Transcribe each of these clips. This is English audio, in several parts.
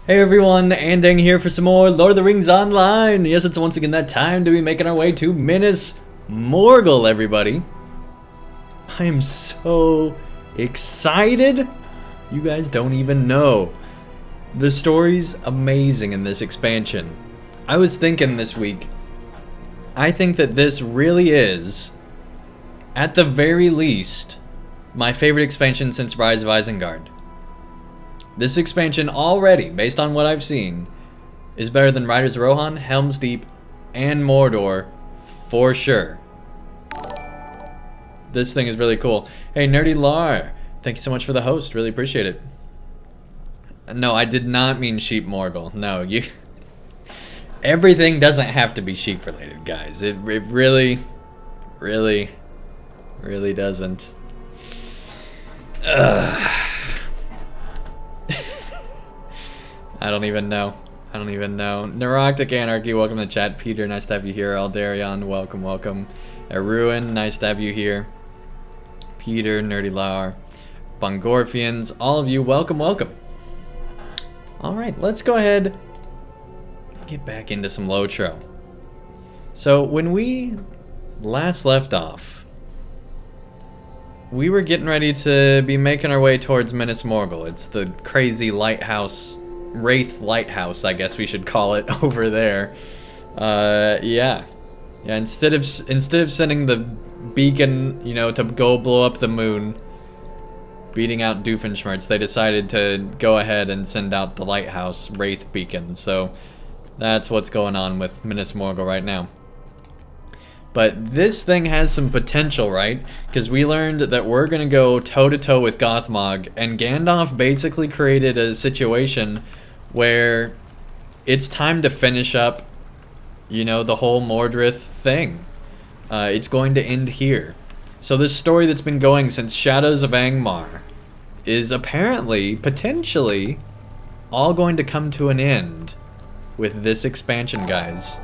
Hey everyone, Andang here for some more Lord of the Rings Online. Yes, it's once again that time to be making our way to Minas Morgul, everybody. I am so excited. You guys don't even know. The story's amazing in this expansion. I was thinking this week, I think that this really is, at the very least, my favorite expansion since Rise of Isengard. This expansion already, based on what I've seen, is better than Riders of Rohan, Helm's Deep, and Mordor, for sure. This thing is really cool. Hey, Nerdy Lar, thank you so much for the host. Really appreciate it. No, I did not mean Sheep Morgul. No, you... Everything doesn't have to be sheep related, guys. It really doesn't. Ugh. I don't even know. Neuroctic Anarchy, welcome to chat. Peter, nice to have you here. Aldarion, welcome. Ruin, nice to have you here. Peter, Nerdy Lar, Bungorfians, all of you, welcome. Alright, let's go ahead and get back into some LOTRO. So, when we last left off, we were getting ready to be making our way towards Minas Morgul. It's the crazy lighthouse, Wraith Lighthouse, I guess we should call it, over there. Yeah. Instead of sending the beacon, you know, to go blow up the moon, beating out Doofenshmirtz, they decided to go ahead and send out the lighthouse Wraith beacon. So that's what's going on with Minas Morgul right now. But this thing has some potential, right? Because we learned that we're going to go toe-to-toe with Gothmog, and Gandalf basically created a situation where it's time to finish up, you know, the whole Mordrith thing. It's going to end here. So this story that's been going since Shadows of Angmar is apparently, potentially, all going to come to an end with this expansion, guys.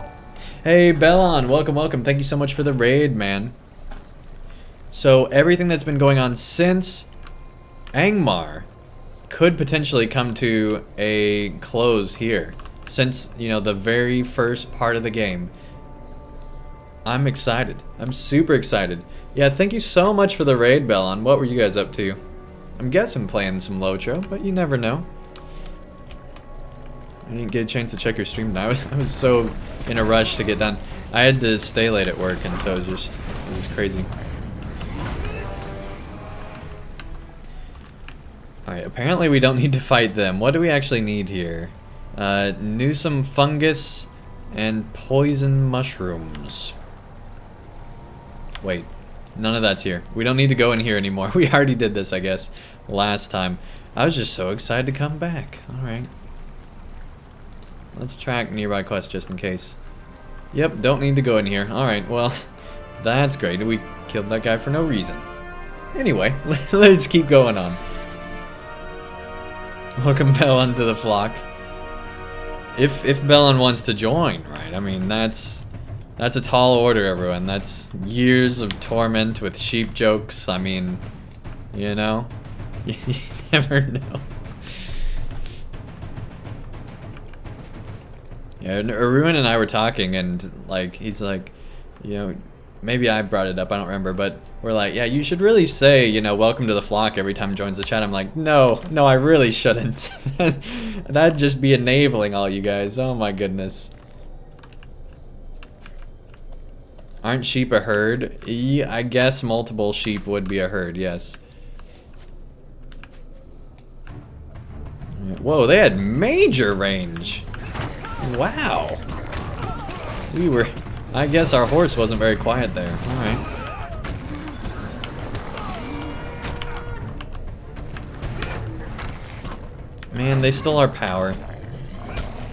Hey, Bellon, welcome. Thank you so much for the raid, man. So everything that's been going on since Angmar could potentially come to a close here. Since, you know, the very first part of the game. I'm excited. I'm super excited. Yeah, thank you so much for the raid, Bellon. What were you guys up to? I'm guessing playing some LOTRO, but you never know. I didn't get a chance to check your stream tonight. I was so in a rush to get done. I had to stay late at work, and so it was crazy. Alright, apparently we don't need to fight them. What do we actually need here? Newsome fungus and poison mushrooms. Wait, none of that's here. We don't need to go in here anymore. We already did this, I guess, last time. I was just so excited to come back. Alright. Let's track nearby quests just in case. Yep, don't need to go in here. Alright, well, that's great. We killed that guy for no reason. Anyway, let's keep going on. Welcome Bellon to the flock. If Bellon wants to join, right? I mean, that's a tall order, everyone. That's years of torment with sheep jokes. I mean, you know, you never know. Yeah, Arun and I were talking, and like he's like, you know, maybe I brought it up, I don't remember, but we're like, yeah, you should really say, you know, welcome to the flock every time he joins the chat. I'm like, no, I really shouldn't. That'd just be enabling all you guys. Oh my goodness. Aren't sheep a herd? Yeah, I guess multiple sheep would be a herd, yes. Whoa, they had major range. Wow. I guess our horse wasn't very quiet there. Alright. Man, they stole our power.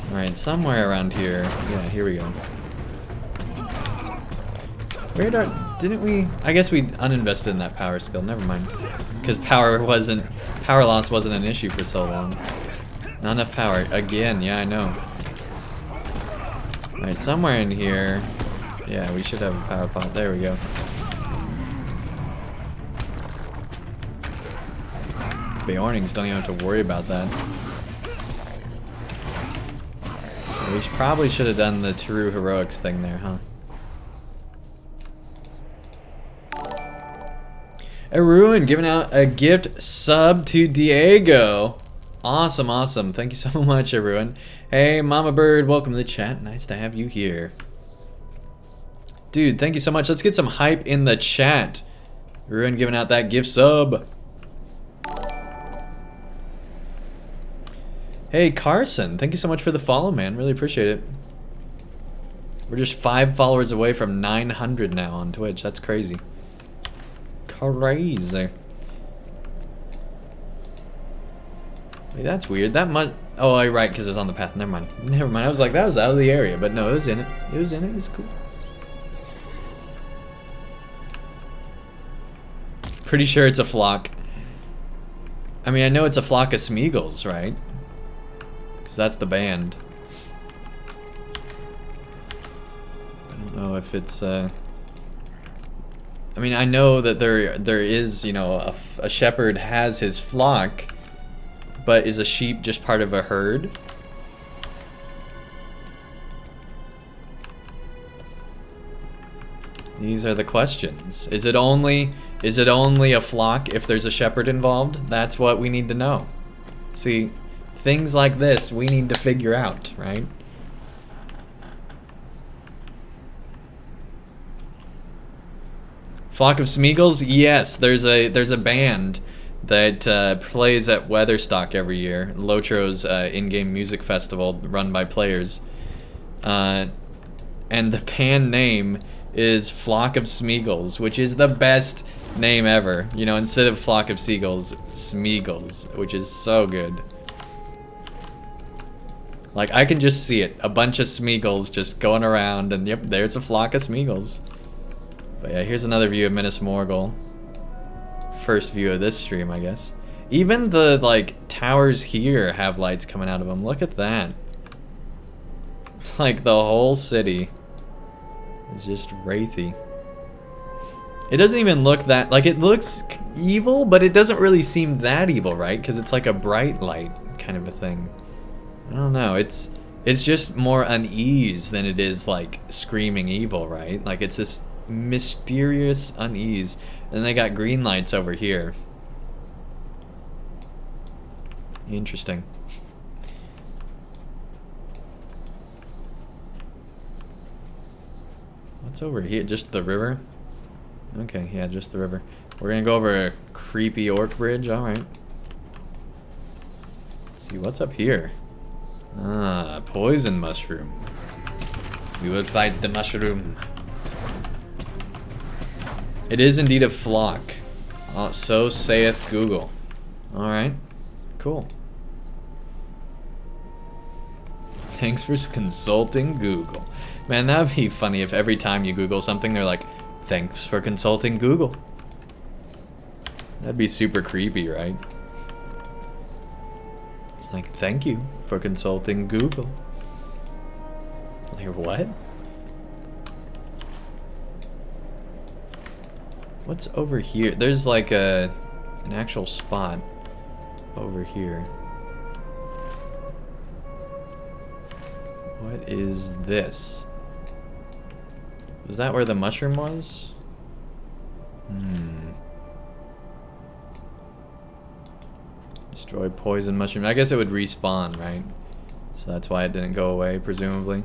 Alright, somewhere around here. Yeah, here we go. Didn't we? I guess we uninvested in that power skill. Never mind. Because power loss wasn't an issue for so long. Not enough power. Again, yeah, I know. Alright, somewhere in here. Yeah, we should have a power pot. There we go. Beornings don't even have to worry about that. we probably should have done the True Heroics thing there, huh? A Ruin giving out a gift sub to Diego. Awesome, awesome. Thank you so much, Ruin. Hey, Mama Bird, welcome to the chat. Nice to have you here. Dude, thank you so much. Let's get some hype in the chat. Ruin giving out that gift sub. Hey, Carson, thank you so much for the follow, man. Really appreciate it. We're just 5 followers away from 900 now on Twitch. That's crazy. Crazy. Wait, that's weird. That must... Oh, you're right, because it was on the path. Never mind. Never mind. I was like, that was out of the area. But no, it was in it. It was in it. It's cool. Pretty sure it's a flock. I mean, I know it's a flock of Smeagol's, right? Because that's the band. I don't know if it's... I mean, I know that there is, you know, a shepherd has his flock, but is a sheep just part of a herd? These are the questions. Is it only a flock if there's a shepherd involved? That's what we need to know. See, things like this we need to figure out, right? Flock of Smeagol's? Yes, there's a band that plays at Weatherstock every year. LOTRO's in-game music festival run by players. And the band name is Flock of Smeagol's, which is the best name ever. You know, instead of Flock of Seagulls, Smeagol's, which is so good. Like, I can just see it. A bunch of Smeagol's just going around, and yep, there's a flock of Smeagol's. But yeah, here's another view of Minas Morgul. First view of this stream, I guess. Even the, like, towers here have lights coming out of them. Look at that. It's like the whole city is just wraithy. It doesn't even look that... Like, it looks evil, but it doesn't really seem that evil, right? Because it's like a bright light kind of a thing. I don't know. It's just more unease than it is, like, screaming evil, right? Like, it's this mysterious unease. And they got green lights over here. Interesting. What's over here? Just the river? Okay, yeah, just the river. We're gonna go over a creepy orc bridge, alright. Let's see, what's up here? Ah, poison mushroom. We will fight the mushroom. It is indeed a flock. So saith Google. Alright, cool. Thanks for consulting Google. Man, that'd be funny if every time you Google something, they're like, thanks for consulting Google. That'd be super creepy, right? Like, thank you for consulting Google. Like, what? What's over here? There's like an actual spot over here. What is this? Was that where the mushroom was? Destroy poison mushroom. I guess it would respawn, right? So that's why it didn't go away, presumably.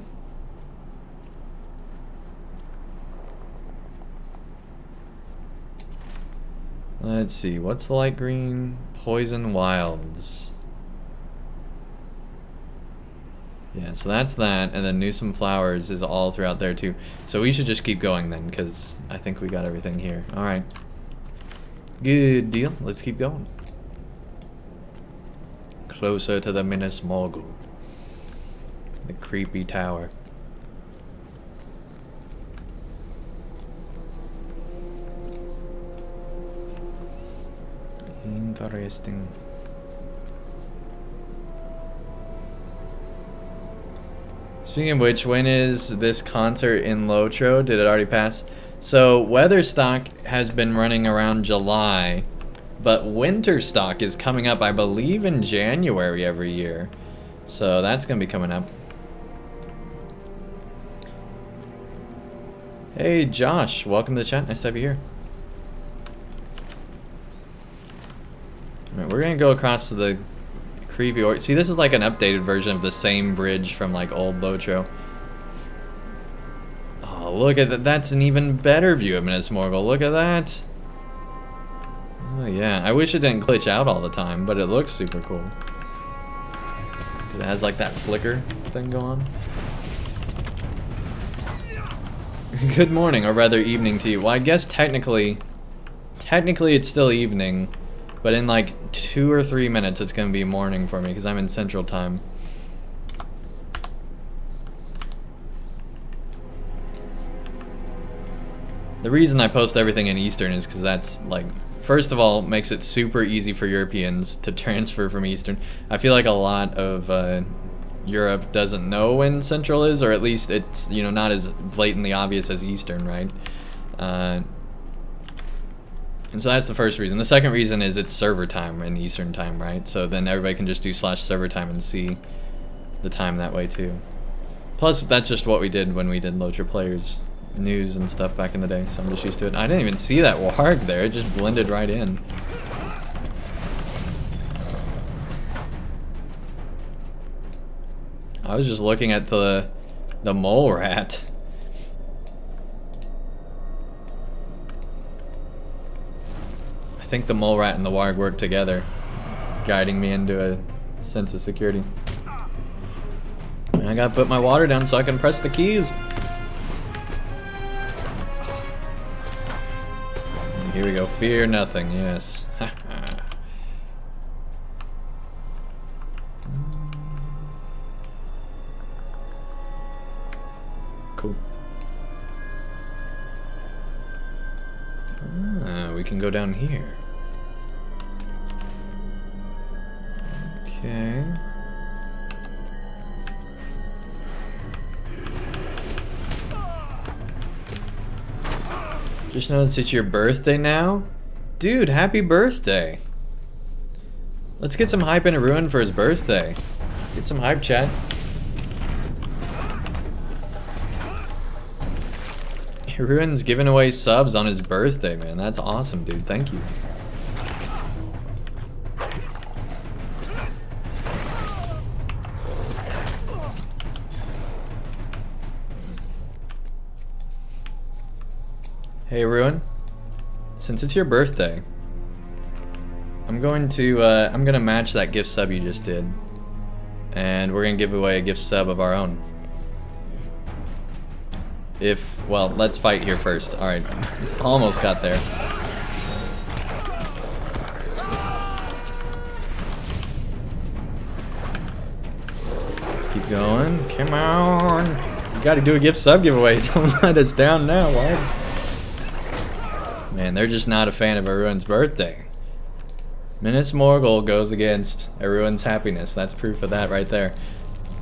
Let's see, what's the light green? Poison Wilds. Yeah, so that's that, and then Newsome Flowers is all throughout there too. So we should just keep going then, because I think we got everything here. Alright. Good deal, let's keep going. Closer to the Minas Morgul. The creepy tower. Interesting. Speaking of which, when is this concert in LOTRO? Did it already pass? So Weatherstock has been running around July, but Winterstock is coming up, I believe, in January every year. So that's gonna be coming up. Hey Josh, welcome to the chat. Nice to have you here. Alright, we're gonna go across to the creepy see, this is like an updated version of the same bridge from like old LOTRO. Oh, look at that. That's an even better view of Minas Morgul. Look at that. Oh yeah, I wish it didn't glitch out all the time, but it looks super cool. Cause it has like that flicker thing going on. Good morning, or rather evening to you. Well, I guess technically it's still evening, but in like 2 or 3 minutes it's gonna be morning for me because I'm in Central Time. The reason I post everything in Eastern is because that's like, first of all, makes it super easy for Europeans to transfer from Eastern. I feel like a lot of Europe doesn't know when Central is, or at least it's, you know, not as blatantly obvious as Eastern, right? And so that's the first reason. The second reason is it's server time in Eastern time, right? So then everybody can just do /server time and see the time that way too. Plus, that's just what we did when we did LOTRO Players news and stuff back in the day, so I'm just used to it. I didn't even see that warg there, it just blended right in. I was just looking at the mole rat. I think the mole rat and the warg work together, guiding me into a sense of security. And I gotta put my water down so I can press the keys. And here we go, fear nothing, yes. Cool. We can go down here. Okay. Just noticed it's your birthday now? Dude, happy birthday. Let's get some hype in a ruin for his birthday. Get some hype, chat. Ruin's giving away subs on his birthday, man. That's awesome, dude. Thank you. Hey, Ruin. Since it's your birthday, I'm gonna match that gift sub you just did, and we're gonna give away a gift sub of our own. Well, let's fight here first. Alright, almost got there. Let's keep going. Come on. You gotta do a gift sub giveaway. Don't let us down now, lads. Man, they're just not a fan of Aruin's birthday. Minas Morgul goes against Aruin's happiness. That's proof of that right there.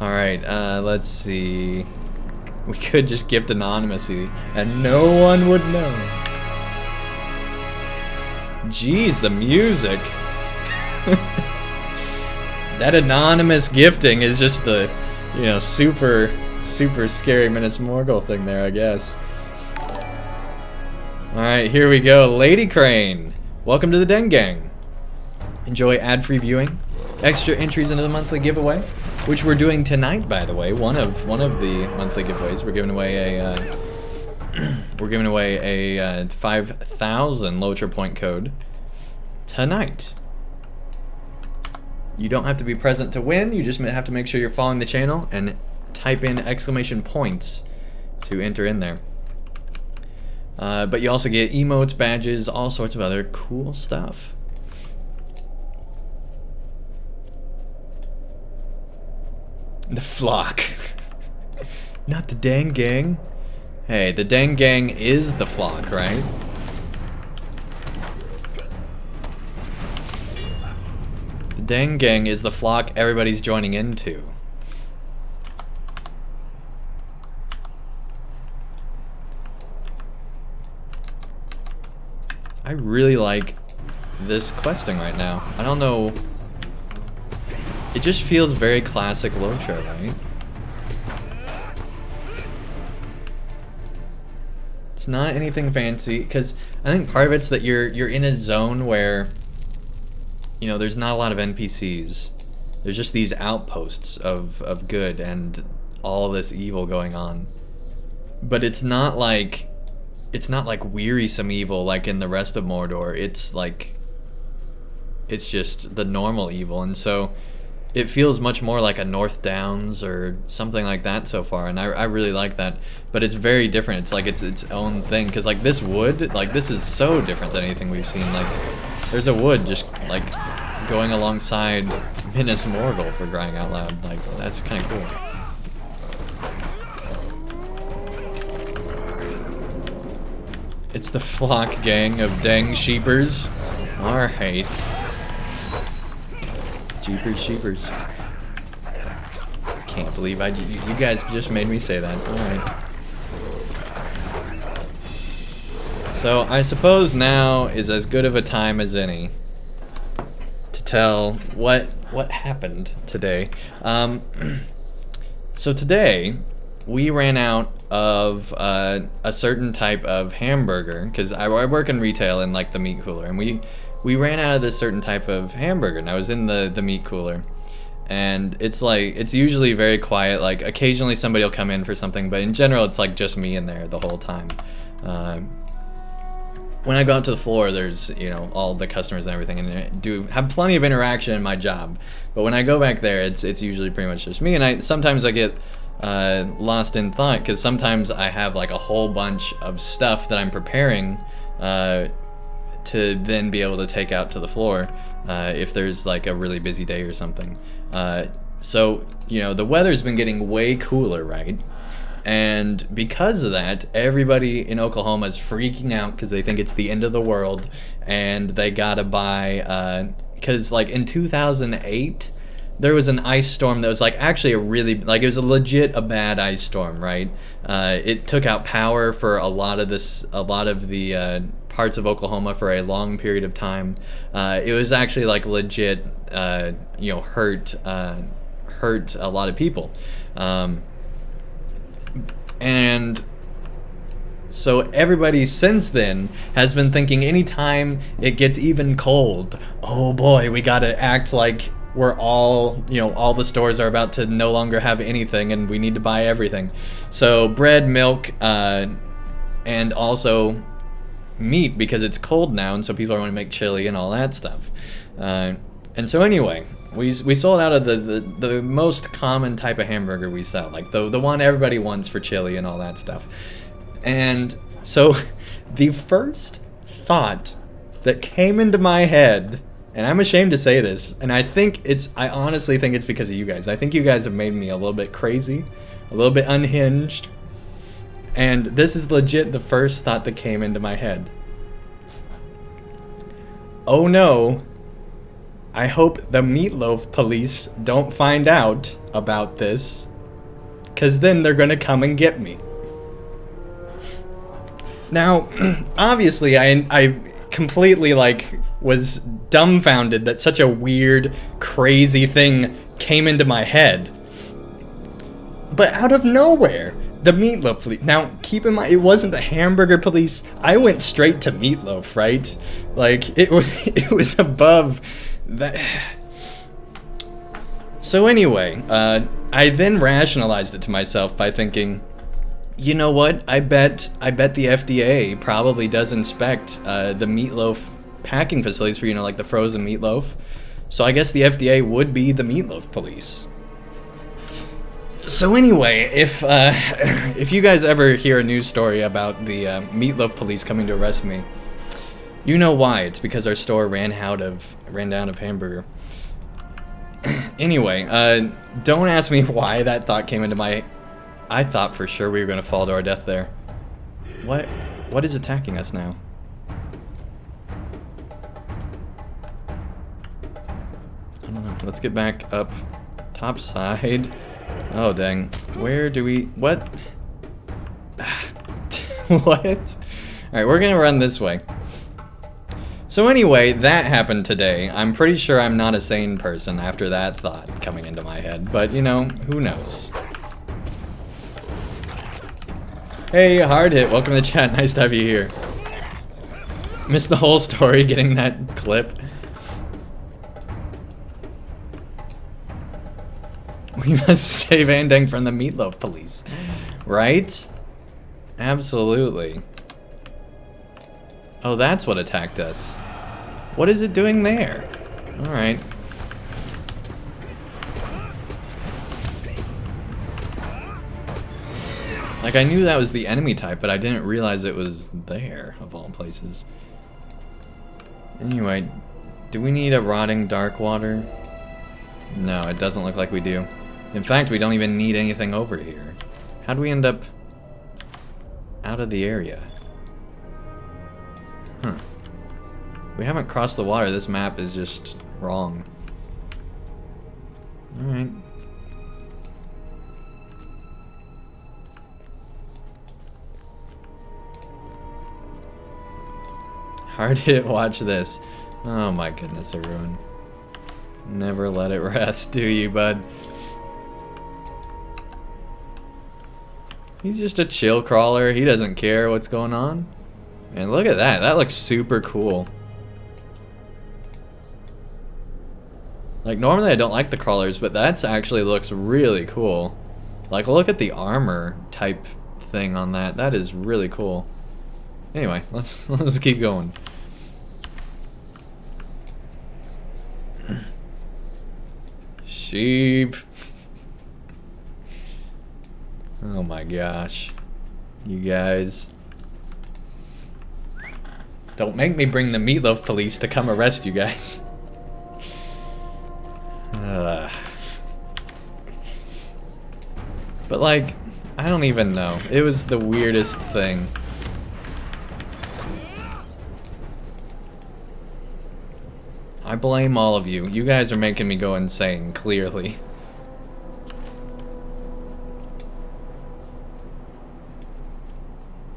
Alright, let's see. We could just gift anonymously, and no one would know. Jeez, the music. That anonymous gifting is just the, you know, super scary Minas Morgul thing there, I guess. Alright, here we go. Lady Crane, welcome to the Den Gang. Enjoy ad-free viewing, extra entries into the monthly giveaway, which we're doing tonight, by the way. One of the monthly giveaways. We're giving away a 5,000 LOTRO point code tonight. You don't have to be present to win. You just have to make sure you're following the channel and type in !points to enter in there. But you also get emotes, badges, all sorts of other cool stuff. The flock. Not the dang gang. Hey, the dang gang is the flock, right? The dang gang is the flock everybody's joining into. I really like this questing right now. I don't know. It just feels very classic LOTRO, right? It's not anything fancy, because I think part of it's that you're in a zone where, you know, there's not a lot of NPCs. There's just these outposts of good and all this evil going on. But it's not like wearisome evil like in the rest of Mordor. It's just the normal evil, and so it feels much more like a North Downs or something like that so far, and I really like that. But it's very different. It's like it's its own thing, because like this wood, like this is so different than anything we've seen. Like there's a wood just like going alongside Minas Morgul, for crying out loud. Like that's kind of cool. It's the flock gang of dang sheepers. Alright. Jeepers sheepers. Can't believe you guys just made me say that. Alright. So I suppose now is as good of a time as any to tell what happened today. So today we ran out of a certain type of hamburger, because I work in retail in like the meat cooler, and we ran out of this certain type of hamburger, and I was in the meat cooler, and it's usually very quiet. Like occasionally somebody will come in for something, but in general it's like just me in there the whole time. When I go out to the floor, there's, you know, all the customers and everything, and I do have plenty of interaction in my job, but when I go back there, it's usually pretty much just me, and sometimes I get lost in thought, because sometimes I have like a whole bunch of stuff that I'm preparing to then be able to take out to the floor if there's like a really busy day or something. So, you know, the weather's been getting way cooler, right? And because of that, everybody in Oklahoma is freaking out because they think it's the end of the world, and they gotta buy, because like in 2008, there was an ice storm that was like actually it was a bad ice storm, right? It took out power for a lot of the parts of Oklahoma for a long period of time. It was actually like legit, you know, hurt a lot of people. And so everybody since then has been thinking, anytime it gets even cold, oh boy, we gotta act like we're all, you know, all the stores are about to no longer have anything and we need to buy everything. So bread, milk, and also meat, because it's cold now, and so people are going to make chili and all that stuff. And so anyway, we sold out of the most common type of hamburger we sell, like the one everybody wants for chili and all that stuff. And so the first thought that came into my head, and I'm ashamed to say this, and I honestly think it's because of you guys. I think you guys have made me a little bit crazy, a little bit unhinged, and this is legit the first thought that came into my head. Oh no, I hope the meatloaf police don't find out about this, because then they're gonna come and get me. Now, obviously, I completely, was dumbfounded that such a weird, crazy thing came into my head. But out of nowhere, the meatloaf police. Now, keep in mind, it wasn't the hamburger police. I went straight to meatloaf, right? Like, it was above that. So anyway, I then rationalized it to myself by thinking, you know what? I bet the FDA probably does inspect the meatloaf packing facilities for, you know, like the frozen meatloaf. So I guess the FDA would be the meatloaf police. So anyway, if you guys ever hear a news story about the meatloaf police coming to arrest me, you know why. It's because our store ran down of hamburger. Anyway, don't ask me why that thought came into my. I thought for sure we were gonna fall to our death there. What is attacking us now? I don't know. Let's get back up top side. Oh dang. Where do we what? What? Alright, we're gonna run this way. So anyway, that happened today. I'm pretty sure I'm not a sane person after that thought coming into my head, but you know, who knows? Hey, hard hit. Welcome to the chat. Nice to have you here. Missed the whole story getting that clip. We must save Andang from the meatloaf police. Right? Absolutely. Oh, that's what attacked us. What is it doing there? Alright. Like, I knew that was the enemy type, but I didn't realize it was there, of all places. Anyway, do we need a rotting dark water? No, it doesn't look like we do. In fact, we don't even need anything over here. How do we end up out of the area? Huh. We haven't crossed the water. This map is just wrong. Alright. Hard hit, watch this. Oh my goodness, everyone. Never let it rest, do you, bud? He's just a chill crawler. He doesn't care what's going on. And look at that. That looks super cool. Like, normally I don't like the crawlers, but that actually looks really cool. Like, look at the armor type thing on that. That is really cool. Anyway, let's keep going. Sheep. Oh my gosh. You guys. Don't make me bring the meatloaf police to come arrest you guys. But like, I don't even know. It was the weirdest thing. I blame all of you. You guys are making me go insane, clearly.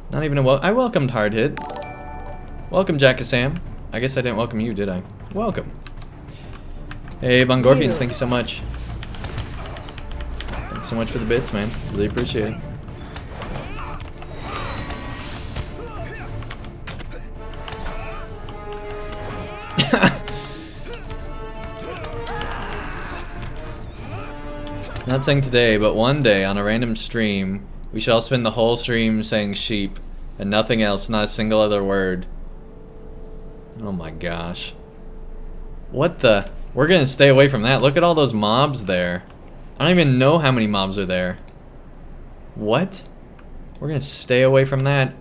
Not even a I welcomed Hard Hit. Welcome, Jackasam. I guess I didn't welcome you, did I? Welcome. Hey, Bongorfians, thank you so much. Thanks so much for the bits, man. Really appreciate it. Not saying today, but one day on a random stream, we shall spend the whole stream saying sheep and nothing else, not a single other word. Oh my gosh. What the? We're gonna stay away from that. Look at all those mobs there. I don't even know how many mobs are there. What? We're gonna stay away from that.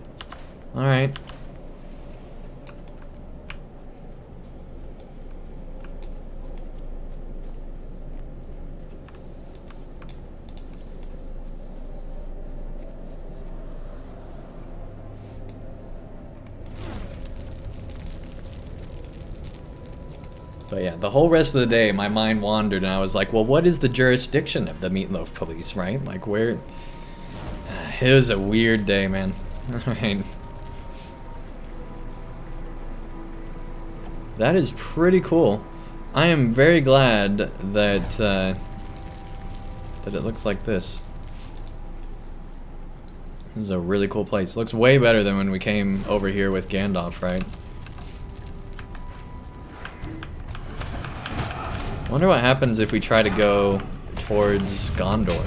Alright. But yeah, the whole rest of the day, my mind wandered, and I was like, well, what is the jurisdiction of the Meatloaf Police, right? Like, where... It was a weird day, man. Alright. That is pretty cool. I am very glad that, that it looks like this. This is a really cool place. Looks way better than when we came over here with Gandalf, right? Wonder what happens if we try to go towards Gondor.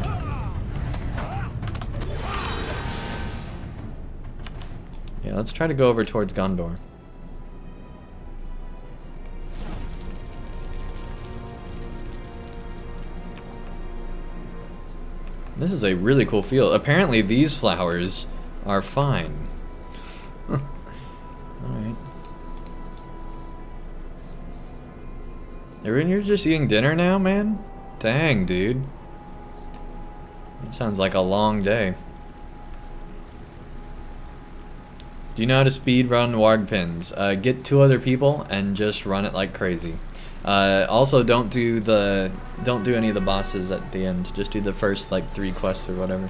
Yeah, let's try to go over towards Gondor. This is a really cool field. Apparently these flowers are fine. Alright. You're just eating dinner now, man? Dang, dude. That sounds like a long day. Do you know how to speed run warg pins? Get 2 other people and just run it like crazy. Also, don't do any of the bosses at the end. Just do the first like 3 quests or whatever.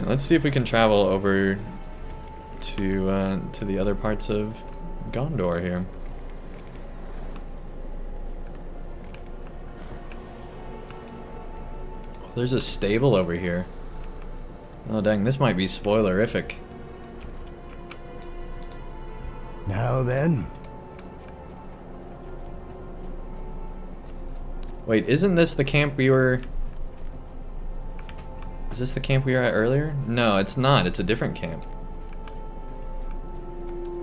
Let's see if we can travel over to the other parts of Gondor here. There's a stable over here. Oh dang, this might be spoilerific. Now then. Wait, isn't this the camp we were... Is this the camp we were at earlier? No, it's not. It's a different camp.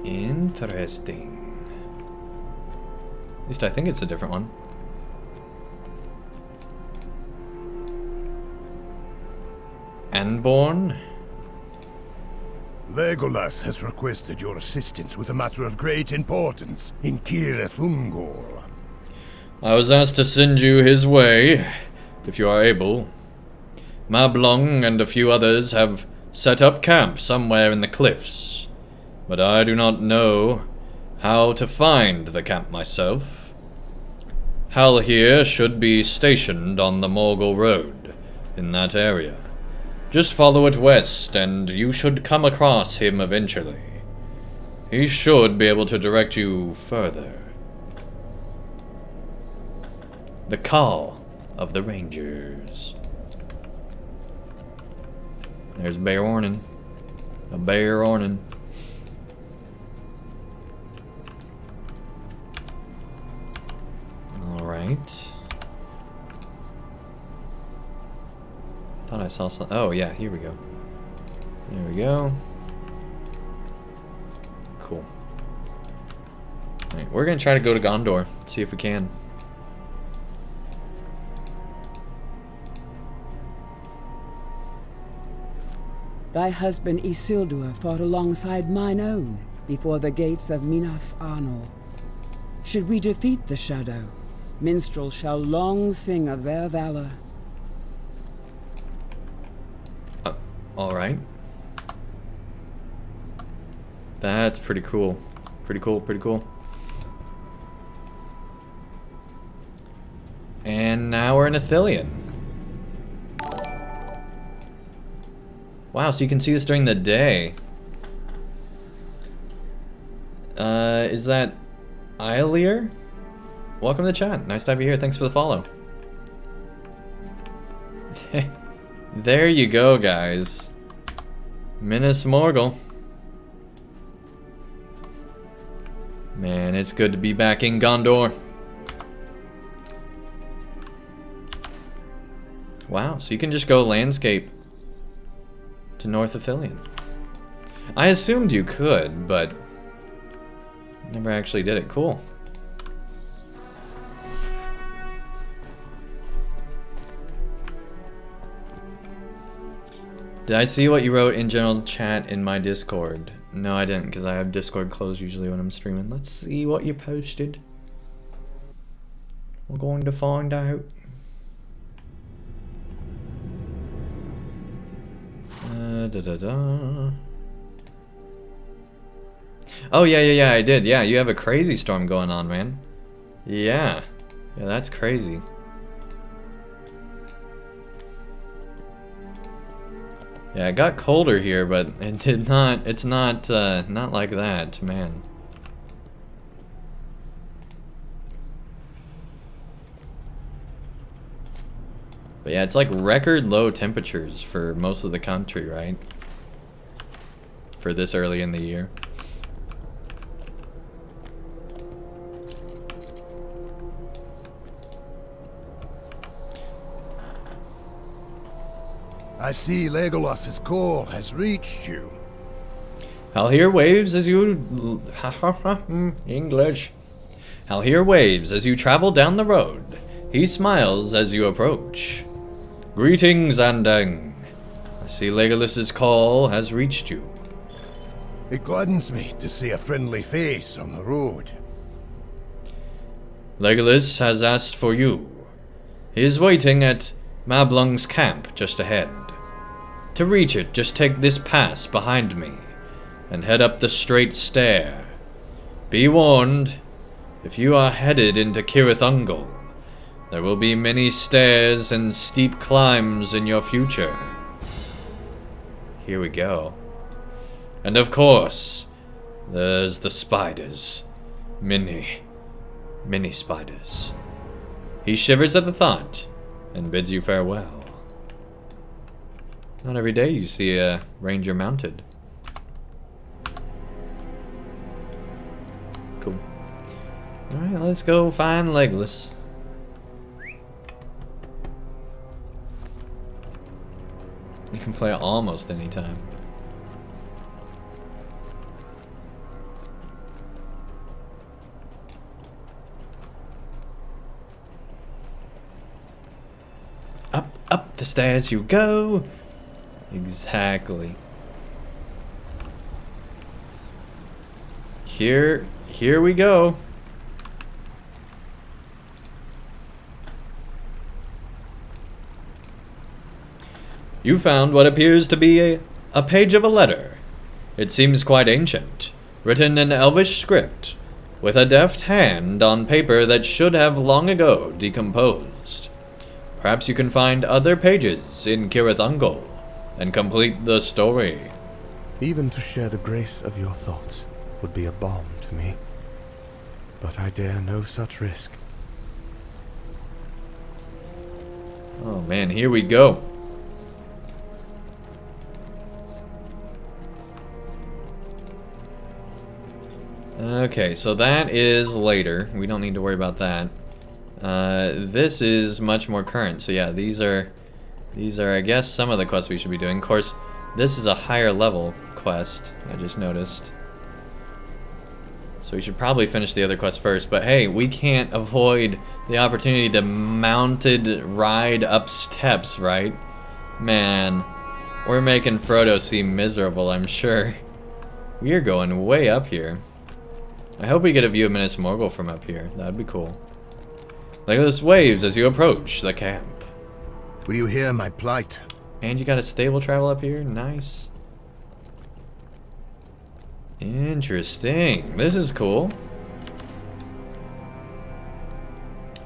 Interesting. At least I think it's a different one. Anborn? Legolas has requested your assistance with a matter of great importance in Cirith Ungol. I was asked to send you his way, if you are able. Mablung and a few others have set up camp somewhere in the cliffs, but I do not know how to find the camp myself. Hal here should be stationed on the Morgul Road, in that area. Just follow it west, and you should come across him eventually. He should be able to direct you further. The call of the Rangers. There's Bear Warning. A Bear Warning. Alright. Thought I saw some. Oh, yeah, here we go. There we go. Cool. Alright, we're gonna try to go to Gondor, see if we can. Thy husband Isildur fought alongside mine own before the gates of Minas Arnor. Should we defeat the Shadow, minstrels shall long sing of their valor. Alright. That's pretty cool. Pretty cool, pretty cool. And now we're in Ithilien. Wow, so you can see this during the day. Is that Eilier? Welcome to the chat. Nice to have you here. Thanks for the follow. There you go, guys. Minas Morgul. Man, it's good to be back in Gondor. Wow, so you can just go landscape to North Ithilien. I assumed you could, but never actually did it. Cool. Did I see what you wrote in general chat in my Discord? No, I didn't, because I have Discord closed usually when I'm streaming. Let's see what you posted. We're going to find out. Oh, yeah, I did. Yeah, you have a crazy storm going on, man. Yeah. Yeah, that's crazy. Yeah, it got colder here, but it did not, it's not like that, man. But yeah, it's like record low temperatures for most of the country, right? For this early in the year. I see Legolas's call has reached you. I'll hear waves as you... English. I'll hear waves as you travel down the road. He smiles as you approach. Greetings, Andang. I see Legolas's call has reached you. It gladdens me to see a friendly face on the road. Legolas has asked for you. He is waiting at Mablung's camp just ahead. To reach it, just take this pass behind me and head up the straight stair. Be warned, if you are headed into Cirith Ungol, there will be many stairs and steep climbs in your future. Here we go. And of course, there's the spiders. Many spiders. He shivers at the thought and bids you farewell. Not every day you see a ranger mounted. Cool. Alright, let's go find Legolas. You can play almost any time. Up the stairs you go! Exactly. Here we go. You found what appears to be a page of a letter. It seems quite ancient, written in Elvish script, with a deft hand on paper that should have long ago decomposed. Perhaps you can find other pages in Cirith Ungol and complete the story. Even to share the grace of your thoughts would be a balm to me. But I dare no such risk. Oh man, here we go. Okay, so that is later. We don't need to worry about that. This is much more current. So yeah, these are I guess some of the quests we should be doing. Of course, this is a higher level quest, I just noticed. So we should probably finish the other quest first, but hey, we can't avoid the opportunity to mounted ride up steps, right? Man, we're making Frodo seem miserable, I'm sure. We are going way up here. I hope we get a view of Minas Morgul from up here. That'd be cool. Legolas waves as you approach the camp. Will you hear my plight? And you got a stable travel up here? Nice. Interesting. This is cool.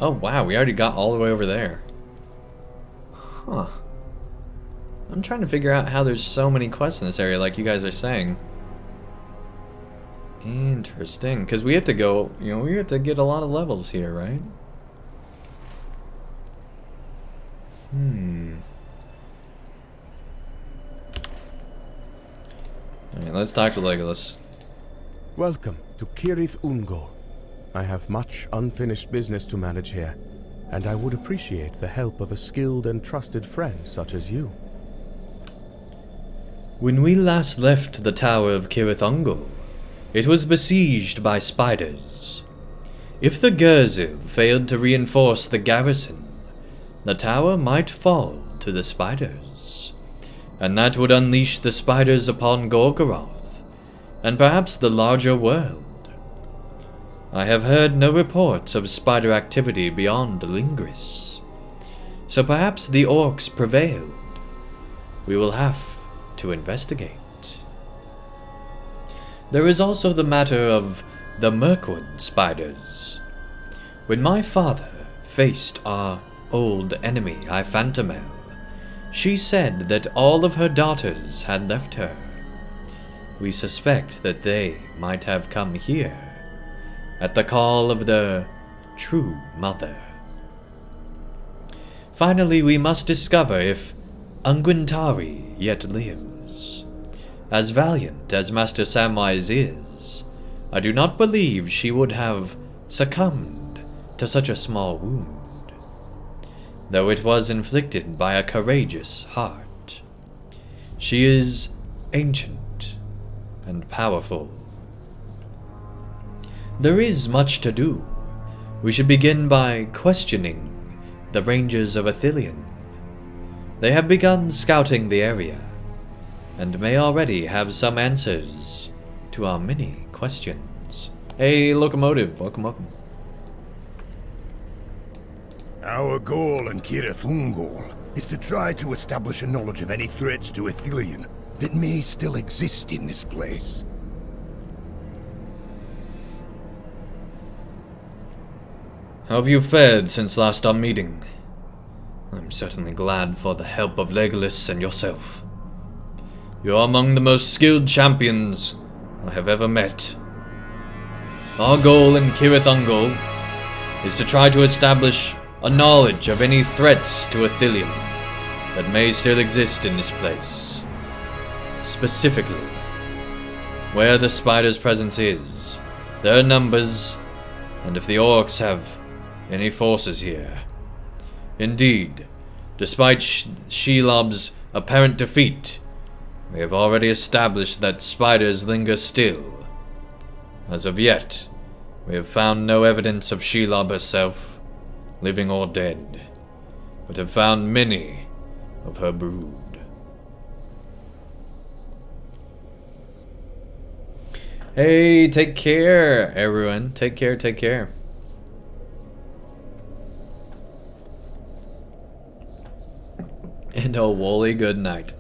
Oh wow, we already got all the way over there. Huh. I'm trying to figure out how there's so many quests in this area like you guys are saying. Interesting, because we have to go, you know, we have to get a lot of levels here, right? Alright, let's talk to Legolas. Welcome to Cirith Ungol. I have much unfinished business to manage here, and I would appreciate the help of a skilled and trusted friend such as you. When we last left the Tower of Cirith Ungol, it was besieged by spiders. If the Gurzu failed to reinforce the garrison, the tower might fall to the spiders, and that would unleash the spiders upon Gorgoroth, and perhaps the larger world. I have heard no reports of spider activity beyond Lingris, so perhaps the orcs prevailed. We will have to investigate. There is also the matter of the Mirkwood Spiders. When my father faced our old enemy, Phantomel, she said that all of her daughters had left her. We suspect that they might have come here, at the call of their true mother. Finally, we must discover if Ungwintari yet lives. As valiant as Master Samwise is, I do not believe she would have succumbed to such a small wound, though it was inflicted by a courageous heart. She is ancient and powerful. There is much to do. We should begin by questioning the Rangers of Ithilien. They have begun scouting the area, and may already have some answers to our many questions. Hey, Locomotive, welcome. Our goal in Cirith Ungol is to try to establish a knowledge of any threats to Ithilien that may still exist in this place. How have you fared since last our meeting? I'm certainly glad for the help of Legolas and yourself. You are among the most skilled champions I have ever met. Our goal in Cirith Ungol is to try to establish a knowledge of any threats to Ithilien. that may still exist in this place. Specifically, where the spider's presence is, their numbers, and if the orcs have any forces here. Indeed, despite Shelob's apparent defeat, we have already established that spiders linger still. As of yet, we have found no evidence of Shelob herself, living or dead, but have found many of her brood. Hey, take care, everyone. Take care, take care. And a woolly good night.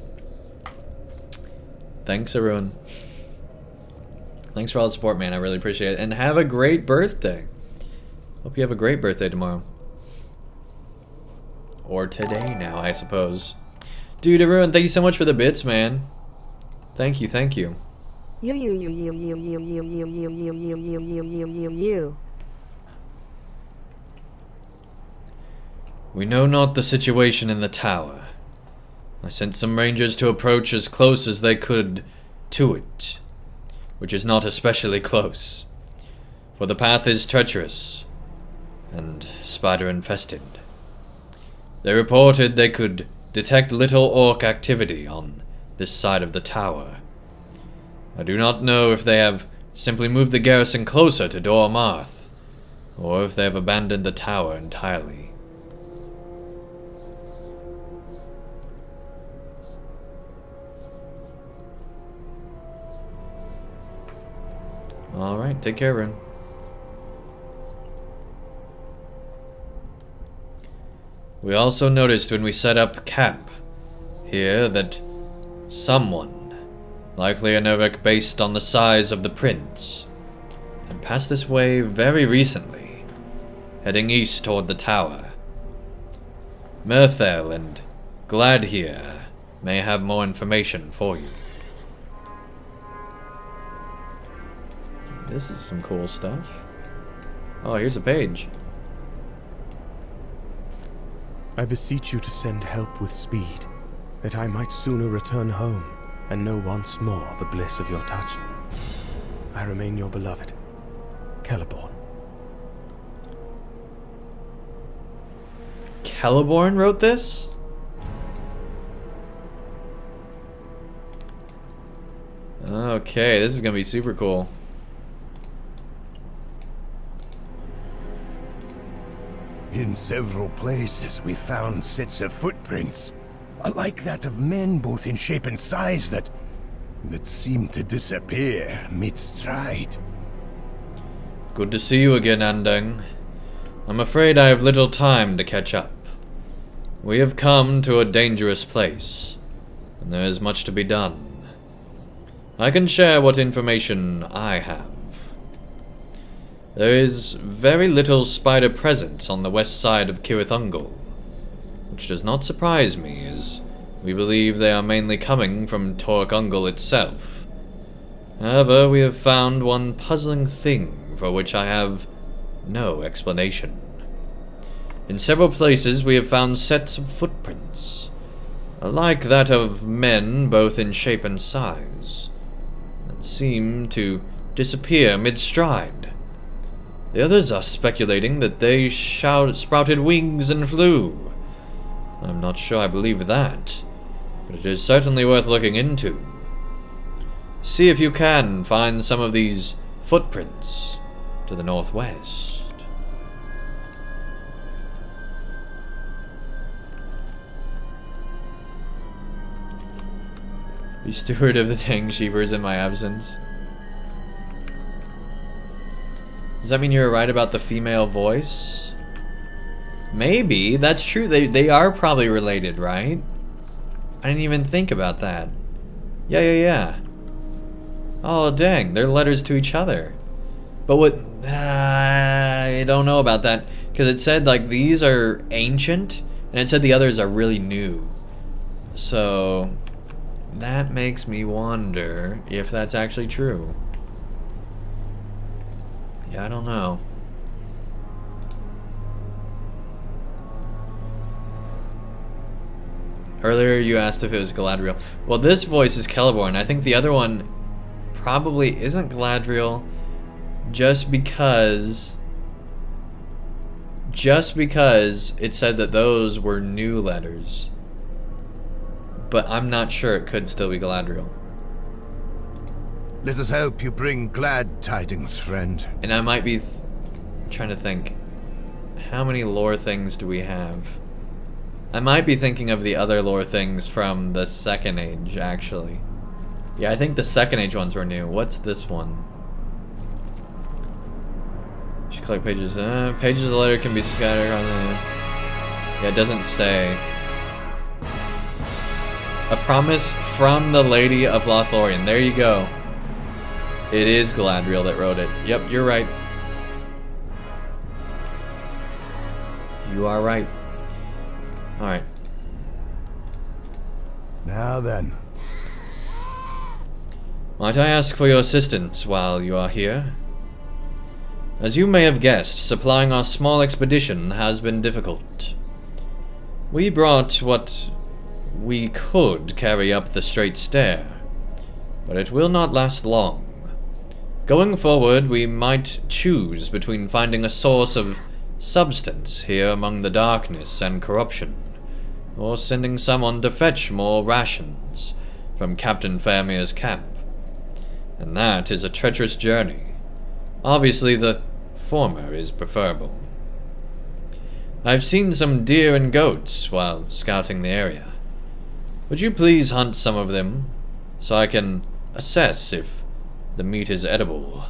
Thanks, everyone. Thanks for all the support, man. I really appreciate it. And have a great birthday. Hope you have a great birthday tomorrow. Or today now, I suppose. Dude, everyone, thank you so much for the bits, man. Thank you, thank you. You. We know not the situation in the tower. I sent some rangers to approach as close as they could to it, which is not especially close, for the path is treacherous and spider-infested. They reported they could detect little orc activity on this side of the tower. I do not know if they have simply moved the garrison closer to Dor Marth, or if they have abandoned the tower entirely. Alright, take care, Ren. We also noticed when we set up camp here that someone, likely a Nervik based on the size of the prince, had passed this way very recently, heading east toward the tower. Mirthel and Glad here may have more information for you. This is some cool stuff. Oh, here's a page. I beseech you to send help with speed, that I might sooner return home and know once more the bliss of your touch. I remain your beloved, Celeborn. Celeborn wrote this? Okay, this is gonna be super cool. In several places we found sets of footprints, like that of men both in shape and size that seemed to disappear mid-stride. Good to see you again, Andang. I'm afraid I have little time to catch up. We have come to a dangerous place, and there is much to be done. I can share what information I have. There is very little spider presence on the west side of Cirith Ungol, which does not surprise me, as we believe they are mainly coming from Torc Ungol itself. However, we have found one puzzling thing for which I have no explanation. In several places we have found sets of footprints, like that of men both in shape and size, that seem to disappear mid-stride. The others are speculating that they sprouted wings and flew. I'm not sure I believe that, but it is certainly worth looking into. See if you can find some of these footprints to the northwest. Be steward of the Tang Sheepers in my absence. Does that mean you're right about the female voice? Maybe. That's true. They are probably related, right? I didn't even think about that. Yeah. Oh, dang. They're letters to each other. But what... I don't know about that. Because it said, like, these are ancient, and it said the others are really new. So... that makes me wonder if that's actually true. Yeah, I don't know. Earlier you asked if it was Galadriel. Well, this voice is Celeborn. I think the other one probably isn't Galadriel just because it said that those were new letters. But I'm not sure, it could still be Galadriel. Let us help you bring glad tidings, friend. And I might be trying to think, how many lore things do we have? I might be thinking of the other lore things from the Second Age, actually. Yeah, I think the Second Age ones were new. What's this one? Should collect pages. Pages of the letter can be scattered on the... Yeah, it doesn't say. A promise from the Lady of Lothlorien. There you go. It is Galadriel that wrote it. Yep, you're right. You are right. Alright. Now then. Might I ask for your assistance while you are here? As you may have guessed, supplying our small expedition has been difficult. We brought what we could carry up the straight stair, but it will not last long. Going forward, we might choose between finding a source of substance here among the darkness and corruption, or sending someone to fetch more rations from Captain Fairmere's camp. And that is a treacherous journey. Obviously, the former is preferable. I've seen some deer and goats while scouting the area. Would you please hunt some of them, so I can assess if the meat is edible?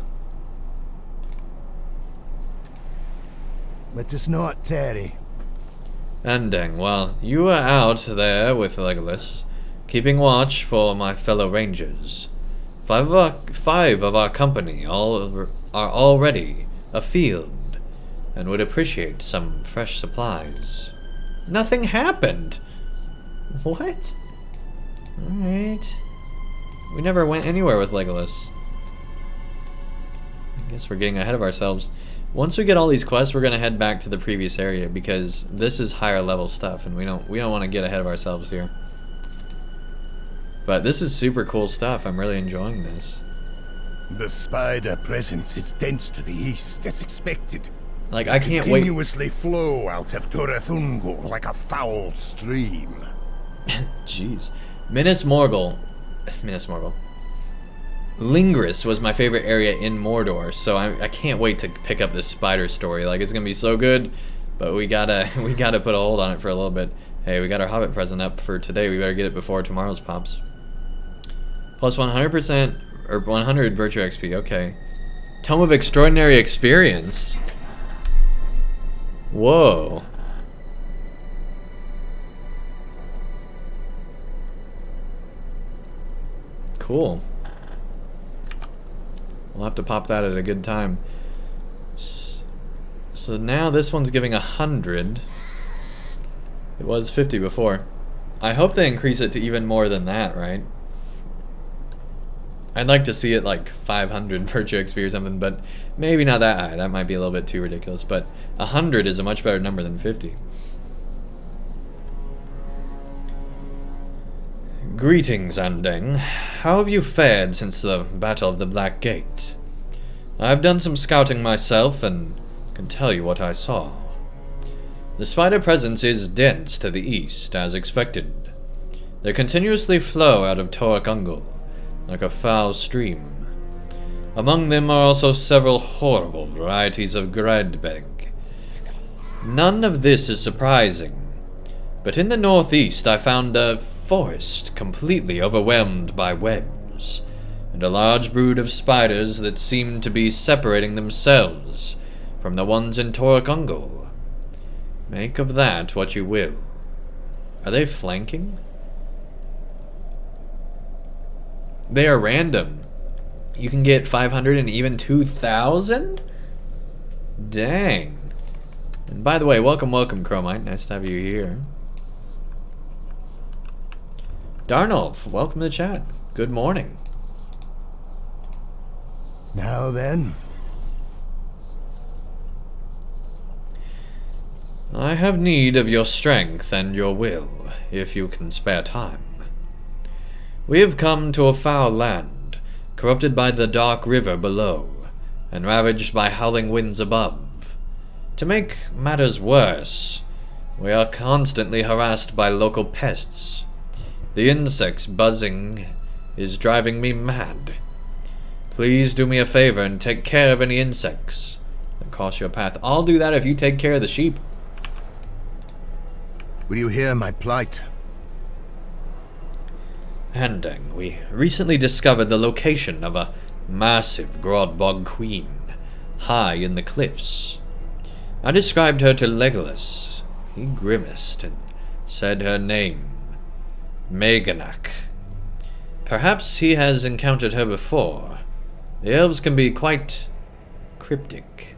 Let us not tarry. Andang, while you are out there with Legolas, keeping watch for my fellow rangers, five of our company are already afield and would appreciate some fresh supplies. Nothing happened. What? Alright. We never went anywhere with Legolas. I guess we're getting ahead of ourselves. Once we get all these quests, we're gonna head back to the previous area because this is higher level stuff, and we don't want to get ahead of ourselves here. But this is super cool stuff. I'm really enjoying this. The spider presence is dense to the east, as expected. Like, I can't wait. Continuously flow out of Torathungo like a foul stream. Jeez. Minas Morgul. Lingris was my favorite area in Mordor, so I can't wait to pick up this spider story. Like, it's gonna be so good, but we gotta put a hold on it for a little bit. Hey, we got our Hobbit present up for today. We better get it before tomorrow's pops. Plus 100% or 100 virtue XP. Okay. Tome of Extraordinary Experience. Whoa. Cool. We'll have to pop that at a good time. So now this one's giving 100. It was 50 before. I hope they increase it to even more than that, right? I'd like to see it like 500 virtue XP or something, but maybe not that high. That might be a little bit too ridiculous, but 100 is a much better number than 50. Greetings, Andang. How have you fared since the Battle of the Black Gate? I've done some scouting myself and can tell you what I saw. The spider presence is dense to the east, as expected. They continuously flow out of Torc Ungol, like a foul stream. Among them are also several horrible varieties of Gradbeg. None of this is surprising, but in the northeast I found a forest completely overwhelmed by webs, and a large brood of spiders that seemed to be separating themselves from the ones in Torc Ungol. Make of that what you will. Are they flanking? They are random. You can get 500 and even 2,000? Dang. And by the way, welcome, Chromite. Nice to have you here. Darnolf, welcome to the chat. Good morning. Now then. I have need of your strength and your will, if you can spare time. We have come to a foul land, corrupted by the dark river below, and ravaged by howling winds above. To make matters worse, we are constantly harassed by local pests. The insects buzzing is driving me mad. Please do me a favor and take care of any insects that cross your path. I'll do that if you take care of the sheep. Will you hear my plight? Andang, we recently discovered the location of a massive Grodbog queen, high in the cliffs. I described her to Legolas. He grimaced and said her name, Meganak. Perhaps he has encountered her before. The elves can be quite cryptic.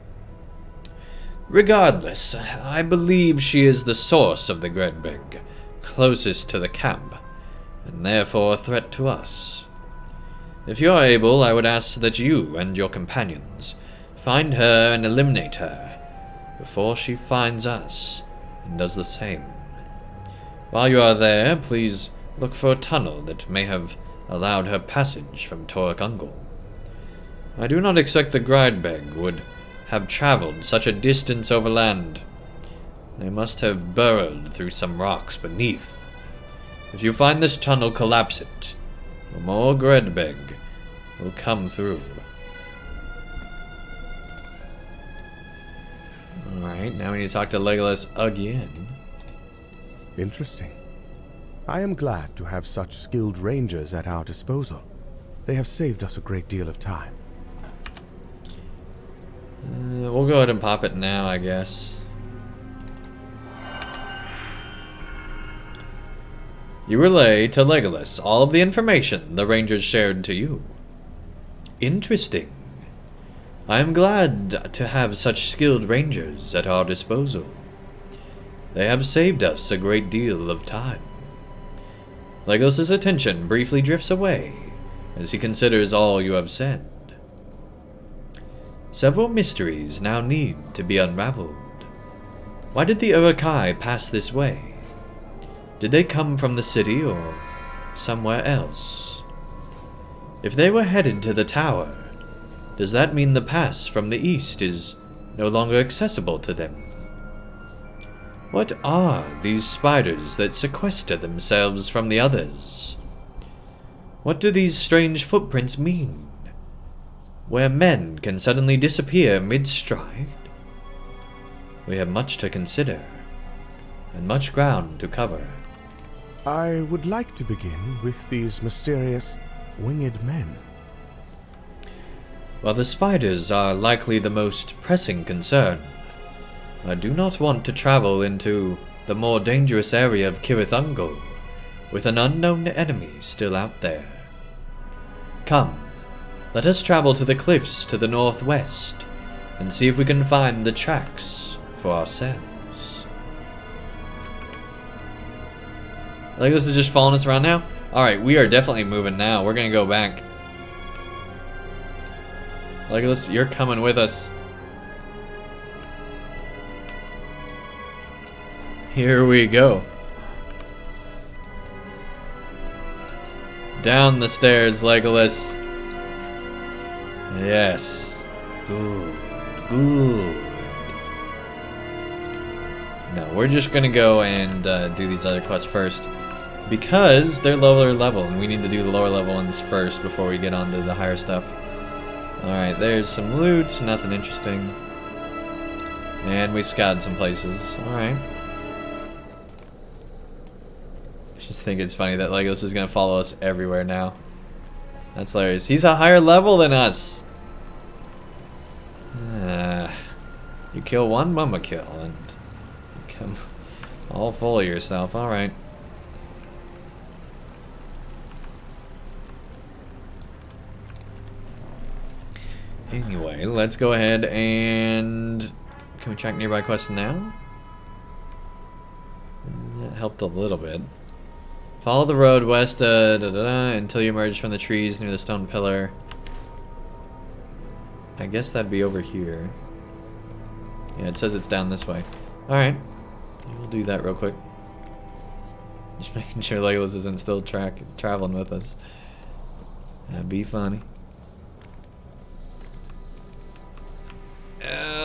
Regardless, I believe she is the source of the Gredbeg, closest to the camp, and therefore a threat to us. If you are able, I would ask that you and your companions find her and eliminate her before she finds us and does the same. While you are there, please look for a tunnel that may have allowed her passage from Toruk Ungol. I do not expect the Gridebeg would have traveled such a distance overland. They must have burrowed through some rocks beneath. If you find this tunnel, collapse it, or more Gridebeg will come through. Alright, now we need to talk to Legolas again. Interesting. I am glad to have such skilled rangers at our disposal. They have saved us a great deal of time. We'll go ahead and pop it now, I guess. You relay to Legolas all of the information the rangers shared to you. Interesting. I am glad to have such skilled rangers at our disposal. They have saved us a great deal of time. Legolas's attention briefly drifts away as he considers all you have said. Several mysteries now need to be unraveled. Why did the Uruk-hai pass this way? Did they come from the city or somewhere else? If they were headed to the tower, does that mean the pass from the east is no longer accessible to them? What are these spiders that sequester themselves from the others? What do these strange footprints mean? Where men can suddenly disappear mid-stride? We have much to consider, and much ground to cover. I would like to begin with these mysterious winged men. While the spiders are likely the most pressing concern, I do not want to travel into the more dangerous area of Cirith Ungol with an unknown enemy still out there. Come, let us travel to the cliffs to the northwest and see if we can find the tracks for ourselves. Legolas is just following us around now? Alright, we are definitely moving now. We're gonna go back. Legolas, you're coming with us. Here we go. Down the stairs, Legolas. Yes. Good. Good. No, we're just gonna go and do these other quests first. Because they're lower level, and we need to do the lower level ones first before we get on to the higher stuff. Alright, there's some loot, nothing interesting. And we scouted some places. Alright. I just think it's funny that Legolas is gonna follow us everywhere now. That's hilarious. He's a higher level than us! You kill one mama kill and become all full of yourself. Alright. Anyway, let's go ahead and... Can we track nearby quests now? That helped a little bit. Follow the road west until you emerge from the trees near the stone pillar. I guess that'd be over here. Yeah, it says it's down this way. Alright. We'll do that real quick. Just making sure Legolas isn't still traveling with us. That'd be funny.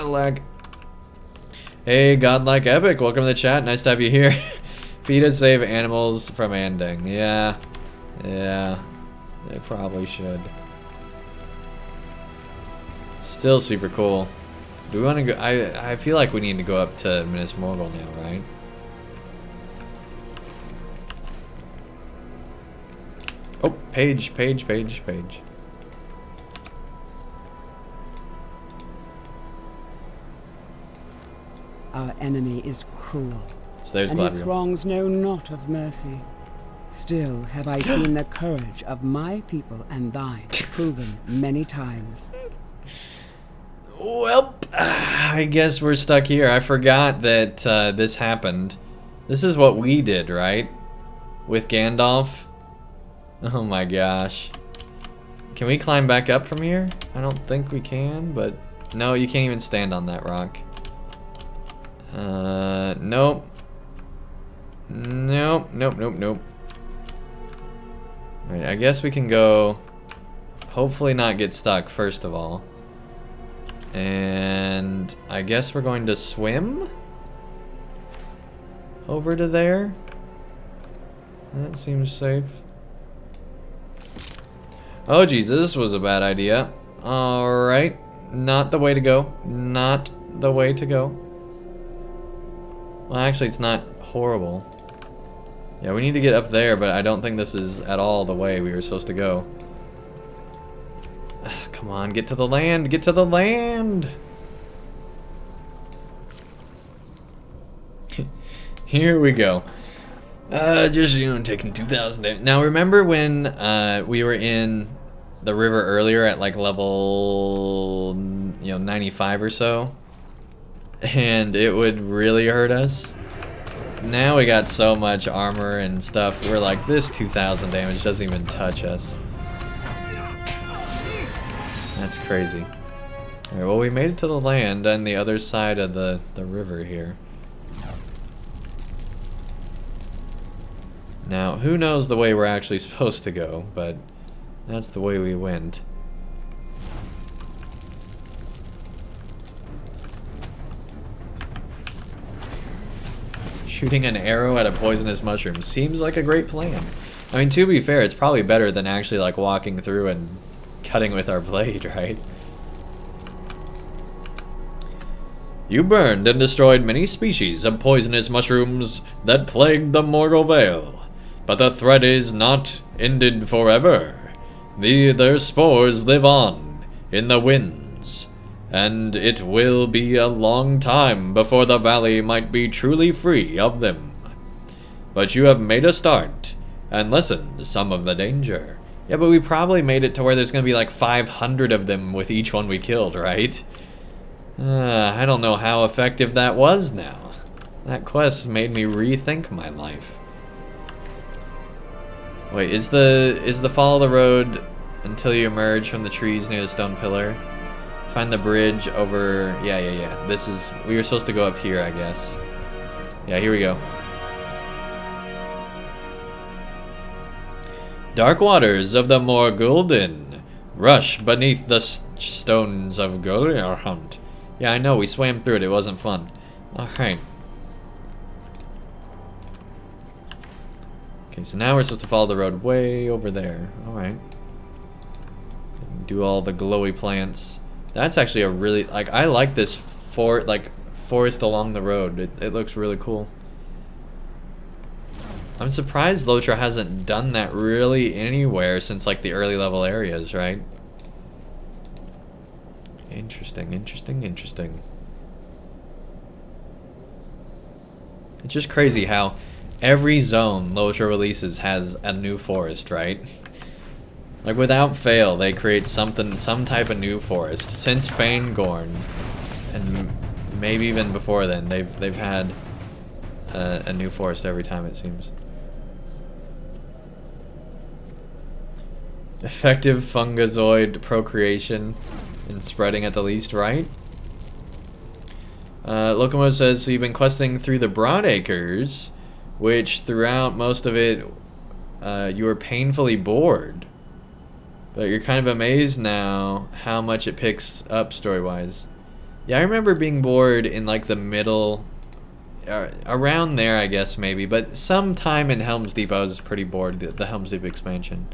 Lag. Hey, Godlike Epic, welcome to the chat. Nice to have you here. PETA save animals from Andang. Yeah. Yeah. They probably should. Still super cool. Do we want to go? I feel like we need to go up to Minas Morgul now, right? Oh, page. Our enemy is cruel, So there's and his Galadriel. throngs know not of mercy. Still have I seen the courage of my people and thine proven many times. Well, I guess we're stuck here. I forgot that this happened. This is what we did, right? With Gandalf? Oh my gosh. Can we climb back up from here? I don't think we can, but... No, you can't even stand on that rock. Nope. Nope. Alright, I guess we can go... Hopefully not get stuck, first of all. And... I guess we're going to swim? Over to there? That seems safe. Oh Jesus, this was a bad idea. Alright. Not the way to go. Not the way to go. Well, actually, it's not horrible. Yeah, we need to get up there, but I don't think this is at all the way we were supposed to go. Come on, get to the land! Get to the land! Here we go. Just, you know, taking 2,000 damage. Now, remember when we were in the river earlier at, like, level, 95 or so? And it would really hurt us? Now we got so much armor and stuff, we're like, this 2,000 damage doesn't even touch us. That's crazy. Alright, well, we made it to the land on the other side of the river here. Now, who knows the way we're actually supposed to go, but that's the way we went. Shooting an arrow at a poisonous mushroom seems like a great plan. I mean, to be fair, it's probably better than actually, like, walking through and cutting with our blade, right? You burned and destroyed many species of poisonous mushrooms that plagued the Morgul Vale. But the threat is not ended forever. Their spores live on in the winds, and it will be a long time before the valley might be truly free of them. But you have made a start, and lessened some of the danger. Yeah, but we probably made it to where there's gonna be like 500 of them with each one we killed, right? I don't know how effective that was now. That quest made me rethink my life. Wait, is the follow the road until you emerge from the trees near the stone pillar? Find the bridge over... Yeah. This is... We were supposed to go up here, I guess. Yeah, here we go. Dark waters of the Morgulden rush beneath the stones of Goliarhunt. Yeah, I know, we swam through it, it wasn't fun. Alright. Okay, so now we're supposed to follow the road way over there. Alright. Do all the glowy plants. That's actually a really... Like, I like this forest along the road. It looks really cool. I'm surprised LOTRO hasn't done that really anywhere since, like, the early level areas, right? Interesting. It's just crazy how every zone LOTRO releases has a new forest, right? Like, without fail, they create some type of new forest. Since Fangorn, and maybe even before then, they've had a new forest every time, it seems. Effective fungozoid procreation and spreading at the least, right? Locomotive says, so you've been questing through the Broadacres, which throughout most of it, you were painfully bored. But you're kind of amazed now how much it picks up story-wise. Yeah, I remember being bored in like the middle, around there I guess maybe, but sometime in Helm's Deep I was pretty bored, the Helm's Deep expansion.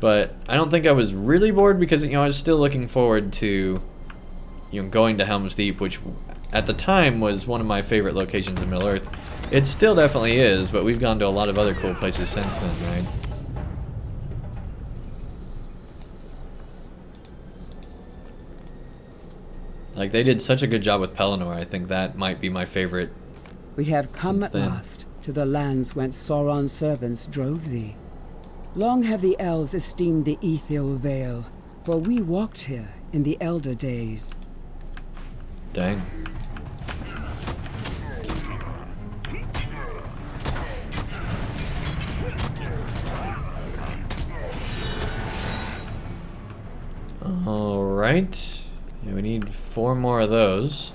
But I don't think I was really bored because, you know, I was still looking forward to, you know, going to Helm's Deep, which at the time was one of my favorite locations in Middle-earth. It still definitely is, but we've gone to a lot of other cool places since then, right? Like, they did such a good job with Pelennor. I think that might be my favorite. We have come Since at then. last to the lands whence Sauron's servants drove thee. Long have the elves esteemed the Ethial Vale, for we walked here in the elder days. Dang. Alright. Yeah, we need 4 more of those.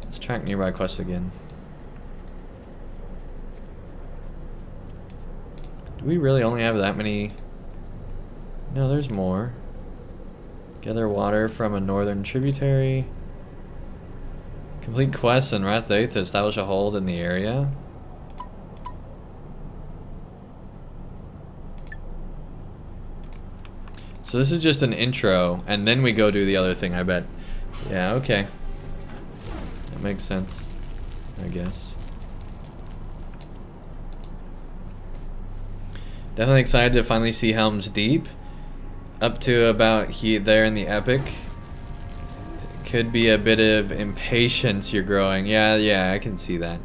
Let's track nearby quests again. Do we really only have that many? No, there's more. Gather water from a northern tributary. Complete quests in Rathaith to establish a hold in the area. So this is just an intro, and then we go do the other thing, I bet. Yeah, okay. That makes sense, I guess. Definitely excited to finally see Helm's Deep. Up to about there in the epic. Could be a bit of impatience you're growing. Yeah, I can see that.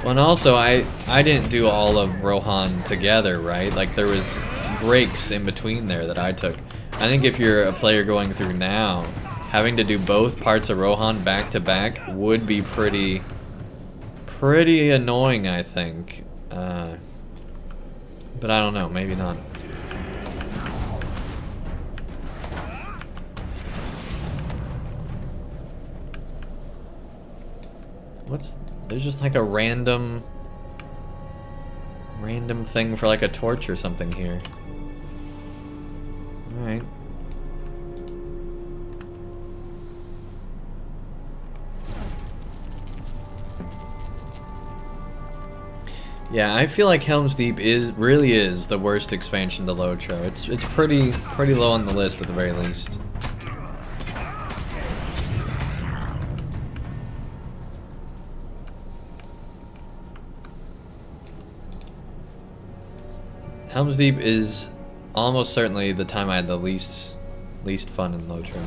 Well, and also, I didn't do all of Rohan together, right? Like, there was breaks in between there that I took. I think if you're a player going through now, having to do both parts of Rohan back to back would be pretty annoying, I think. But I don't know, maybe not. There's just like a random thing for like a torch or something here. Alright. Yeah, I feel like Helm's Deep really is the worst expansion to LOTRO. It's pretty low on the list at the very least. Helm's Deep is almost certainly the time I had the least fun in LOTRO.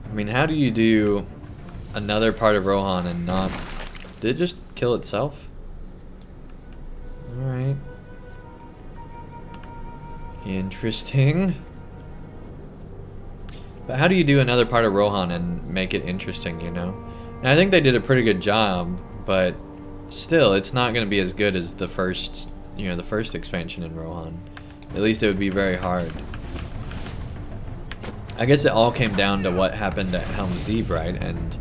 I mean, how do you do another part of Rohan and not... Did it just kill itself? Alright. Interesting. But how do you do another part of Rohan and make it interesting, you know? And I think they did a pretty good job, but still, it's not going to be as good as the first, you know, the first expansion in Rohan. At least it would be very hard. I guess it all came down to what happened at Helm's Deep, right? And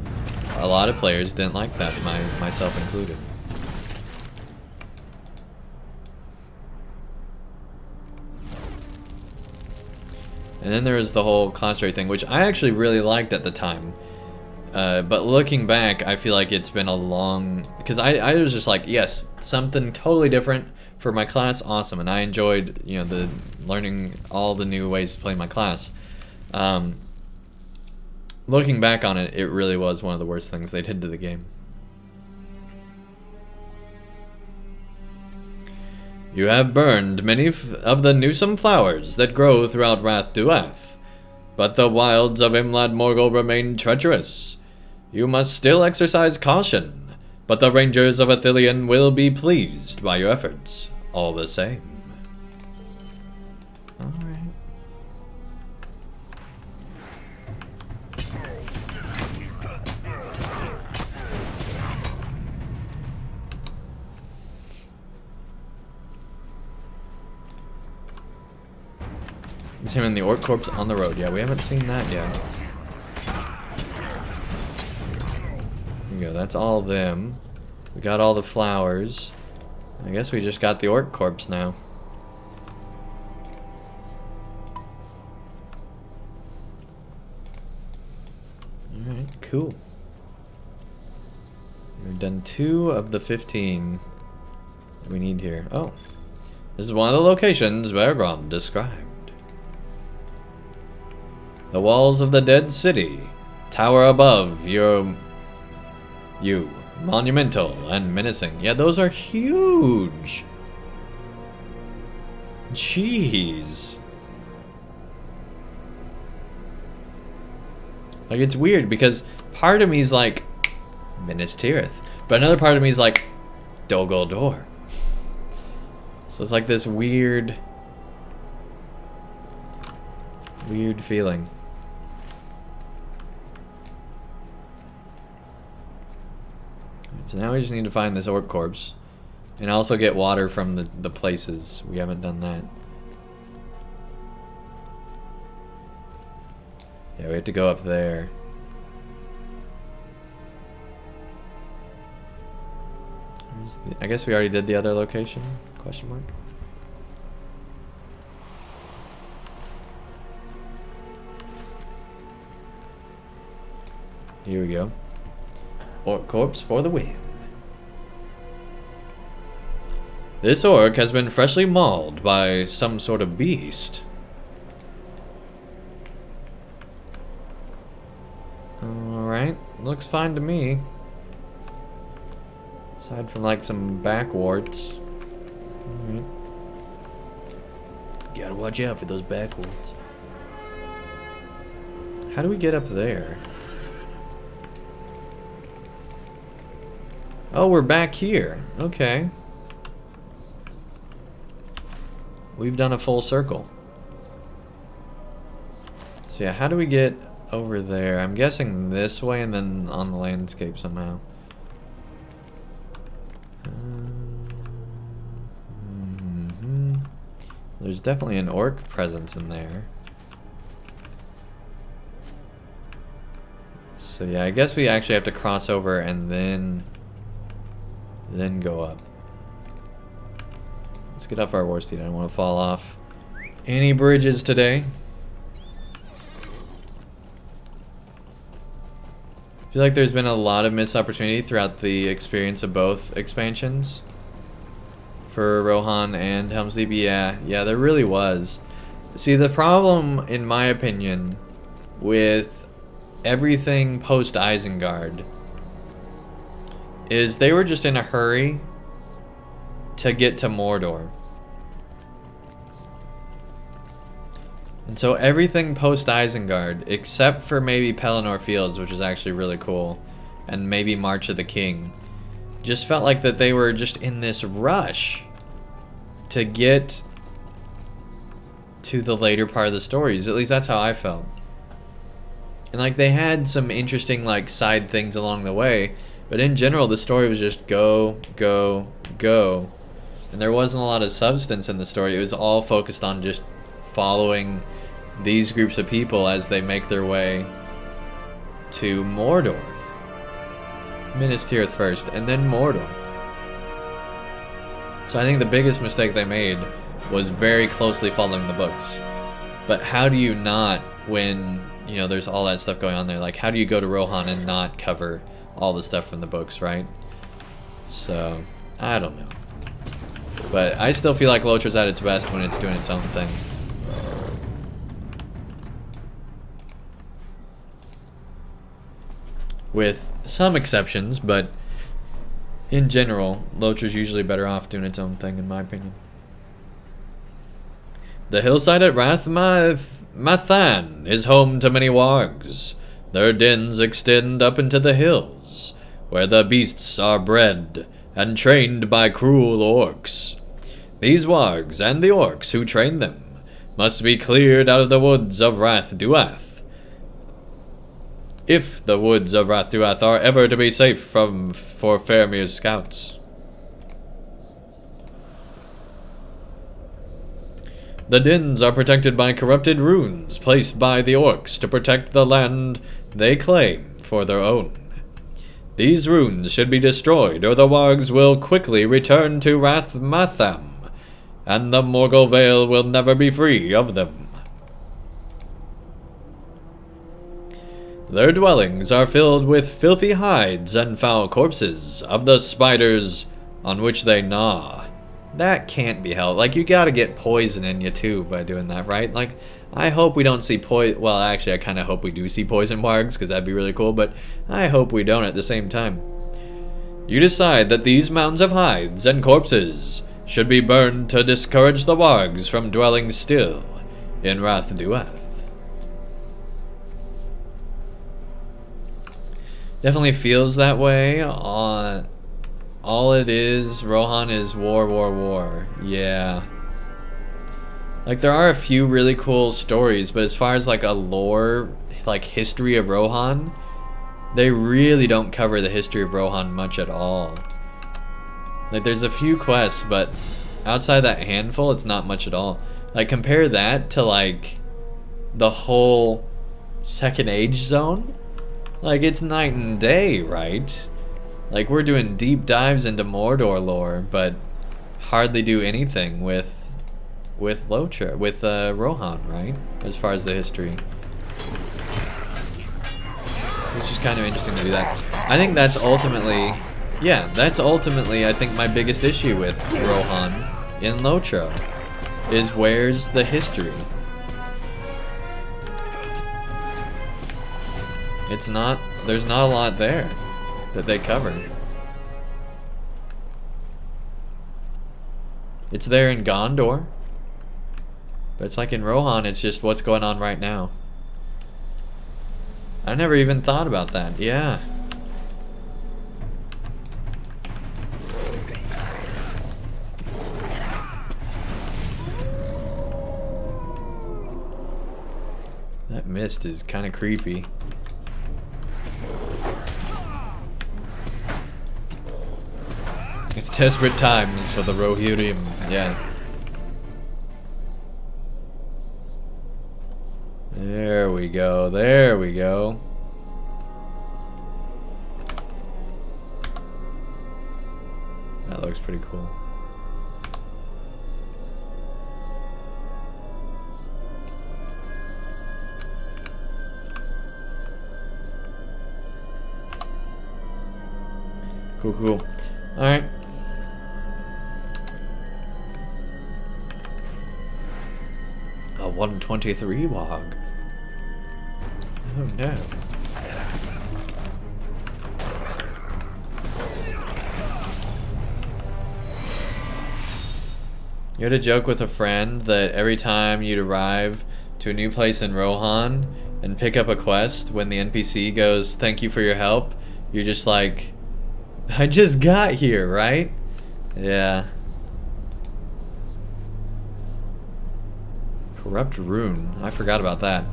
a lot of players didn't like that, myself included. And then there was the whole class rate thing, which I actually really liked at the time. But looking back, I feel like it's been a long... Because I was just like, yes, something totally different for my class, awesome. And I enjoyed, you know, learning all the new ways to play my class. Looking back on it, it really was one of the worst things they did to the game. You have burned many of the newsome flowers that grow throughout Rath Duath, but the wilds of Imlad Morgul remain treacherous. You must still exercise caution, but the rangers of Ithilien will be pleased by your efforts, all the same. Alright. Examine the orc corpse on the road. Yeah, we haven't seen that yet. There you go. That's all of them. We got all the flowers. I guess we just got the orc corpse now. Alright, cool. We've done 2 of the 15 that we need here. Oh, this is one of the locations Bergron described. The walls of the dead city tower above you, monumental and menacing. Yeah, those are huge. Jeez. Like, it's weird because part of me is like, Minas Tirith. But another part of me is like, Dol Guldur. So it's like this weird feeling. So now we just need to find this orc corpse. And also get water from the places. We haven't done that. Yeah, we have to go up there. I guess we already did the other location? Question mark. Here we go. Orc corpse for the win. This orc has been freshly mauled by some sort of beast. Alright, looks fine to me. Aside from like some backwarts. Alright. Gotta watch out for those backwarts. How do we get up there? Oh, we're back here. Okay. We've done a full circle. So yeah, how do we get over there? I'm guessing this way and then on the landscape somehow. There's definitely an orc presence in there. So yeah, I guess we actually have to cross over and then go up. Let's get off our war steed. I don't want to fall off any bridges today. I feel like there's been a lot of missed opportunity throughout the experience of both expansions. For Rohan and Helm's Deep, yeah, there really was. See, the problem, in my opinion, with everything post Isengard is they were just in a hurry to get to Mordor. And so everything post Isengard, except for maybe Pelennor Fields, which is actually really cool, and maybe March of the King, just felt like that they were just in this rush to get to the later part of the stories. At least that's how I felt. And like they had some interesting like side things along the way, but in general the story was just go, go, go. And there wasn't a lot of substance in the story. It was all focused on just following these groups of people as they make their way to Mordor. Minas Tirith first, and then Mordor. So I think the biggest mistake they made was very closely following the books. But how do you not, when, you know, there's all that stuff going on there, like how do you go to Rohan and not cover all the stuff from the books, right? So, I don't know. But I still feel like LOTRO's at its best when it's doing its own thing. With some exceptions, but in general, LOTRO's usually better off doing its own thing, in my opinion. The hillside at Mathan is home to many wargs. Their dens extend up into the hills, where the beasts are bred and trained by cruel orcs. These wargs and the orcs who train them must be cleared out of the woods of Rath-Duath, if the woods of Rath-Duath are ever to be safe for Faramir's scouts. The Dins are protected by corrupted runes placed by the orcs to protect the land they claim for their own. These runes should be destroyed, or the wargs will quickly return to Rathmatham, and the Morgul Vale will never be free of them. Their dwellings are filled with filthy hides and foul corpses of the spiders on which they gnaw. That can't be held. Like, you gotta get poison in you too by doing that, right? Like, I hope we don't see well, actually, I kind of hope we do see poison wargs, because that'd be really cool, but I hope we don't at the same time. You decide that these mounds of hides and corpses should be burned to discourage the wargs from dwelling still in Rath-Duath. Definitely feels that way. All it is, Rohan, is war, war, war. Yeah. Like, there are a few really cool stories, but as far as like a lore, like history of Rohan, they really don't cover the history of Rohan much at all. Like, there's a few quests, but outside that handful, it's not much at all. Like, compare that to like the whole Second Age zone. Like, it's night and day, right? Like, we're doing deep dives into Mordor lore, but hardly do anything with LOTRO, with Rohan, right? As far as the history. So it's just kind of interesting to do that. I think that's ultimately, yeah, that's ultimately, I think, my biggest issue with Rohan in LOTRO, is where's the history? It's not, there's not a lot there that they cover. It's there in Gondor, but it's like in Rohan, it's just what's going on right now. I never even thought about that. Yeah. That mist is kind of creepy. It's desperate times for the Rohirrim, yeah. There we go, there we go. That looks pretty cool. Cool, cool. Alright. A 123 log. Oh no. You had a joke with a friend that every time you'd arrive to a new place in Rohan and pick up a quest, when the NPC goes, "Thank you for your help," you're just like, "I just got here, right?" Yeah. Corrupt rune. I forgot about that.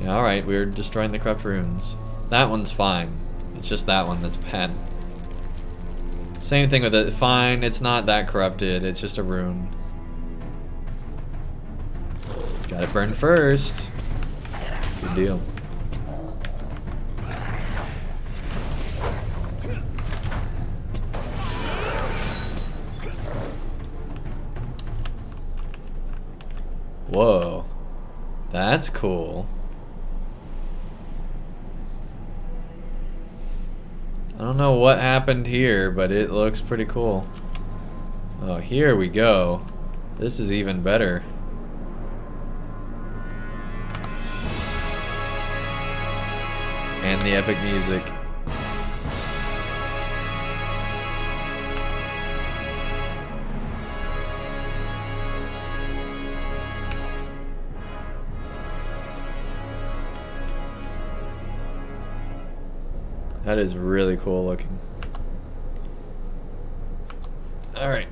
Yeah, alright, we're destroying the corrupt runes. That one's fine. It's just that one that's bad. Same thing with it. Fine, it's not that corrupted. It's just a rune. Got it burned first. Good deal. Whoa, that's cool. I don't know what happened here, but it looks pretty cool. Oh, here we go. This is even better. And the epic music. That is really cool looking. All right.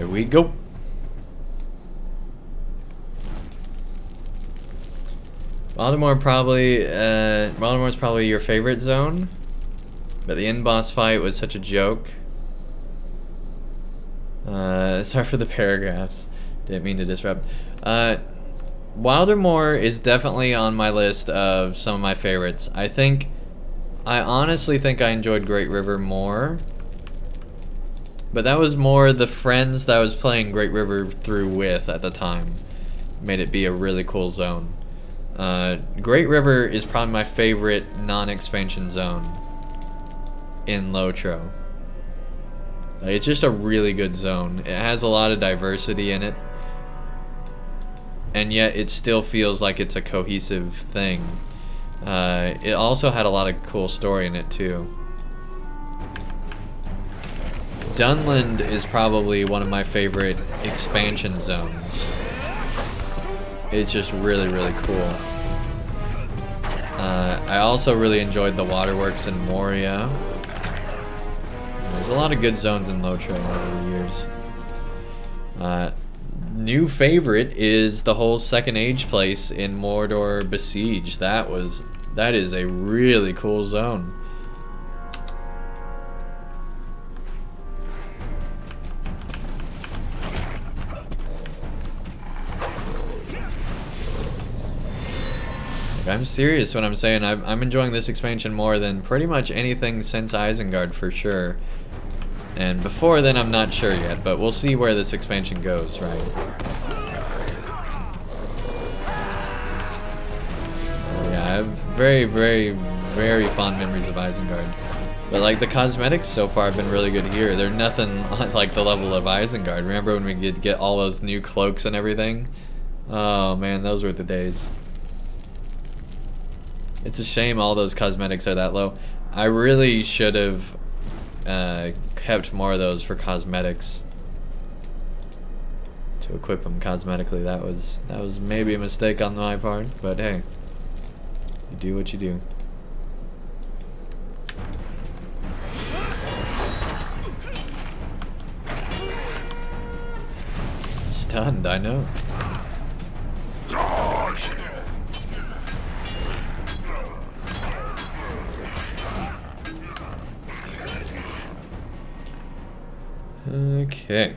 Here we go. Baltimore's probably your favorite zone, but the end boss fight was such a joke. Sorry for the paragraphs. Didn't mean to disrupt. Wildermoor is definitely on my list of some of my favorites. I honestly think I enjoyed Great River more. But that was more the friends that I was playing Great River through with at the time. Made it be a really cool zone. Great River is probably my favorite non-expansion zone in LOTRO. It's just a really good zone. It has a lot of diversity in it. And yet it still feels like it's a cohesive thing. It also had a lot of cool story in it too. Dunland is probably one of my favorite expansion zones. It's just really, really cool. I also really enjoyed the waterworks in Moria. There's a lot of good zones in LOTRO over the years. New favorite is the whole Second Age place in Mordor Besiege. That is a really cool zone. I'm serious when I'm saying I'm enjoying this expansion more than pretty much anything since Isengard for sure. And before then I'm not sure yet, but we'll see where this expansion goes, right? Yeah, I have very, very, very fond memories of Isengard. But like the cosmetics so far have been really good here. They're nothing like the level of Isengard. Remember when we could get all those new cloaks and everything? Oh man, those were the days. It's a shame all those cosmetics are that low. I really should have kept more of those for cosmetics. To equip them cosmetically. That was maybe a mistake on my part, but hey. You do what you do. Stunned, I know. Okay.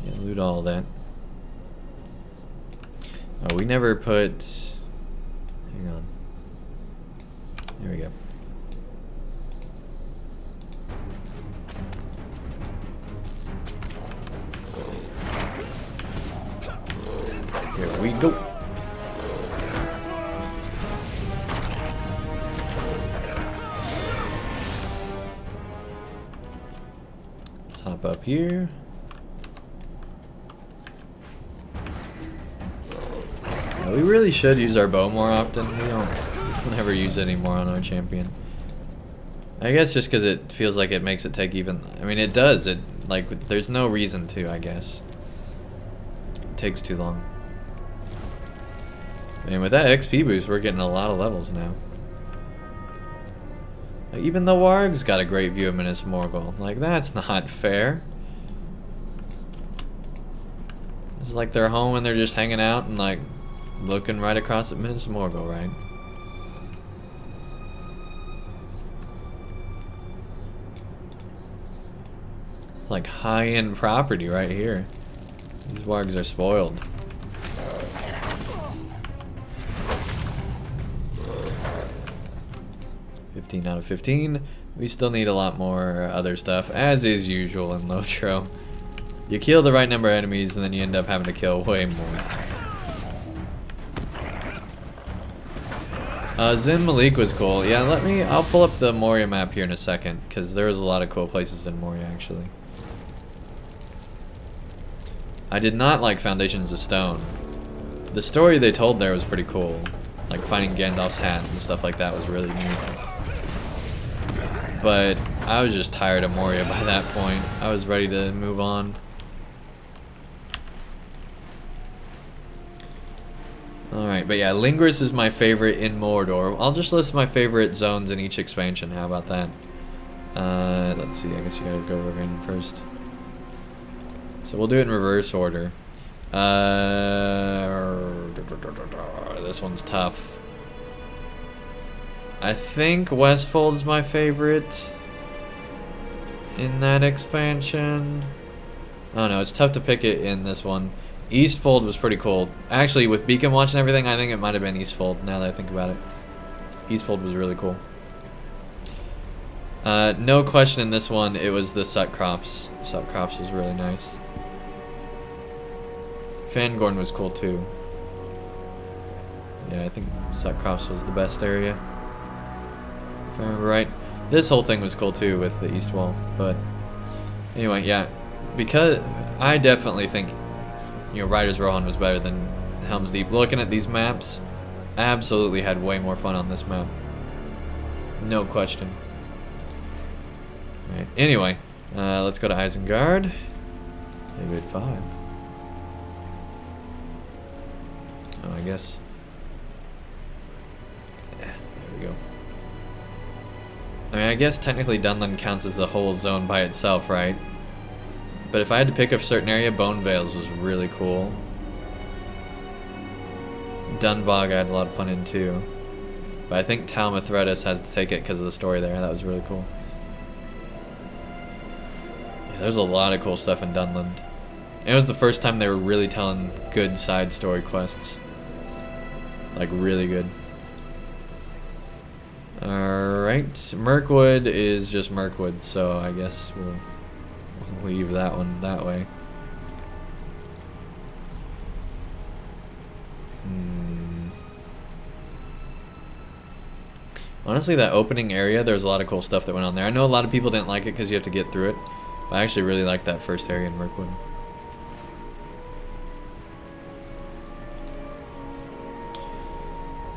Yeah, loot all that. Oh, we never put... Hang on. There we go. Here we go. Hop up here. Yeah, we really should use our bow more often. We don't ever use it anymore on our champion. I guess just because it feels like it makes it take even... I mean, it does. It like there's no reason to, I guess. It takes too long. And with that XP boost, we're getting a lot of levels now. Even the warg's got a great view of Minas Morgul. Like, that's not fair. It's like they're home and they're just hanging out and, like, looking right across at Minas Morgul, right? It's like high-end property right here. These wargs are spoiled. 15 out of 15. We still need a lot more other stuff, as is usual in LOTRO. You kill the right number of enemies, and then you end up having to kill way more. Zin Malik was cool. Yeah, I'll pull up the Moria map here in a second, because there was a lot of cool places in Moria, actually. I did not like Foundations of Stone. The story they told there was pretty cool. Like, finding Gandalf's hat and stuff like that was really neat. But I was just tired of Moria by that point. I was ready to move on. Alright, but yeah, Lingris is my favorite in Mordor. I'll just list my favorite zones in each expansion. How about that? let's see. I guess you gotta go random first. So we'll do it in reverse order. This one's tough. I think Westfold's my favorite in that expansion. I don't know, it's tough to pick it in this one. Eastfold was pretty cool. Actually, with Beacon Watch and everything, I think it might have been Eastfold, now that I think about it. Eastfold was really cool. No question in this one, it was the Sutcrofts. Sutcrofts was really nice. Fangorn was cool too. Yeah, I think Sutcrofts was the best area, if I remember right. This whole thing was cool too with the east wall, but anyway, yeah. Because I definitely think, you know, Riders Rohan was better than Helm's Deep. Looking at these maps, absolutely had way more fun on this map. No question. Right. Anyway, let's go to Isengard. Maybe at 5. Oh, I guess. Yeah, there we go. I mean, I guess technically Dunland counts as a whole zone by itself, right? But if I had to pick a certain area, Bone Vales was really cool. Dunbog I had a lot of fun in too. But I think Talmathredis has to take it because of the story there. That was really cool. Yeah, there's a lot of cool stuff in Dunland. It was the first time they were really telling good side story quests. Like, really good. Alright, Mirkwood is just Mirkwood, so I guess we'll leave that one that way. Honestly, that opening area, there's a lot of cool stuff that went on there. I know a lot of people didn't like it because you have to get through it, but I actually really liked that first area in Mirkwood.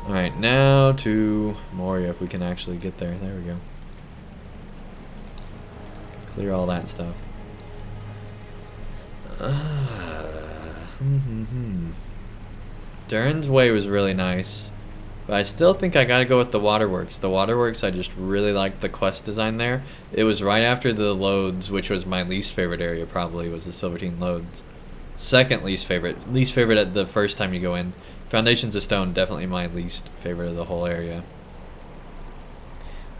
Alright, now to Moria, if we can actually get there. There we go. Clear all that stuff. Durin's Way was really nice, but I still think I gotta go with the Waterworks. The Waterworks, I just really liked the quest design there. It was right after the Lodes, which was my least favorite area probably, was the Silvertine Lodes. Second least favorite. Least favorite at the first time you go in. Foundations of Stone, definitely my least favorite of the whole area.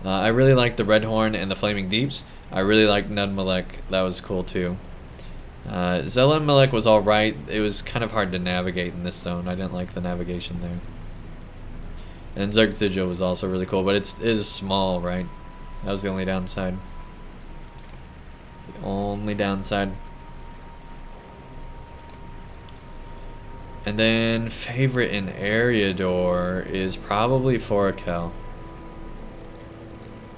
I really liked the Redhorn and the Flaming Deeps. I really liked Nudmalek. That was cool too. Zelen Malek was alright. It was kind of hard to navigate in this zone. I didn't like the navigation there. And Zerg Sigil was also really cool, but it is small, right? That was the only downside. The only downside. And then favorite in Eriador is probably Forakel.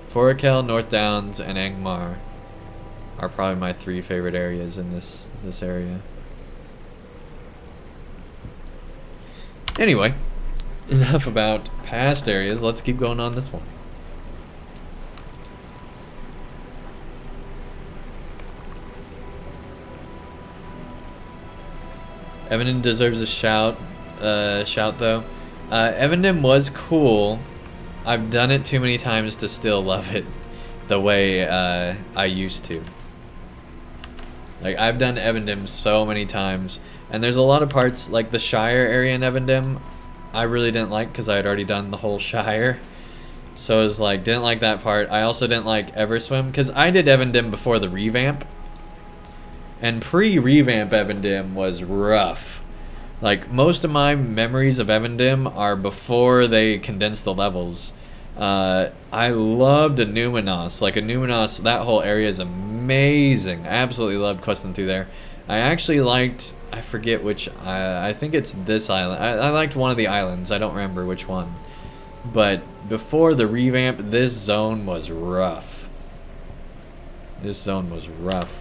Forakel, North Downs, and Angmar are probably my 3 favorite areas in this area. Anyway, enough about past areas. Let's keep going on this one. Evenden deserves a shout though. Evenden was cool. I've done it too many times to still love it the way I used to. Like, I've done Evenden so many times, and there's a lot of parts, like the Shire area in Evenden, I really didn't like because I had already done the whole Shire. So it was like, didn't like that part. I also didn't like Everswim because I did Evenden before the revamp. And pre-revamp Evenden was rough. Like, most of my memories of Evenden are before they condensed the levels. I loved Numenos. Like, Numenos, that whole area is amazing. I absolutely loved questing through there. I actually liked, I forget which, I think it's this island. I liked one of the islands. I don't remember which one. But before the revamp, this zone was rough. This zone was rough.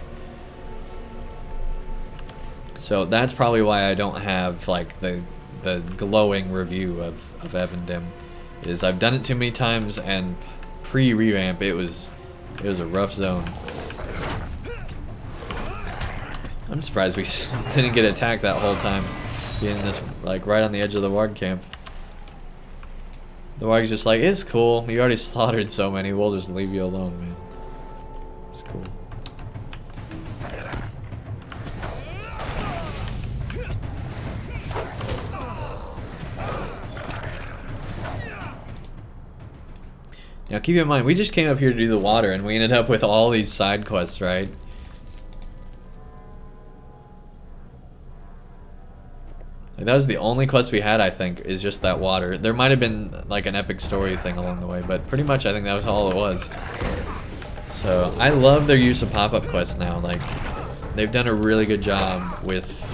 So that's probably why I don't have like the glowing review of Evenden, is I've done it too many times, and pre-revamp it was a rough zone. I'm surprised we didn't get attacked that whole time, being this like right on the edge of the Warg camp. The Warg's just like, it's cool, you already slaughtered so many, we'll just leave you alone, man. It's cool. Now keep in mind, we just came up here to do the water and we ended up with all these side quests, right? Like, that was the only quest we had, I think, is just that water. There might have been like an epic story thing along the way, but pretty much I think that was all it was. So I love their use of pop-up quests now. Like, they've done a really good job with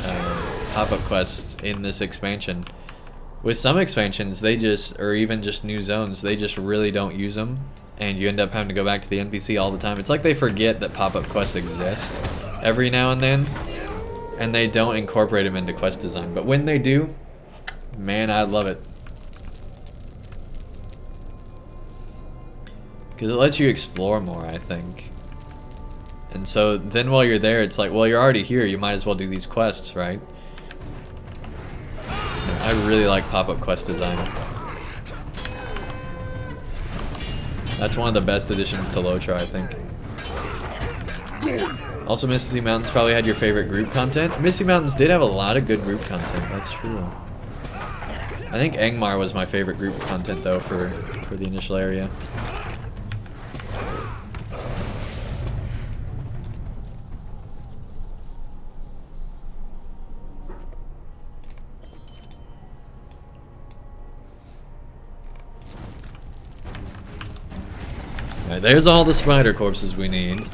pop-up quests in this expansion. With some expansions, they just, or even just new zones, they just really don't use them, and you end up having to go back to the NPC all the time. It's like they forget that pop-up quests exist every now and then, and they don't incorporate them into quest design. But when they do, man, I love it. Because it lets you explore more, I think. And so then while you're there, it's like, well, you're already here, you might as well do these quests, right? I really like pop-up quest design. That's one of the best additions to LOTRO, I think. Also, Misty Mountains probably had your favorite group content. Misty Mountains did have a lot of good group content, that's true. I think Angmar was my favorite group content, though, for the initial area. Alright, there's all the spider corpses we need.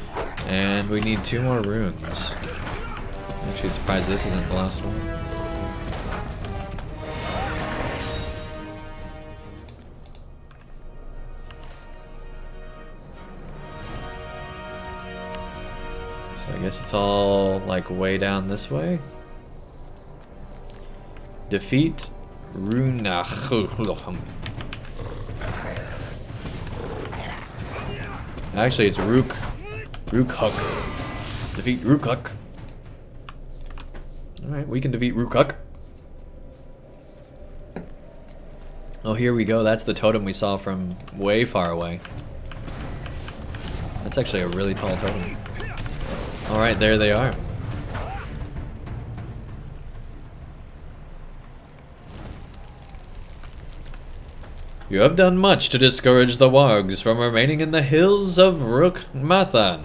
And we need 2 more runes. I'm actually surprised this isn't the last one. So I guess it's all like way down this way. Defeat Runach. Actually, it's Rookhuk. Defeat Rookhuk. Alright, we can defeat Rookhuk. Oh, here we go. That's the totem we saw from way far away. That's actually a really tall totem. Alright, there they are. You have done much to discourage the wargs from remaining in the hills of Rukmathan.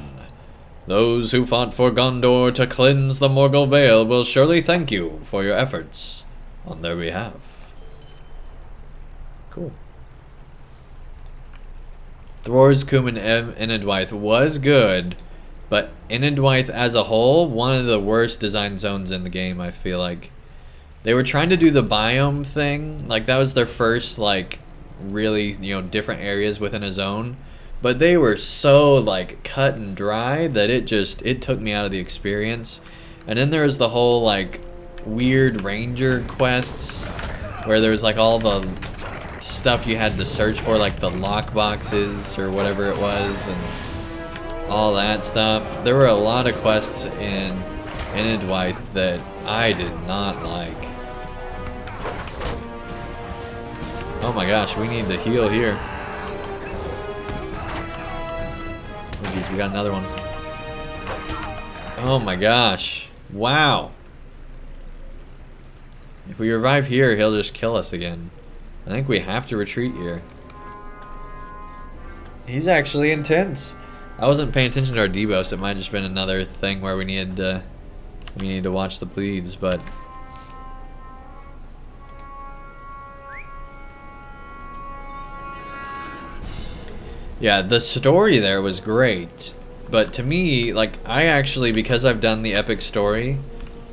Those who fought for Gondor to cleanse the Morgul Vale will surely thank you for your efforts on their behalf. Cool. Thror's Coombe and Inedwythe was good, but Inedwythe as a whole, one of the worst design zones in the game, I feel like. They were trying to do the biome thing, like that was their first, like, really, you know, different areas within a zone, but they were so like cut and dry that it took me out of the experience. And then there was the whole like weird ranger quests where there was like all the stuff you had to search for, like the lock boxes or whatever it was and all that stuff. There were a lot of quests in Inedwythe that I did not like. Oh my gosh, we need to heal here. Oh geez, we got another one. Oh my gosh. Wow. If we revive here, he'll just kill us again. I think we have to retreat here. He's actually intense. I wasn't paying attention to our debuffs. It might have just been another thing where we needed to watch the bleeds, but yeah, the story there was great, but to me, like, I actually, because I've done the epic story,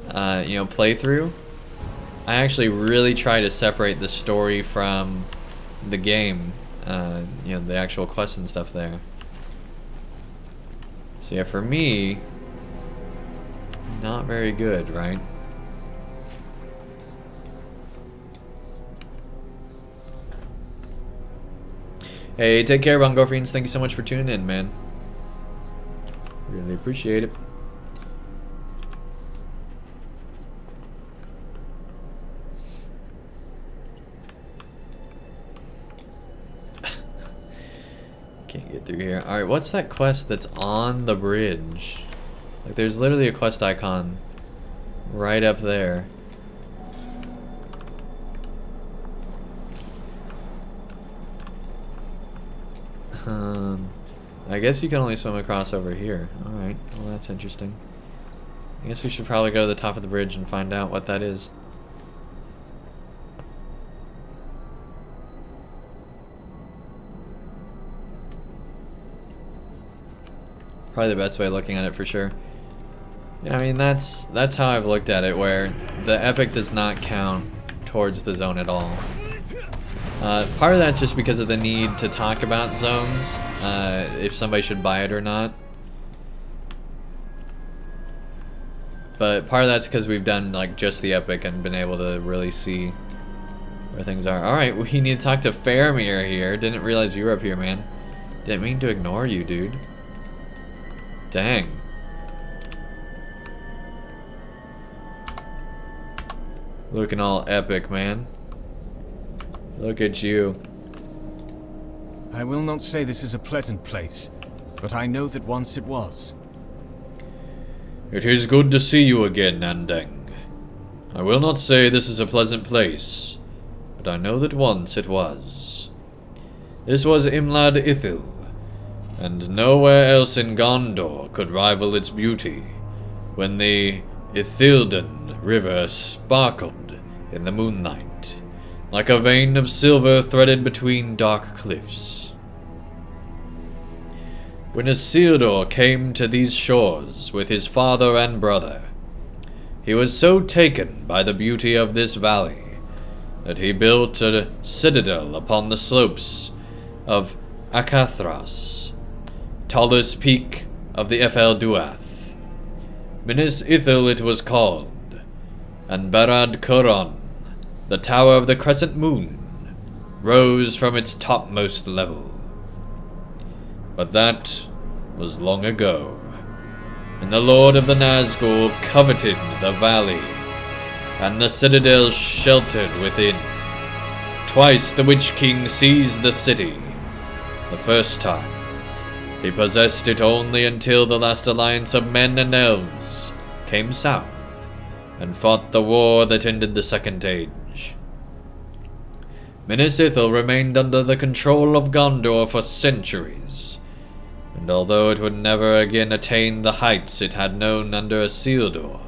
playthrough, I actually really try to separate the story from the game, the actual quests and stuff there. So yeah, for me, not very good, right? Hey, take care, Bongofrians. Thank you so much for tuning in, man. Really appreciate it. Can't get through here. Alright, what's that quest that's on the bridge? Like, there's literally a quest icon right up there. I guess you can only swim across over here. Alright, well that's interesting. I guess we should probably go to the top of the bridge and find out what that is. Probably the best way of looking at it for sure. Yeah, I mean that's how I've looked at it, where the epic does not count towards the zone at all. Part of that's just because of the need to talk about zones, if somebody should buy it or not. But part of that's because we've done like just the epic and been able to really see where things are. Alright, we need to talk to Faramir here. Didn't realize you were up here, man. Didn't mean to ignore you, dude. Dang. Looking all epic, man. Look at you. I will not say this is a pleasant place, but I know that once it was. It is good to see you again, Andang. I will not say this is a pleasant place, but I know that once it was. This was Imlad Ithil, and nowhere else in Gondor could rival its beauty, when the Ithildan River sparkled in the moonlight, like a vein of silver threaded between dark cliffs. When Isildur came to these shores with his father and brother, he was so taken by the beauty of this valley that he built a citadel upon the slopes of Akathras, tallest peak of the Efel Duath. Minas Ithil it was called, and Barad Kuron, the tower of the crescent moon, rose from its topmost level. But that was long ago, and the Lord of the Nazgul coveted the valley, and the citadel sheltered within. Twice the Witch King seized the city. The first time, he possessed it only until the last alliance of men and elves came south and fought the war that ended the Second Age. Minas Ithil remained under the control of Gondor for centuries, and although it would never again attain the heights it had known under Isildur,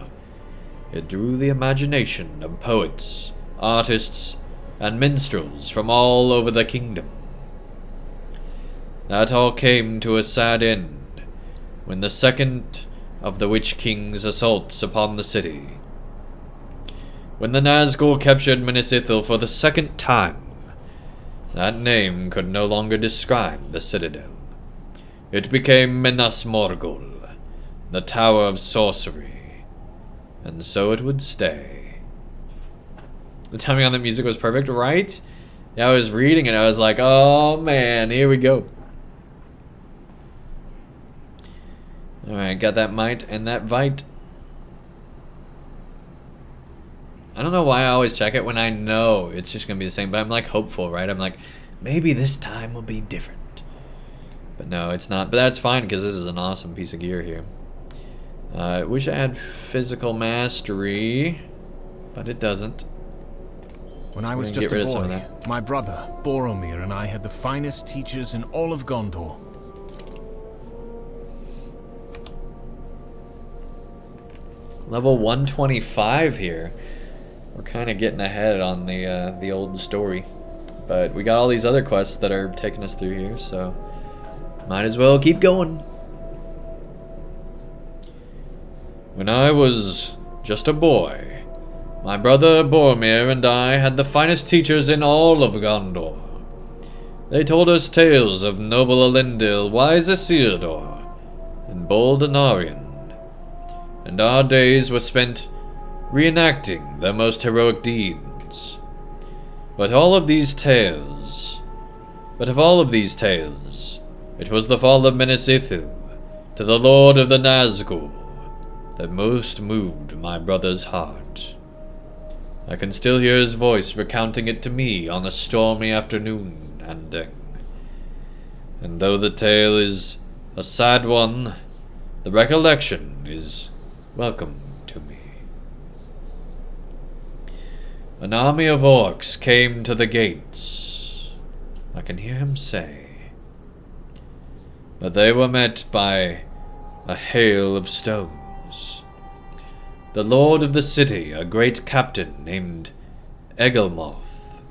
it drew the imagination of poets, artists, and minstrels from all over the kingdom. That all came to a sad end when the second of the Witch King's assaults upon the city. When the Nazgul captured Minas Ithil for the second time, that name could no longer describe the citadel. It became Minas Morgul, the Tower of Sorcery, and so it would stay. The timing on the music was perfect, right? Yeah, I was reading it, I was like, oh man, here we go. Alright, got that might and that vite. I don't know why I always check it when I know it's just gonna be the same, but I'm like hopeful, right? I'm like, maybe this time will be different. But no, it's not. But that's fine, because this is an awesome piece of gear here. I wish I had physical mastery, but it doesn't. When I was just a boy, my brother, Boromir, and I had the finest teachers in all of Gondor. Level 125 here. We're kind of getting ahead on the old story. But we got all these other quests that are taking us through here, so might as well keep going. When I was just a boy, my brother Boromir and I had the finest teachers in all of Gondor. They told us tales of noble Elendil, wise Isildur, and bold Anarion, and our days were spent reenacting their most heroic deeds. But of all of these tales, it was the fall of Minas Ithil to the Lord of the Nazgul that most moved my brother's heart. I can still hear his voice recounting it to me on a stormy afternoon, Andang. And though the tale is a sad one, the recollection is welcome to me. An army of orcs came to the gates, I can hear him say, but they were met by a hail of stones. The lord of the city, a great captain named Egelmoth,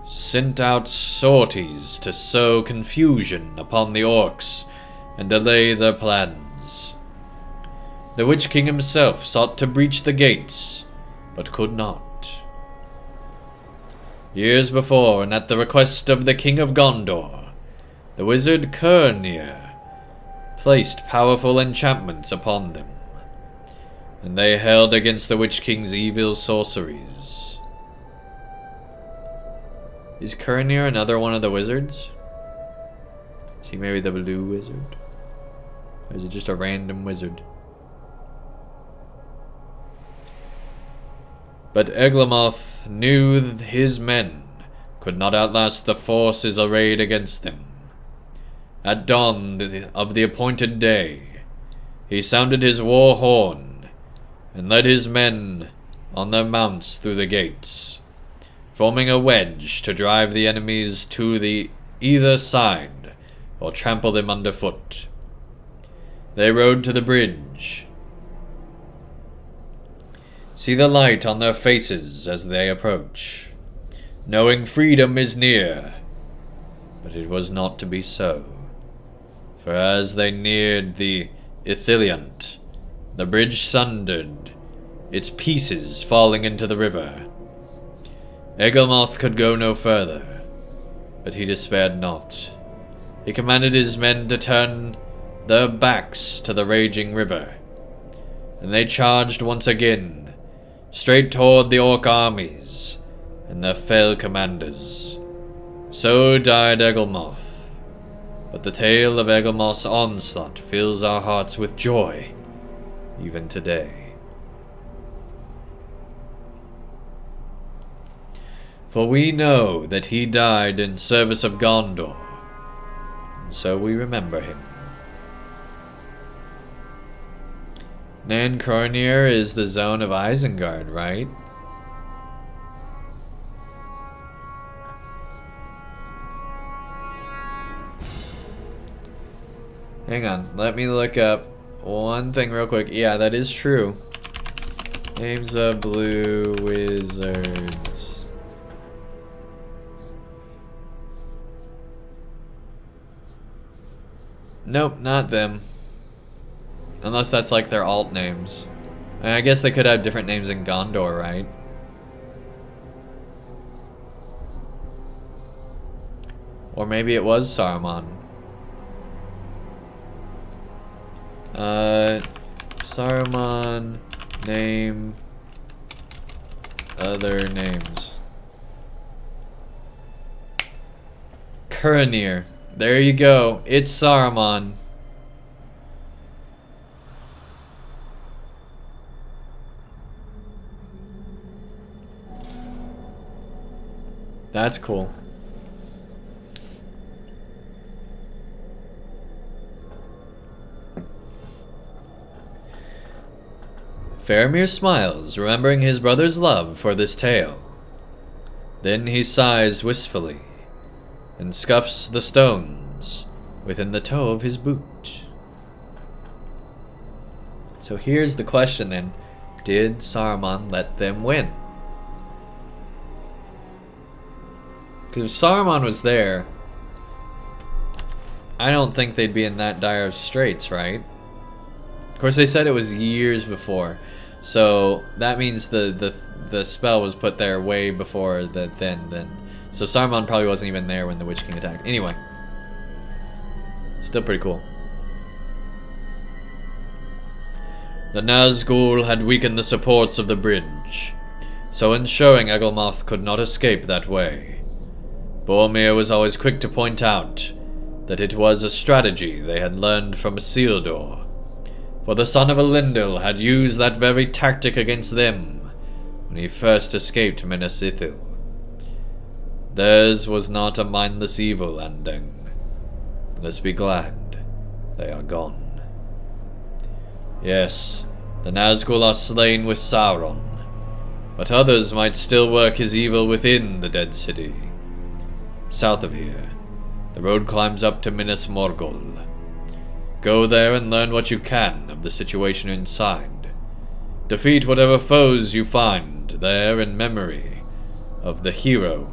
sent out sorties to sow confusion upon the orcs and delay their plans. The Witch King himself sought to breach the gates, but could not. Years before, and at the request of the King of Gondor, the wizard Kernir placed powerful enchantments upon them, and they held against the Witch King's evil sorceries. Is Kernir another one of the wizards? Is he maybe the blue wizard? Or is it just a random wizard? But Eglamoth knew that his men could not outlast the forces arrayed against them. At dawn of the appointed day, he sounded his war horn and led his men on their mounts through the gates, forming a wedge to drive the enemies to the either side or trample them underfoot. They rode to the bridge. See the light on their faces as they approach, knowing freedom is near, but it was not to be so. For as they neared the Ithiliant, the bridge sundered, its pieces falling into the river. Egelmoth could go no further, but he despaired not. He commanded his men to turn their backs to the raging river, and they charged once again, straight toward the orc armies and their fell commanders. So died Egelmoth, but the tale of Egelmoth's onslaught fills our hearts with joy, even today. For we know that he died in service of Gondor, and so we remember him. Nan Kronir is the zone of Isengard, right? Hang on, let me look up one thing real quick. Yeah, that is true. Names of blue wizards. Nope, not them. Unless that's like their alt names. I guess they could have different names in Gondor, right? Or maybe it was Saruman. Saruman name other names. Kuranir. There you go. It's Saruman. That's cool. Faramir smiles, remembering his brother's love for this tale. Then he sighs wistfully, and scuffs the stones within the toe of his boot. So here's the question then. Did Saruman let them win? Because if Saruman was there, I don't think they'd be in that dire of straits, right? Of course, they said it was years before, so that means the spell was put there way before then. So Saruman probably wasn't even there when the Witch King attacked. Anyway, still pretty cool. The Nazgul had weakened the supports of the bridge, so ensuring Egelmoth could not escape that way. Boromir was always quick to point out that it was a strategy they had learned from Isildur, for the son of Elendil had used that very tactic against them when he first escaped Minas Ithil. Theirs was not a mindless evil, Andang. Let us be glad they are gone. Yes, the Nazgul are slain with Sauron, but others might still work his evil within the dead city. South of here, the road climbs up to Minas Morgul. Go there and learn what you can of the situation inside. Defeat whatever foes you find there in memory of the hero,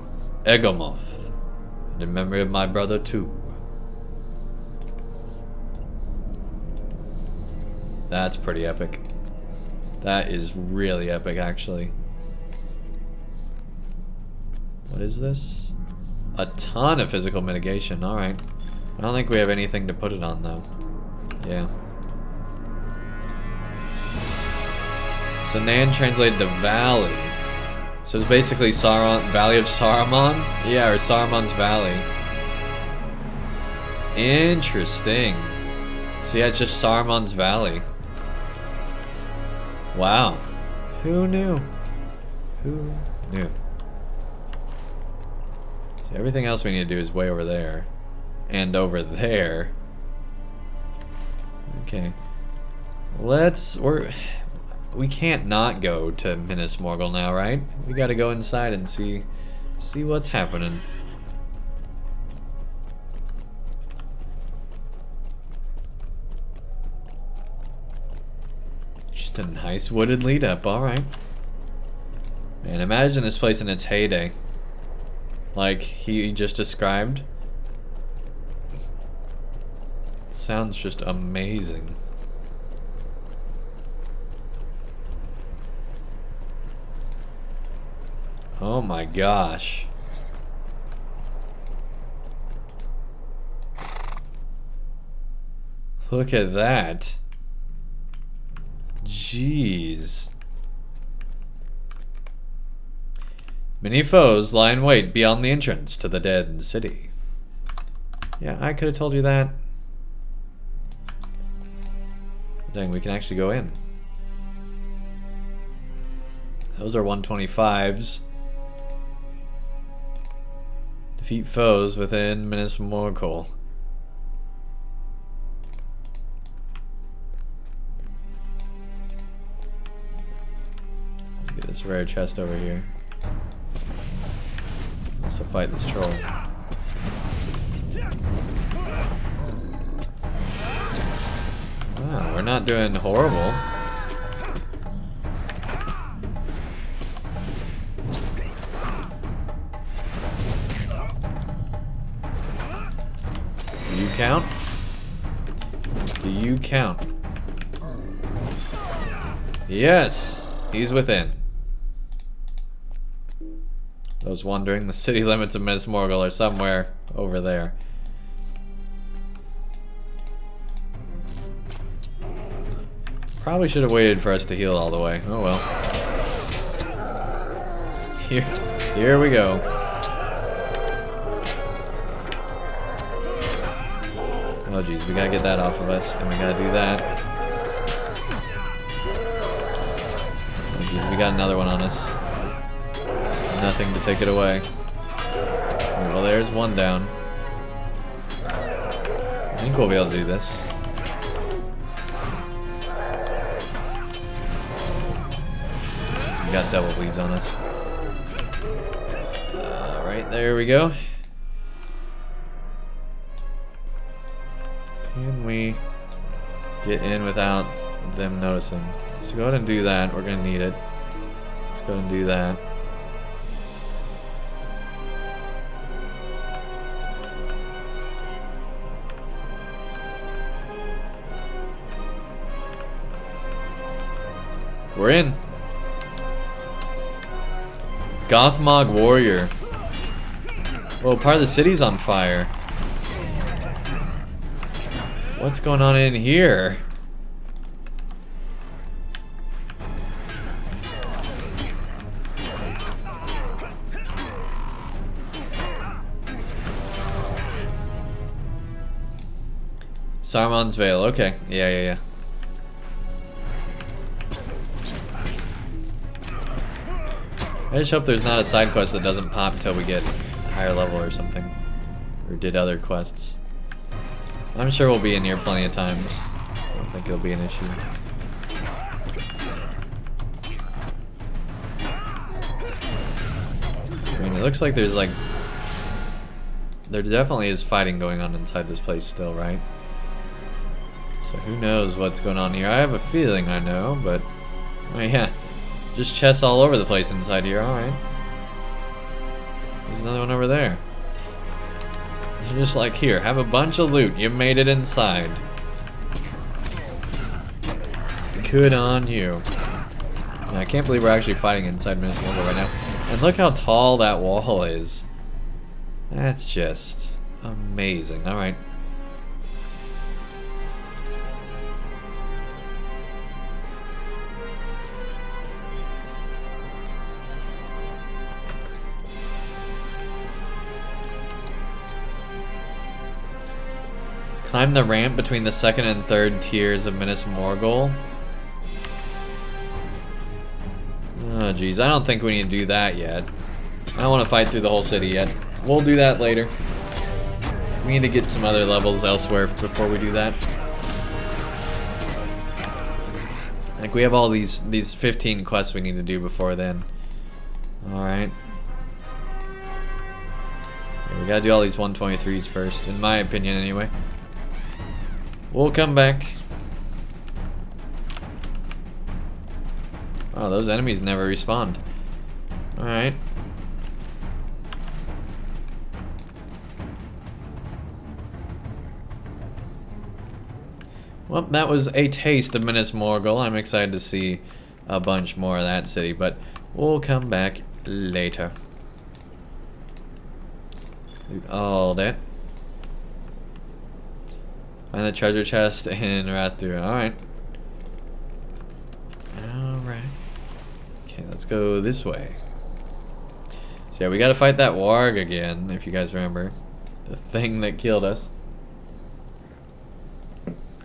Emote, and in memory of my brother too. That's pretty epic. That is really epic, actually. What is this? A ton of physical mitigation, alright. I don't think we have anything to put it on, though. Yeah. So Nan translated to Valley. So it's basically Valley of Saruman? Yeah, or Saruman's Valley. Interesting. So yeah, it's just Saruman's Valley. Wow. Who knew? Who knew? So everything else we need to do is way over there. And over there. Okay. We can't not go to Minas Morgul now, right? We gotta go inside and see what's happening. Just a nice wooded lead up, alright. Man, imagine this place in its heyday. Like he just described. Sounds just amazing. Oh my gosh. Look at that. Jeez. Many foes lie in wait beyond the entrance to the dead city. Yeah, I could have told you that. Dang, we can actually go in. Those are 125s. Defeat foes within Minas Morgul. Get this rare chest over here. Also fight this troll. Wow, we're not doing horrible. Do you count? Do you count? Yes, he's within. Those wondering, the city limits of Minas Morgul are somewhere over there. Probably should have waited for us to heal all the way. Oh well. Here we go. Oh geez, we gotta get that off of us, and we gotta do that. Oh geez, we got another one on us. Nothing to take it away. Well, there's one down. I think we'll be able to do this. We got double bleeds on us. Right, there we go. Can we get in without them noticing? So go ahead and do that. We're gonna need it. Let's go ahead and do that. We're in. Gothmog Warrior. Whoa, part of the city's on fire. What's going on in here? Saruman's Veil, okay. Yeah. I just hope there's not a side quest that doesn't pop until we get higher level or something. Or did other quests. I'm sure we'll be in here plenty of times. I don't think it'll be an issue. I mean, it looks like there's like... There definitely is fighting going on inside this place still, right? So who knows what's going on here. I have a feeling I know, but... Oh yeah. Just chests all over the place inside here, alright. There's another one over there. They're just like, here, have a bunch of loot. You made it inside. Good on you. And I can't believe we're actually fighting inside Minas Morgul right now. And look how tall that wall is. That's just amazing. Alright. Climb the ramp between the second and third tiers of Minas Morgul. Oh geez, I don't think we need to do that yet. I don't want to fight through the whole city yet. We'll do that later. We need to get some other levels elsewhere before we do that. Like we have all these 15 quests we need to do before then. Alright. Yeah, we gotta do all these 123s first, in my opinion anyway. We'll come back. Oh, those enemies never respawned. Alright. Well, that was a taste of Minas Morgul. I'm excited to see a bunch more of that city, but we'll come back later. Loot all that. Find the treasure chest in Rathu. Alright. Alright. Okay, let's go this way. So yeah, we gotta fight that warg again, if you guys remember. The thing that killed us.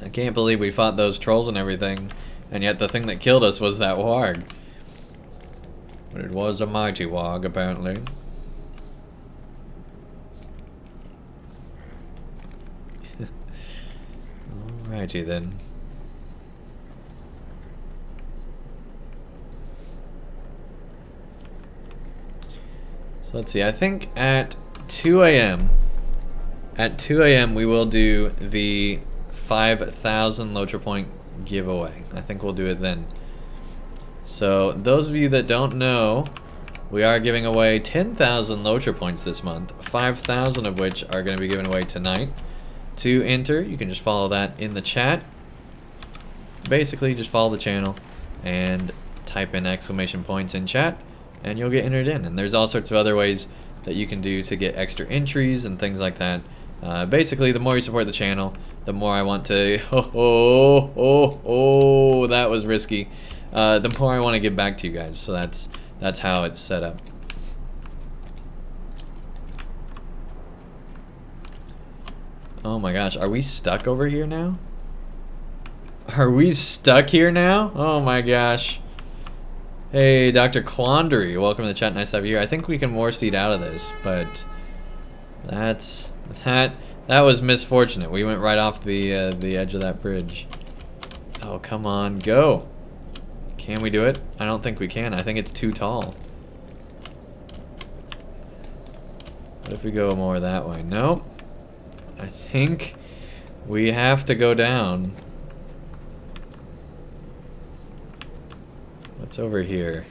I can't believe we fought those trolls and everything, and yet the thing that killed us was that warg. But it was a mighty warg, apparently. Alrighty then. So let's see, I think at 2 a.m. At 2 a.m. we will do the 5,000 LOTRO point giveaway. I think we'll do it then. So those of you that don't know, we are giving away 10,000 LOTRO points this month, 5,000 of which are going to be given away tonight. To enter, you can just follow that in the chat. Basically, just follow the channel and type in exclamation points in chat, and you'll get entered in. And there's all sorts of other ways that you can do to get extra entries and things like that. Basically, the more you support the channel, the more I want to... Oh, that was risky. The more I want to give back to you guys. So that's how it's set up. Oh my gosh, are we stuck over here now? Are we stuck here now? Oh my gosh. Hey, Dr. Quandary, welcome to the chat. Nice to have you here. I think we can war seed out of this, but that was misfortunate. We went right off the edge of that bridge. Oh, come on, go. Can we do it? I don't think we can. I think it's too tall. What if we go more that way? Nope. I think we have to go down. What's over here?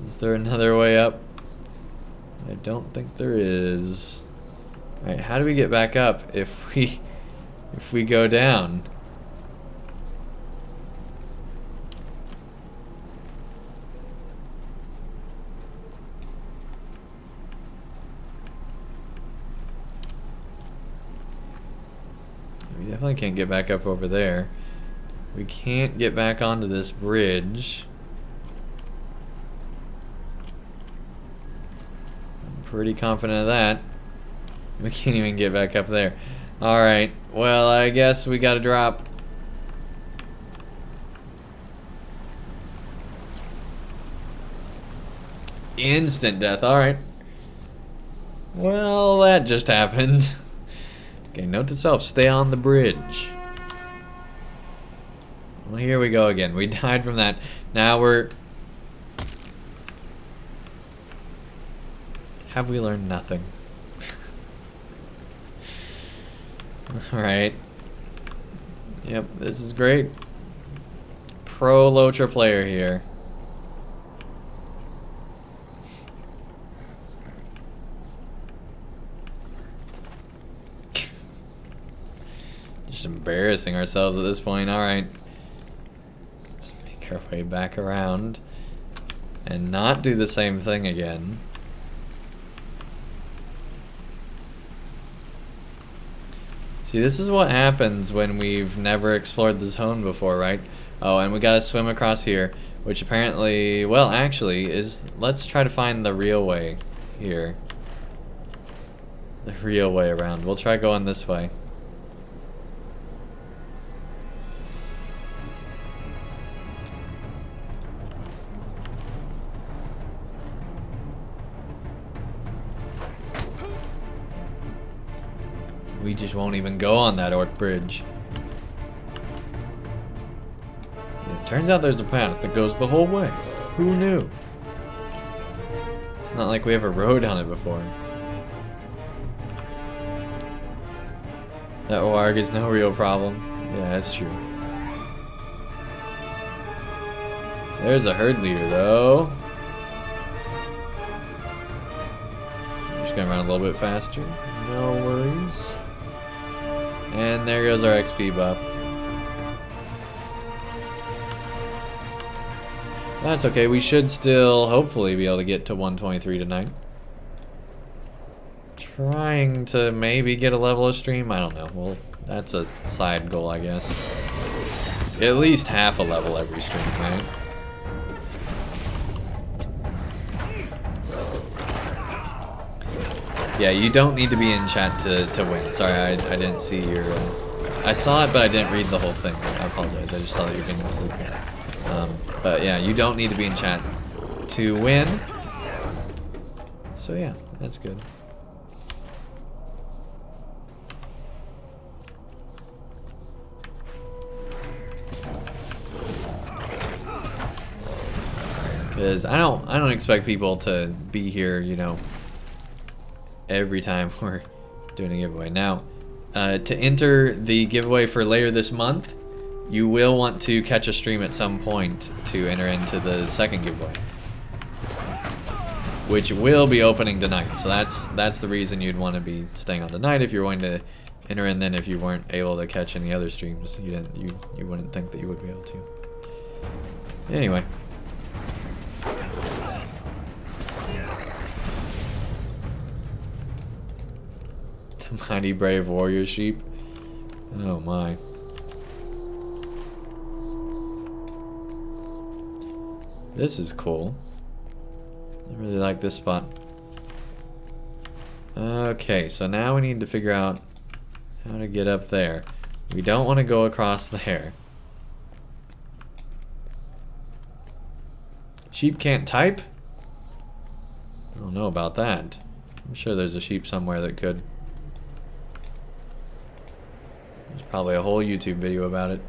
Is there another way up? I don't think there is. Alright, how do we get back up if we go down? We definitely can't get back up over there. We can't get back onto this bridge. I'm pretty confident of that. We can't even get back up there. Alright, well, I guess we gotta drop. Instant death, alright. Well, that just happened. Okay, note to self, stay on the bridge. Well, here we go again. We died from that. Now we're... Have we learned nothing? Alright. Yep, this is great. Pro LOTRO player here. Just embarrassing ourselves at this point. Alright. Let's make our way back around. And not do the same thing again. See, this is what happens when we've never explored the zone before, right? Oh, and we gotta swim across here, which apparently, well, actually, is... Let's try to find the real way here. The real way around. We'll try going this way. We just won't even go on that orc bridge. It turns out there's a path that goes the whole way. Who knew? It's not like we ever rode on it before. That warg is no real problem. Yeah, that's true. There's a herd leader, though. I'm just gonna run a little bit faster. No worries. And there goes our XP buff. That's okay, we should still hopefully be able to get to 123 tonight. Trying to maybe get a level of stream, I don't know. Well, that's a side goal, I guess. At least half a level every stream, right? Yeah, you don't need to be in chat to win. Sorry, I didn't see your... I saw it, but I didn't read the whole thing. I apologize. I just saw that you're getting asleep. But yeah, you don't need to be in chat to win. So yeah, that's good. Because I don't expect people to be here, you know, every time we're doing a giveaway. Now, to enter the giveaway for later this month, you will want to catch a stream at some point to enter into the second giveaway, which will be opening tonight. So that's the reason you'd want to be staying on tonight if you're going to enter in. Then if you weren't able to catch any other streams, you wouldn't think that you would be able to. Anyway. Mighty brave warrior sheep. Oh my. This is cool. I really like this spot. Okay, so now we need to figure out how to get up there. We don't want to go across there. Sheep can't type? I don't know about that. I'm sure there's a sheep somewhere that could. There's probably a whole YouTube video about it.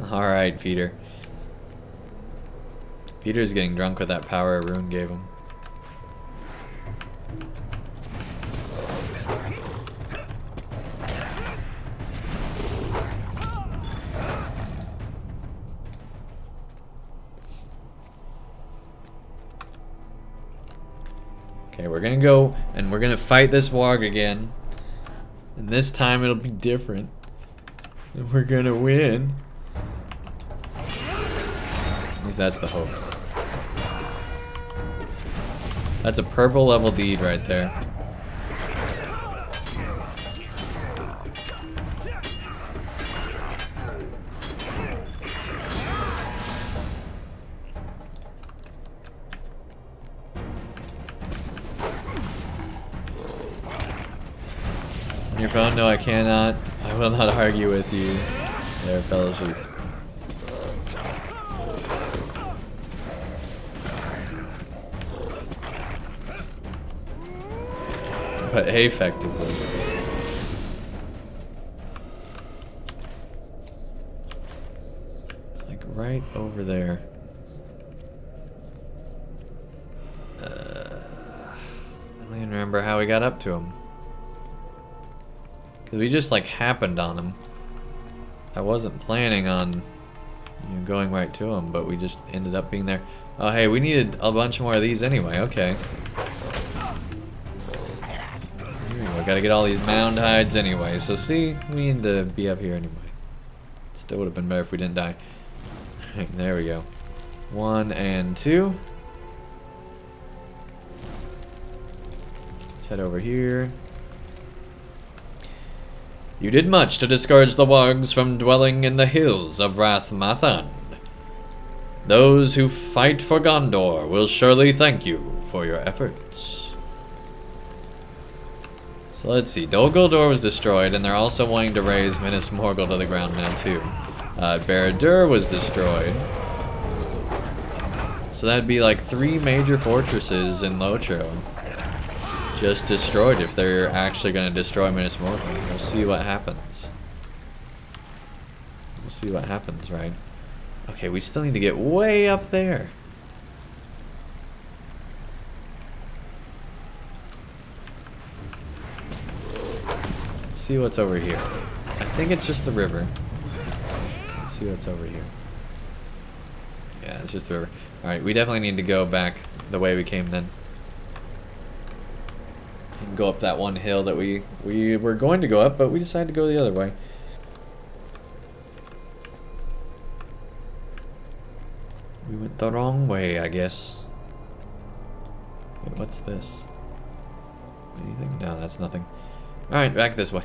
Alright, Peter. Peter's getting drunk with that power Rune gave him. Okay, we're gonna go and we're gonna fight this warg again. And this time it'll be different. And we're gonna win. At least that's the hope. That's a purple level deed right there. On your phone? No, I cannot. I will not argue with you, there, fellow sheep. but effectively. It's like right over there. I don't even remember how we got up to him. Because we just like happened on him. I wasn't planning on going right to him, but we just ended up being there. Oh hey, we needed a bunch more of these anyway, okay. We gotta get all these mound hides anyway, so see, we need to be up here anyway. Still would have been better if we didn't die. Alright, there we go. 1 and 2. Let's head over here. You did much to discourage the wargs from dwelling in the hills of Rath-Mathan. Those who fight for Gondor will surely thank you for your efforts. So let's see, Dol Guldur was destroyed, and they're also wanting to raise Minas Morgul to the ground now too. Barad-dûr was destroyed. So that'd be like 3 major fortresses in Lotro just destroyed if they're actually going to destroy Minas Morgul. We'll see what happens. We'll see what happens, right? Okay, we still need to get way up there. Let's see what's over here. I think it's just the river. Let's see what's over here. Yeah, it's just the river. Alright, we definitely need to go back the way we came then. And go up that one hill that we were going to go up, but we decided to go the other way. We went the wrong way, I guess. Wait, what's this? Anything? No, that's nothing. Alright, back this way.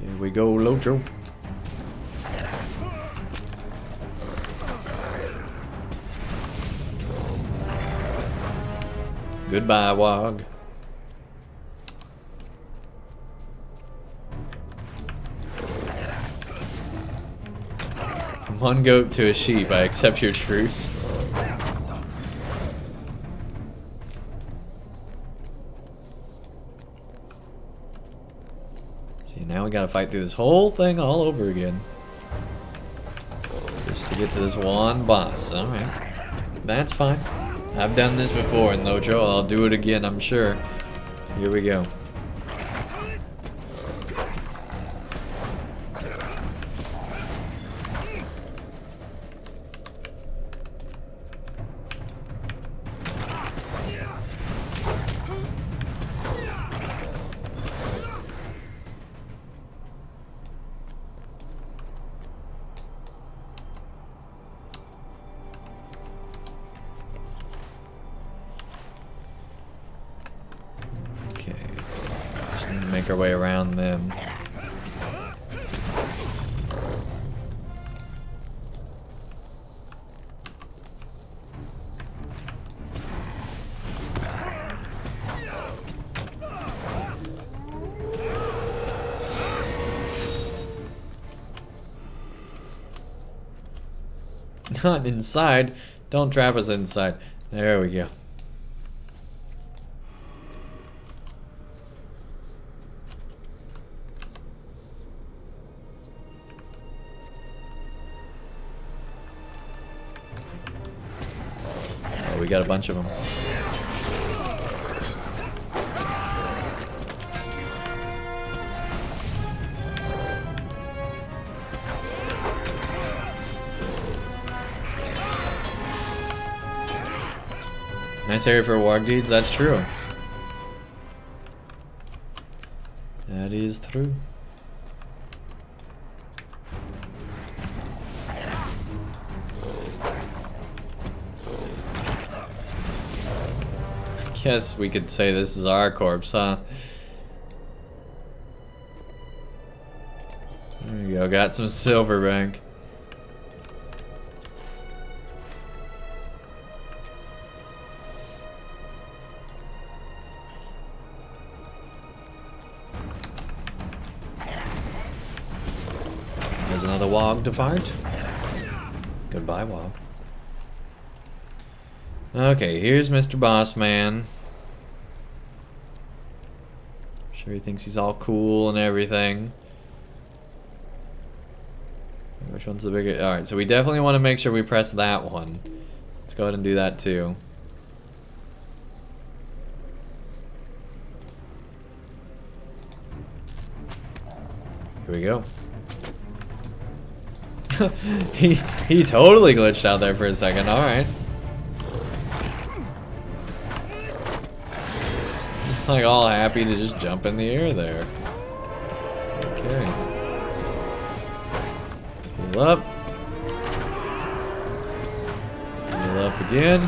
Here we go, Lotro. Goodbye, Wog. From one goat to a sheep, I accept your truce. See, now we gotta fight through this whole thing all over again. Just to get to this one boss. Alright. That's fine. I've done this before in Lotro. I'll do it again, I'm sure. Here we go. Make our way around them. Not inside. Don't trap us inside. There we go. We got a bunch of them. Nice area for warg deeds, that's true. That is true. Guess we could say this is our corpse, huh? There you go, got some silver bank. There's another the Wog depart. Goodbye, Wog. Okay, here's Mr. Boss Man. Sure he thinks he's all cool and everything. Which one's the bigger? Alright, so we definitely want to make sure we press that one. Let's go ahead and do that too. Here we go. he totally glitched out there for a second. Alright. He's like all happy to just jump in the air there. Okay. Heal up. Heal up again.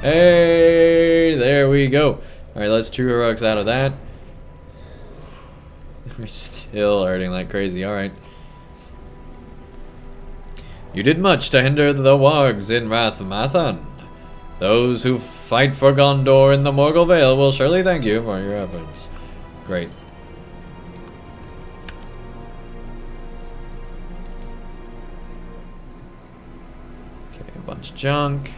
Hey, there we go. Alright, let's true heroics out of that. We're still hurting like crazy, alright. You did much to hinder the Wogs in Rathmathan. Those who fight for Gondor in the Morgul Vale will surely thank you for your efforts. Great. Okay, a bunch of junk.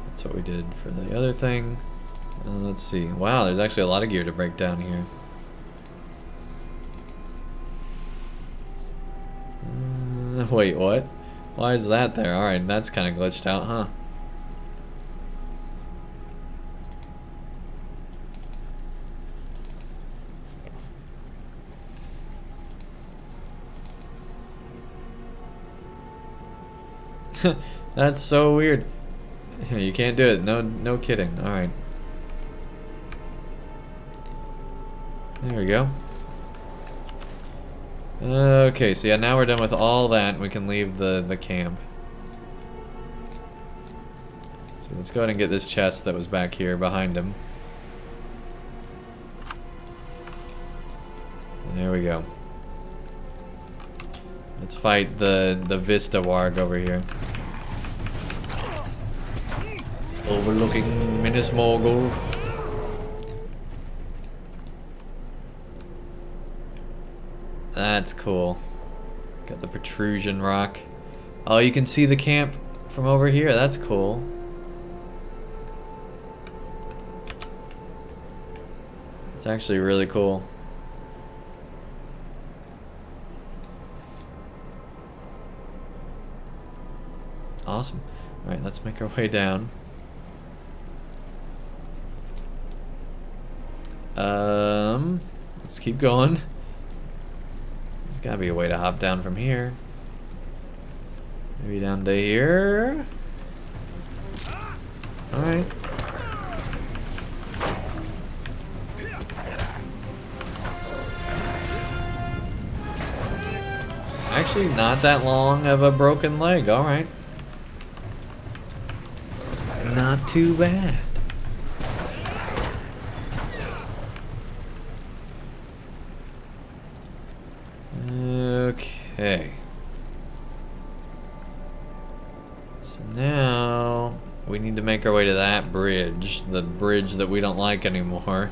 That's what we did for the other thing. Let's see. Wow, there's actually a lot of gear to break down here. Wait, what? Why is that there? Alright, that's kind of glitched out, huh? That's so weird. You can't do it. No kidding. Alright. There we go. Okay, so yeah, now we're done with all that. We can leave the camp. So let's go ahead and get this chest that was back here behind him. There we go. Let's fight the Vista Warg over here. Overlooking Minas Morgul. That's cool. Got the protrusion rock. Oh, you can see the camp from over here. That's cool. It's actually really cool. Awesome. Alright, let's make our way down. Let's keep going. There's gotta be a way to hop down from here. Maybe down to here. Alright. Actually, not that long of a broken leg. Alright. Not too bad. Okay. So now we need to make our way to that bridge. The bridge that we don't like anymore.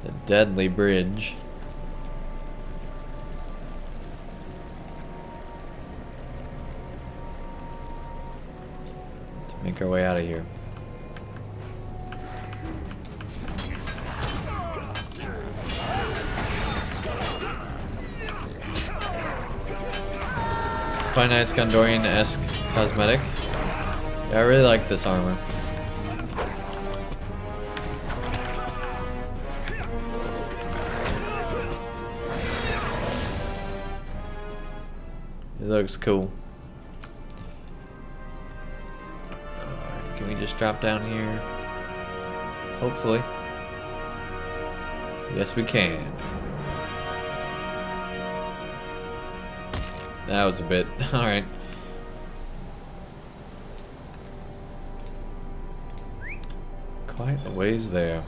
The deadly bridge. To make our way out of here. Quite nice Gondorian-esque cosmetic. Yeah, I really like this armor. It looks cool. Alright, can we just drop down here? Hopefully. Yes, we can. That was a bit. Alright. Quite a ways there.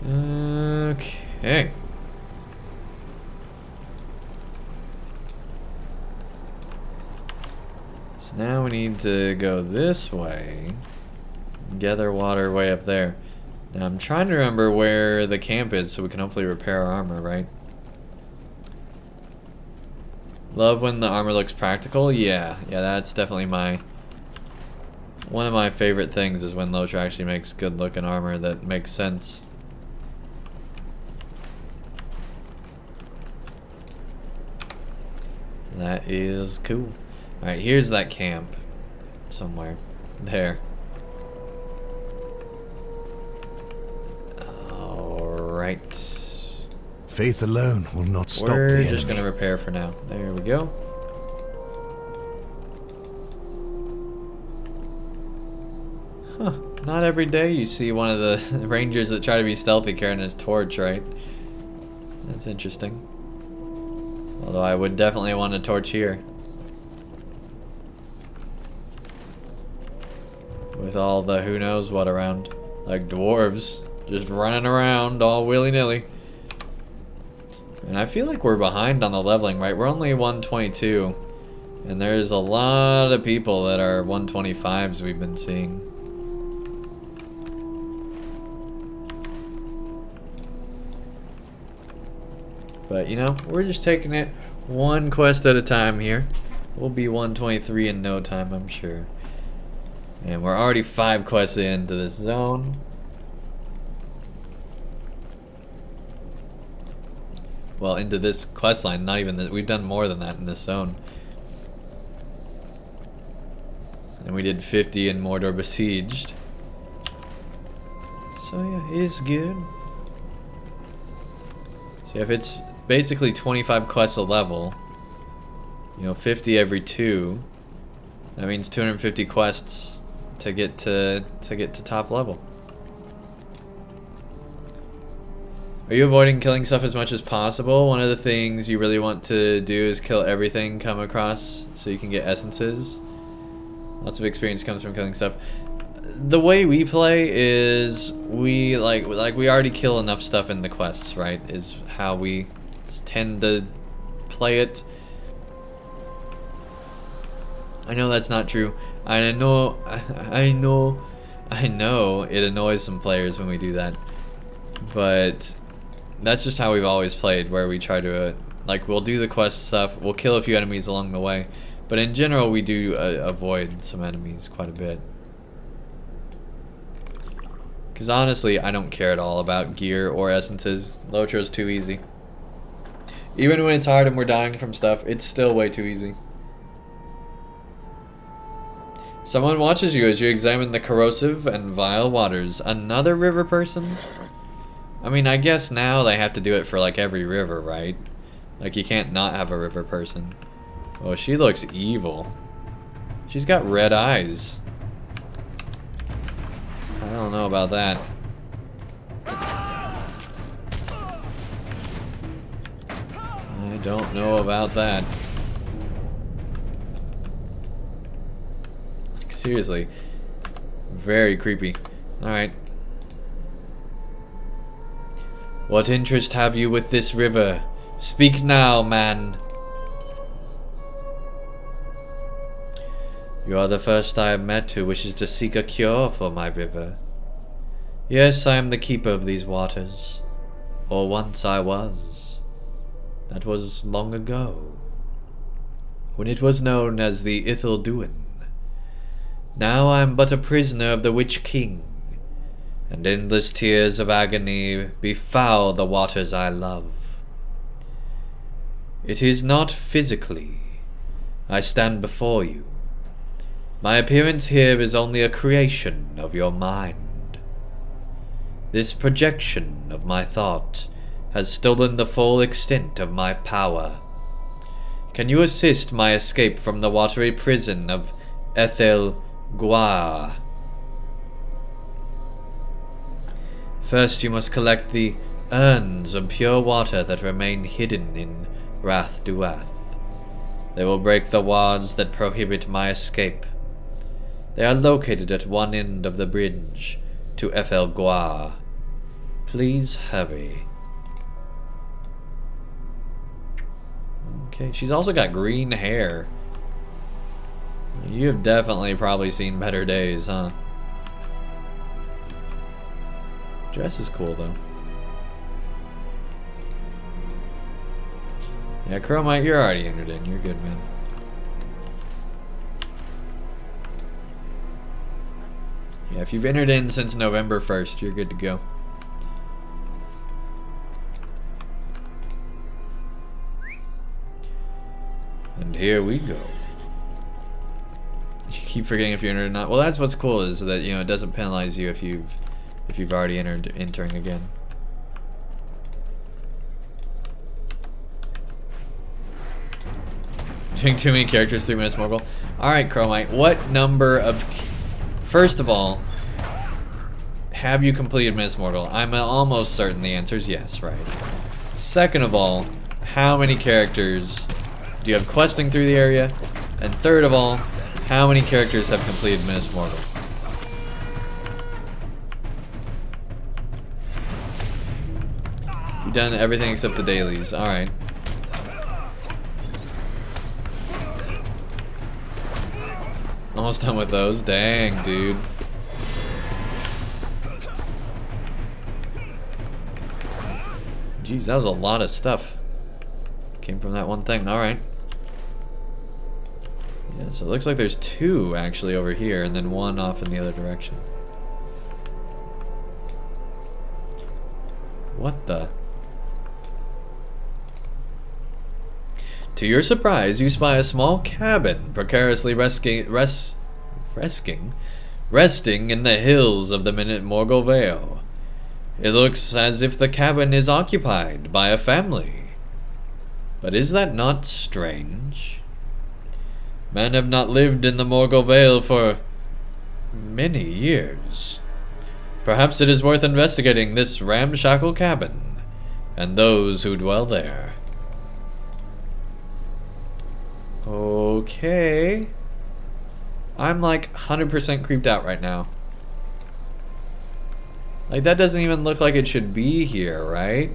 Okay. need to go this way. Gather water way up there. Now I'm trying to remember where the camp is so we can hopefully repair our armor, right? Love when the armor looks practical. Yeah, that's definitely one of my favorite things is when LOTRO actually makes good looking armor that makes sense. That is cool. Alright, here's that camp. Somewhere. There. Alright. Faith alone will not stop We're the enemy. just gonna repair for now. There we go. Huh. Not every day you see one of the rangers that try to be stealthy carrying a torch, right? That's interesting. Although I would definitely want a torch here. With all the who knows what around. Like dwarves. Just running around all willy-nilly. And I feel like we're behind on the leveling, right? We're only 122. And there's a lot of people that are 125s we've been seeing. But, you know, we're just taking it one quest at a time here. We'll be 123 in no time, I'm sure. And we're already 5 quests into this zone. Well, into this quest line, not even that. We've done more than that in this zone. And we did 50 in Mordor Besieged. So yeah, it's good. So if it's basically 25 quests a level, you know, 50 every 2, that means 250 quests to get to top level. Are you avoiding killing stuff as much as possible? One of the things you really want to do is kill everything come across so you can get essences. Lots of experience comes from killing stuff. The way we play is we like we already kill enough stuff in the quests, right? Is how we tend to play it. I know that's not true. I know it annoys some players when we do that. But that's just how we've always played, where we try to, like, we'll do the quest stuff, we'll kill a few enemies along the way, but in general we do avoid some enemies quite a bit. Because honestly, I don't care at all about gear or essences. LOTRO's too easy. Even when it's hard and we're dying from stuff, it's still way too easy. Someone watches you as you examine the corrosive and vile waters. Another river person? I mean, I guess now they have to do it for like every river, right? Like you can't not have a river person. Oh, she looks evil. She's got red eyes. I don't know about that. I don't know about that. Like, seriously. Very creepy. Alright. What interest have you with this river? Speak now, man. You are the first I have met who wishes to seek a cure for my river. Yes, I am the keeper of these waters. Or once I was. That was long ago. When it was known as the Ithilduin. Now I am but a prisoner of the Witch King. And endless tears of agony befoul the waters I love. It is not physically I stand before you. My appearance here is only a creation of your mind. This projection of my thought has stolen the full extent of my power. Can you assist my escape from the watery prison of Ethel Gwar? First you must collect the urns of pure water that remain hidden in Rath Duath. They will break the wards that prohibit my escape. They are located at one end of the bridge to Ethel Gwar. Please hurry. Okay, she's also got green hair. You have definitely probably seen better days, huh? Dress is cool, though. Yeah, Chromite, you're already entered in. You're good, man. Yeah, if you've entered in since November 1st, you're good to go. And here we go. You keep forgetting if you're entered or not. Well, that's what's cool, is that, you know, it doesn't penalize you if you've already entering again. Doing too many characters, 3 minutes Morgul. Alright, Chromite, what number of... First of all, have you completed Minas Morgul? I'm almost certain the answer is yes, right? Second of all, how many characters do you have questing through the area? And third of all, how many characters have completed Minas Morgul? You've done everything except the dailies. Alright. Almost done with those. Dang, dude. Jeez, that was a lot of stuff. Came from that one thing. Alright. Yeah, so it looks like there's 2 actually over here, and then 1 off in the other direction. What the? To your surprise, you spy a small cabin precariously resting in the hills of the Morgul Vale. It looks as if the cabin is occupied by a family. But is that not strange? Men have not lived in the Morgul Vale for many years. Perhaps it is worth investigating this ramshackle cabin and those who dwell there. Okay. I'm like 100% creeped out right now. Like, that doesn't even look like it should be here, right?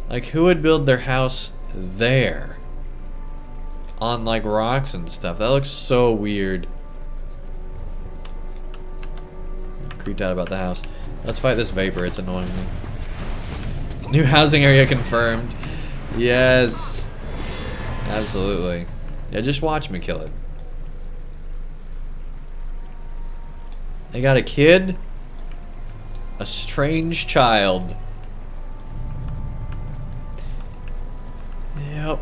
Like, who would build their house there? On, like, rocks and stuff. That looks so weird. I'm creeped out about the house. Let's fight this vapor. It's annoying me. New housing area confirmed. Yes. Absolutely. Yeah, just watch me kill it. They got a kid. A strange child. Yep.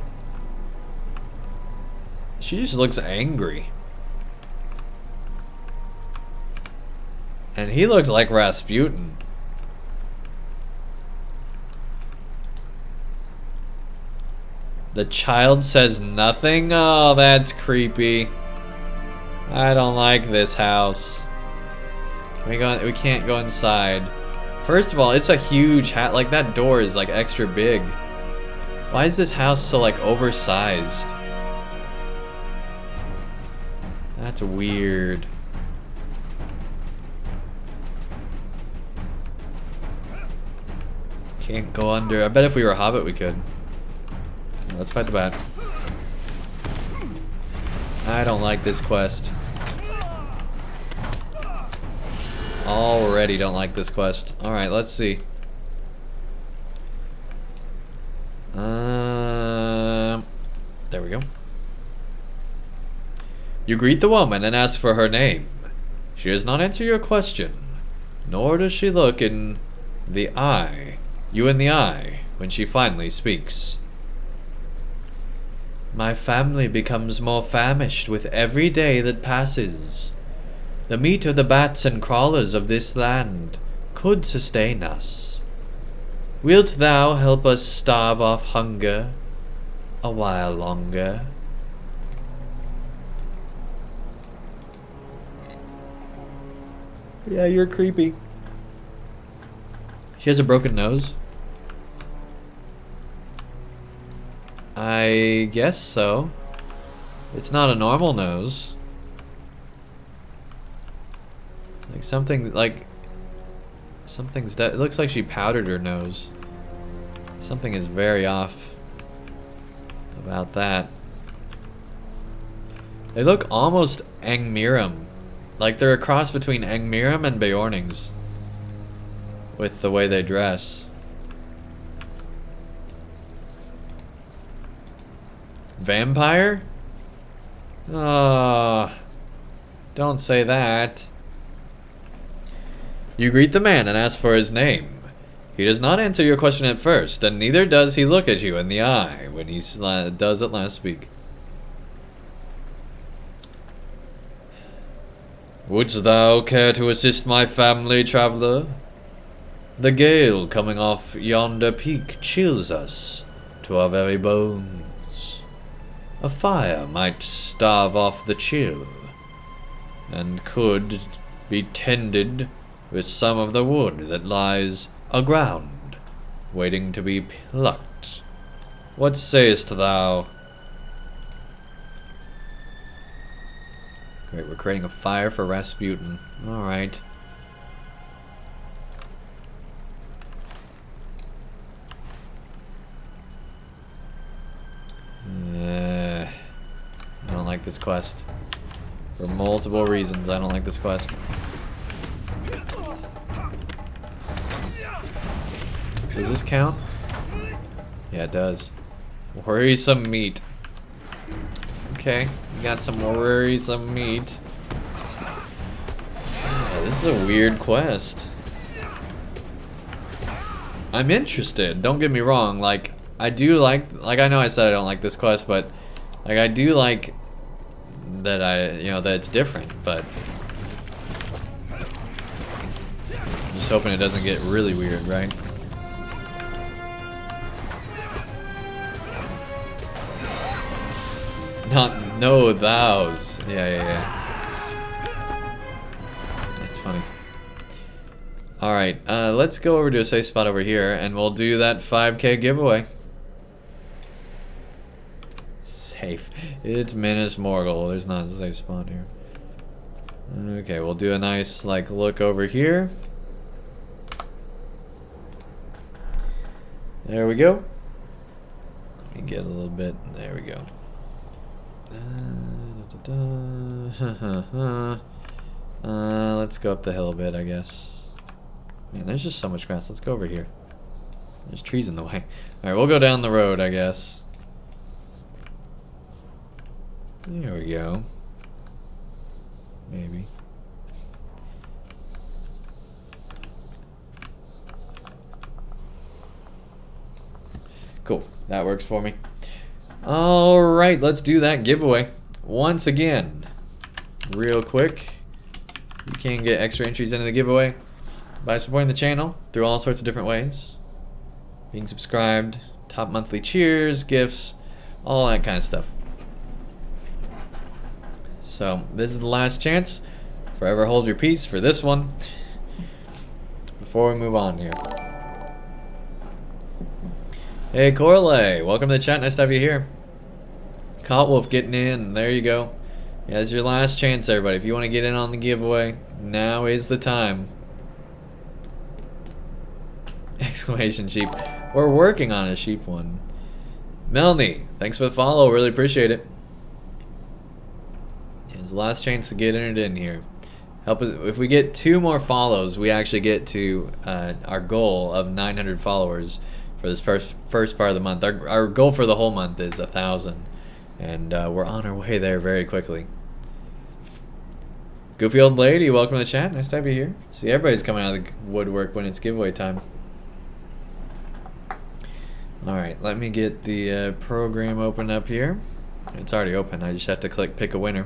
She just looks angry. And he looks like Rasputin. The child says nothing? Oh, that's creepy. I don't like this house. We can't go inside. First of all, it's a huge hat. Like, that door is like extra big. Why is this house so like oversized? That's weird. Can't go under. I bet if we were a hobbit we could. Let's fight the bat. I don't like this quest. Already don't like this quest. Alright, let's see. There we go. You greet the woman and ask for her name. She does not answer your question, nor does she look in the eye, you in the eye, when she finally speaks. My family becomes more famished with every day that passes. The meat of the bats and crawlers of this land could sustain us. Wilt thou help us starve off hunger a while longer? Yeah, you're creepy. She has a broken nose? I guess so. It's not a normal nose. Like something, like... it looks like she powdered her nose. Something is very off about that. They look almost Angmiram. Like they're a cross between Angmiram and Beornings. With the way they dress. Vampire? Ah, don't say that. You greet the man and ask for his name. He does not answer your question at first, and neither does he look at you in the eye when he does at last speak. Wouldst thou care to assist my family, traveler? The gale coming off yonder peak chills us to our very bones. A fire might starve off the chill, and could be tended with some of the wood that lies aground, waiting to be plucked. What sayest thou? Great, we're creating a fire for Rasputin. Alright. I don't like this quest. For multiple reasons, I don't like this quest. So does this count? Yeah, it does. Worrisome meat. Okay, we got some worrisome meat. Yeah, this is a weird quest. I'm interested, don't get me wrong, like, I do like I know I said I don't like this quest, but, like, I do like that that it's different, but I'm just hoping it doesn't get really weird, right? Not no thous. Yeah. That's funny. Alright, let's go over to a safe spot over here and we'll do that 5K giveaway. Safe. It's Minas Morgul. There's not a safe spot here. Okay, we'll do a nice look over here. There we go. Let me get a little bit. There we go. Let's go up the hill a bit, I guess. Man, there's just so much grass. Let's go over here. There's trees in the way. Alright, we'll go down the road, I guess. There we go. Maybe. Cool. That works for me. Alright, let's do that giveaway. Once again, real quick, you can get extra entries into the giveaway by supporting the channel through all sorts of different ways. Being subscribed, top monthly cheers, gifts, all that kind of stuff. So, this is the last chance. Forever hold your peace for this one. Before we move on here. Hey Corley, welcome to the chat, nice to have you here. Cotwolf getting in, there you go. Yeah, it's your last chance everybody. If you want to get in on the giveaway, now is the time. Exclamation sheep. We're working on a sheep one. Melanie, thanks for the follow, really appreciate it. It's the last chance to get entered in here. Help us, if we get 2 more follows, we actually get to our goal of 900 followers for this first part of the month. Our goal for the whole month is 1,000, and we're on our way there very quickly. Goofy old lady, welcome to the chat. Nice to have you here. See, everybody's coming out of the woodwork when it's giveaway time. Alright, let me get the program open up here. It's already open, I just have to click pick a winner.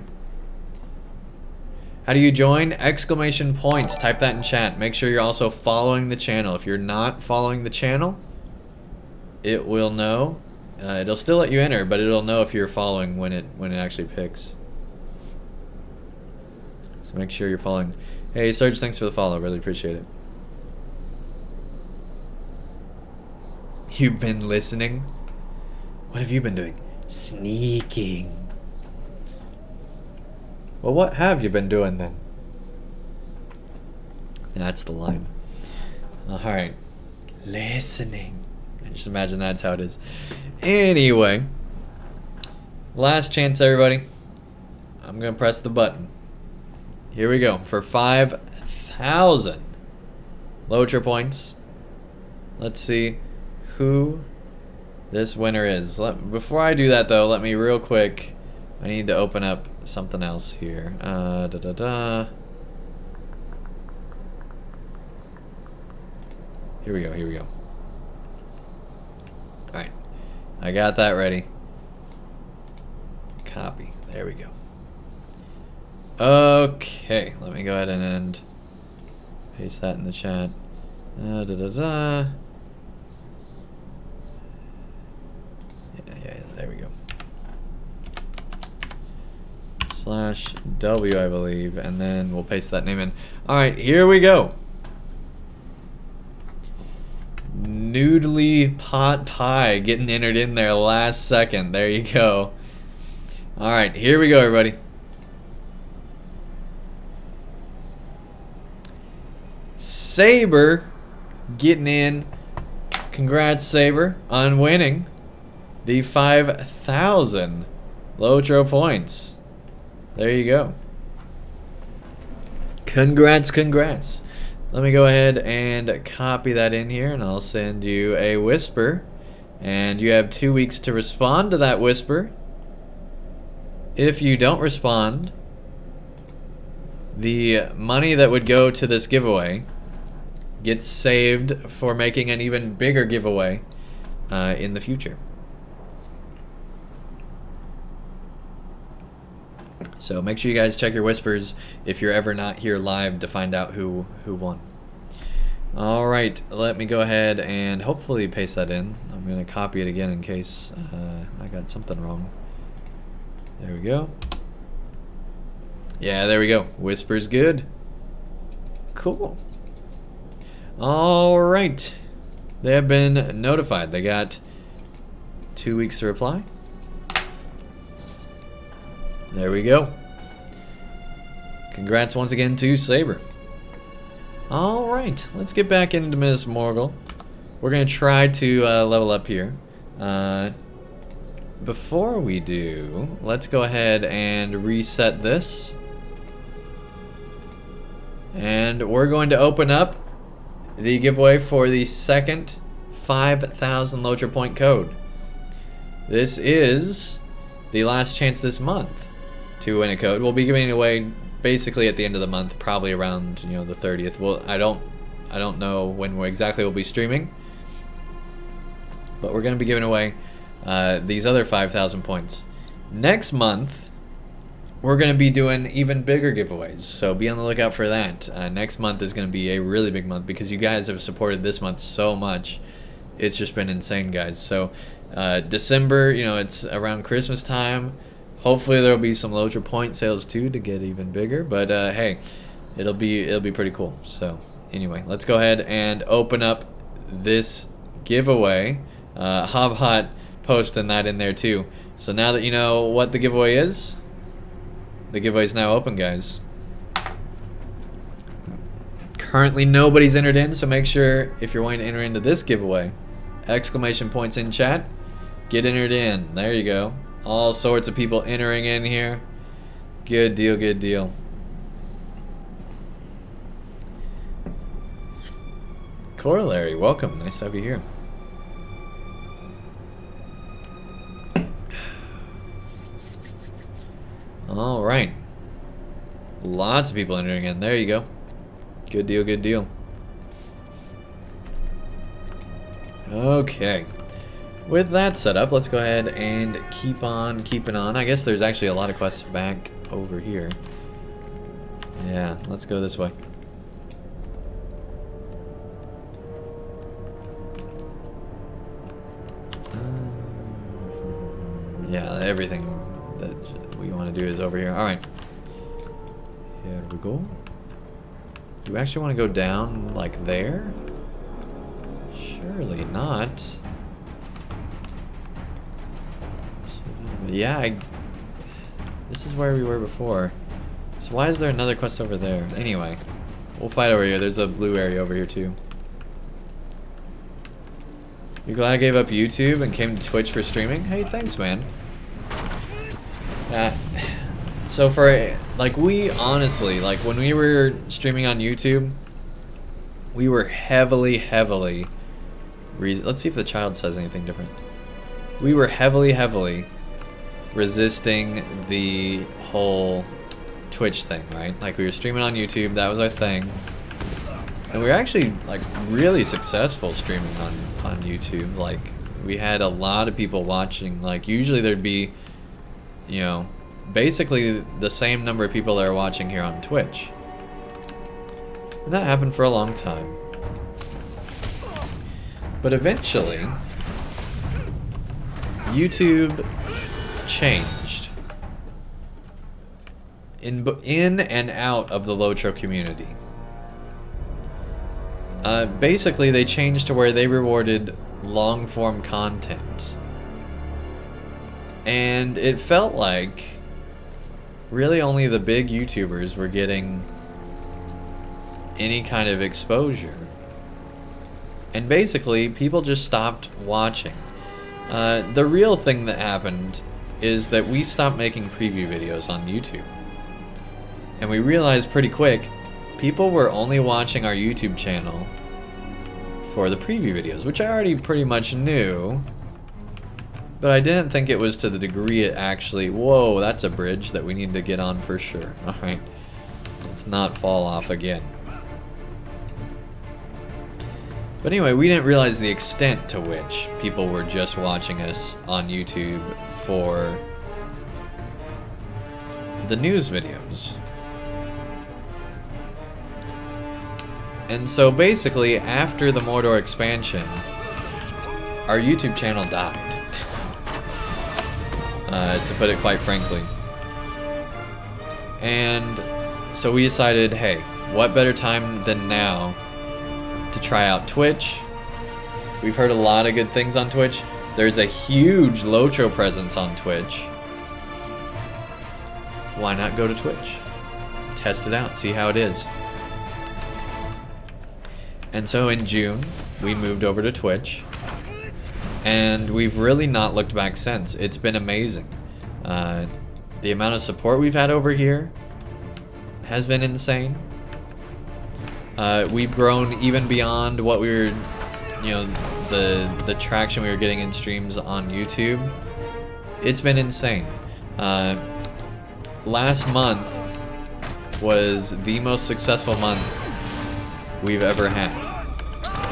How do you join? Exclamation points. Type that in chat. Make sure you're also following the channel. If you're not following the channel, it will know. It'll still let you enter, but it'll know if you're following when it actually picks. So make sure you're following. Hey Serge, thanks for the follow. Really appreciate it. You've been listening? What have you been doing? Sneaking. Well, what have you been doing then? That's the line. Alright. Listening. I just imagine that's how it is. Anyway. Last chance, everybody. I'm gonna press the button. Here we go for 5,000 LOTRO points. Let's see who this winner is. Before I do that though, let me real quick. I need to open up something else here. Here we go. Here we go. All right, I got that ready. Copy. There we go. Okay, let me go ahead and paste that in the chat. Yeah, there we go. /W, I believe, and then we'll paste that name in. All right, here we go. Noodly Pot Pie getting entered in there last second. There you go. All right, here we go, everybody. Saber getting in. Congrats, Saber, on winning the 5,000 LOTRO points. There you go. Congrats, congrats. Let me go ahead and copy that in here, and I'll send you a whisper. And you have 2 weeks to respond to that whisper. If you don't respond, the money that would go to this giveaway gets saved for making an even bigger giveaway in the future. So make sure you guys check your whispers if you're ever not here live to find out who won. All right, let me go ahead and hopefully paste that in. I'm going to copy it again in case I got something wrong. There we go. Yeah, there we go. Whisper's good. Cool. All right. They have been notified. They got 2 weeks to reply. There we go. Congrats once again to Saber. Alright, let's get back into Minas Morgul. We're going to try to level up here. Before we do, let's go ahead and reset this. And we're going to open up the giveaway for the second 5,000 LOTRO point code. This is the last chance this month to win a code. We'll be giving it away basically at the end of the month, probably around the 30th. Well, I don't know when exactly we'll be streaming, but we're going to be giving away these other 5,000 points. Next month, we're going to be doing even bigger giveaways, so be on the lookout for that. Next month is going to be a really big month because you guys have supported this month so much. It's just been insane, guys. So December, it's around Christmas time. Hopefully there will be some LOTRO point sales too to get even bigger. But hey, it'll be pretty cool. So anyway, let's go ahead and open up this giveaway. Hobhot posting that in there too. So now that you know what the giveaway is, the giveaway is now open, guys. Currently nobody's entered in, so make sure if you're wanting to enter into this giveaway, exclamation points in chat, get entered in. There you go. All sorts of people entering in here. Good deal, good deal. Corollary, welcome. Nice to have you here. All right. Lots of people entering in. There you go. Good deal, good deal. Okay. With that set up, let's go ahead and keep on keeping on. I guess there's actually a lot of quests back over here. Yeah, let's go this way. Yeah, everything that we want to do is over here. Alright. Here we go. Do we actually want to go down like there? Surely not. Yeah, this is where we were before. So why is there another quest over there? Anyway, we'll fight over here. There's a blue area over here too. You glad I gave up YouTube and came to Twitch for streaming? Hey, thanks, man. So for, like, we honestly, like, when we were streaming on YouTube, we were heavily, let's see if the child says anything different. We were heavily resisting the whole Twitch thing, right? Like, we were streaming on YouTube, that was our thing. And we were actually, like, really successful streaming on YouTube. Like, we had a lot of people watching. Like, usually there'd be, you know, basically the same number of people that are watching here on Twitch. And that happened for a long time. But eventually, YouTube changed in and out of the LOTRO community. Basically, they changed to where they rewarded long-form content. And it felt like really only the big YouTubers were getting any kind of exposure. And basically, people just stopped watching. The real thing that happened is that we stopped making preview videos on YouTube. And we realized pretty quick, people were only watching our YouTube channel for the preview videos, which I already pretty much knew. But I didn't think it was to the degree it actually... Whoa, that's a bridge that we need to get on for sure. Alright, let's not fall off again. But anyway, we didn't realize the extent to which people were just watching us on YouTube for the news videos. And so basically, after the Mordor expansion, our YouTube channel died. To put it quite frankly. And so we decided, hey, what better time than now to try out Twitch. We've heard a lot of good things on Twitch. There's a huge LOTRO presence on Twitch. Why not go to Twitch? Test it out, see how it is. And so in June, we moved over to Twitch. And we've really not looked back since. It's been amazing. The amount of support we've had over here has been insane. We've grown even beyond what we were, you know, the traction we were getting in streams on YouTube. It's been insane. Last month was the most successful month we've ever had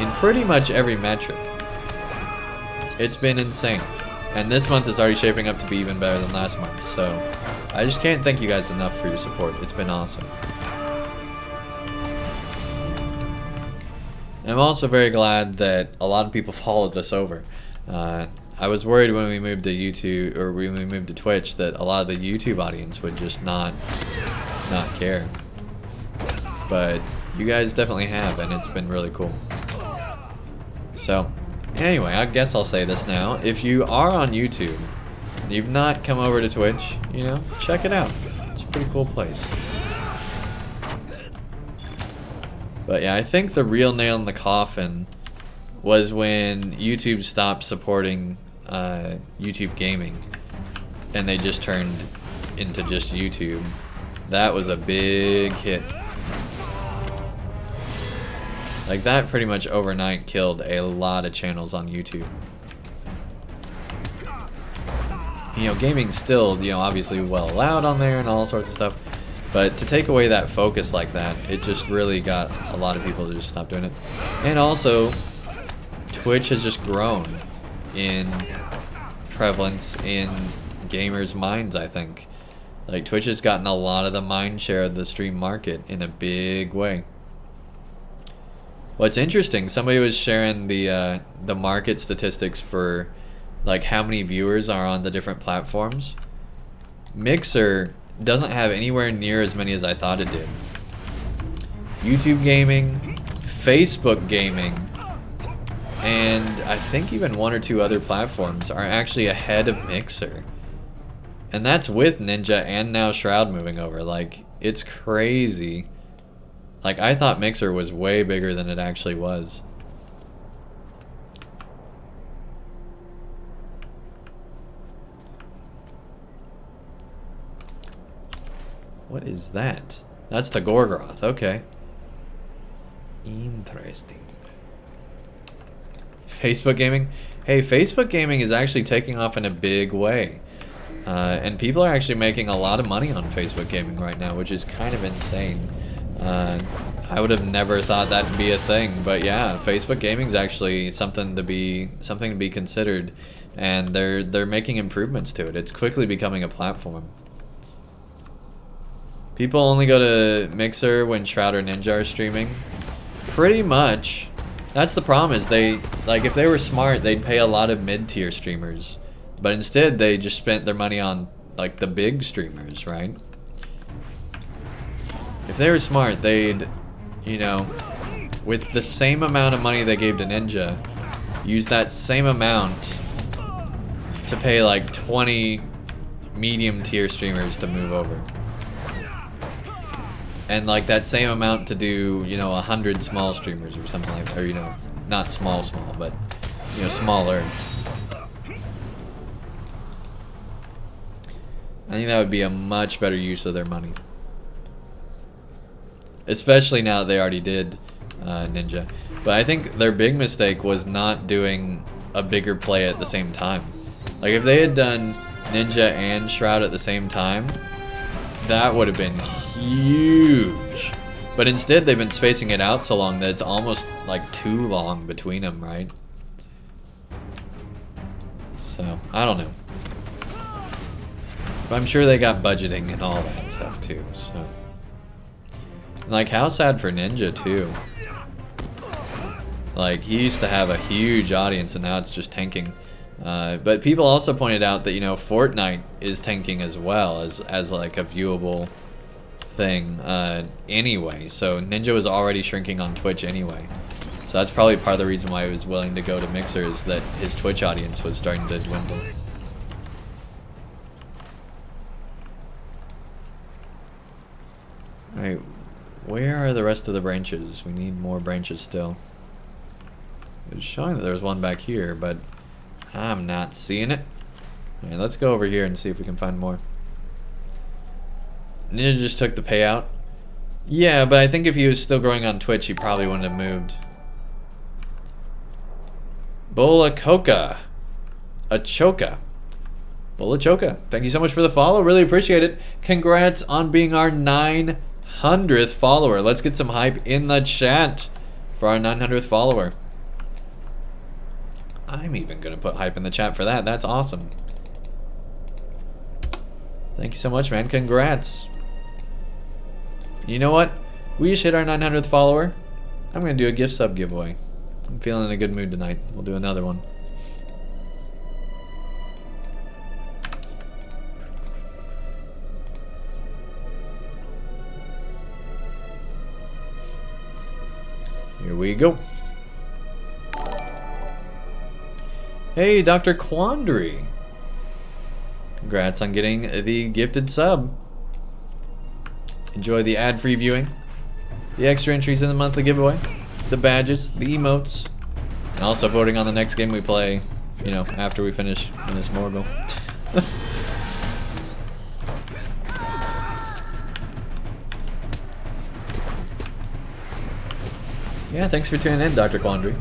in pretty much every metric. It's been insane. And this month is already shaping up to be even better than last month. So I just can't thank you guys enough for your support. It's been awesome. And I'm also very glad that a lot of people followed us over. I was worried when we moved to YouTube, or when we moved to Twitch, that a lot of the YouTube audience would just not care. But you guys definitely have, and it's been really cool. So, anyway, I guess I'll say this now. If you are on YouTube, and you've not come over to Twitch, you know, check it out. It's a pretty cool place. But yeah, I think the real nail in the coffin was when YouTube stopped supporting YouTube gaming, and they just turned into just YouTube. That was a big hit. Like, that pretty much overnight killed a lot of channels on YouTube. You know, gaming's still, you know, obviously well allowed on there and all sorts of stuff. But to take away that focus like that, it just really got a lot of people to just stop doing it. And also, Twitch has just grown in prevalence in gamers' minds, I think. Like, Twitch has gotten a lot of the mind share of the stream market in a big way. What's interesting, somebody was sharing the market statistics for like how many viewers are on the different platforms. Mixer doesn't have anywhere near as many as I thought it did. YouTube gaming, Facebook gaming, and I think even one or two other platforms are actually ahead of Mixer. And that's with Ninja and now Shroud moving over. Like, it's crazy. Like, I thought Mixer was way bigger than it actually was. What is that? That's to Gorgoroth. Okay. Interesting. Facebook gaming? Hey, Facebook gaming is actually taking off in a big way. And people are actually making a lot of money on Facebook gaming right now, which is kind of insane. I would have never thought that'd be a thing, but yeah, Facebook gaming is actually something to be considered, and they're making improvements to it. It's quickly becoming a platform. People only go to Mixer when Shroud or Ninja are streaming. Pretty much. That's the problem, is if they were smart, they'd pay a lot of mid-tier streamers. But instead, they just spent their money on, like, the big streamers, right? If they were smart, they'd, you know, with the same amount of money they gave to Ninja, use that same amount to pay, like, 20 medium-tier streamers to move over. And, like, that same amount to do, you know, 100 small streamers or something like that. Or, you know, not small, but, you know, smaller. I think that would be a much better use of their money. Especially now that they already did Ninja. But I think their big mistake was not doing a bigger play at the same time. Like, if they had done Ninja and Shroud at the same time, that would have been huge. But instead, they've been spacing it out so long that it's almost like too long between them, right? So, I don't know. But I'm sure they got budgeting and all that stuff too, so. Like, how sad for Ninja too. Like, he used to have a huge audience and now it's just tanking. But people also pointed out that, you know, Fortnite is tanking as well as like a viewable thing anyway. So Ninja was already shrinking on Twitch anyway. So that's probably part of the reason why he was willing to go to Mixer, is that his Twitch audience was starting to dwindle. Alright, where are the rest of the branches? We need more branches still. It was showing that there was one back here, but I'm not seeing it. Alright, let's go over here and see if we can find more. Ninja just took the payout. Yeah, but I think if he was still growing on Twitch, he probably wouldn't have moved. Bolacoca. Achoka. Bolachoka. Thank you so much for the follow. Really appreciate it. Congrats on being our 900th follower. Let's get some hype in the chat for our 900th follower. I'm even going to put hype in the chat for that. That's awesome. Thank you so much, man. Congrats. You know what? We just hit our 900th follower. I'm going to do a gift sub giveaway. I'm feeling in a good mood tonight. We'll do another one. Here we go. Hey, Dr. Quandary. Congrats on getting the gifted sub. Enjoy the ad-free viewing, the extra entries in the monthly giveaway, the badges, the emotes, and also voting on the next game we play, you know, after we finish Minas Morgul. Yeah, thanks for tuning in, Dr. Quandary.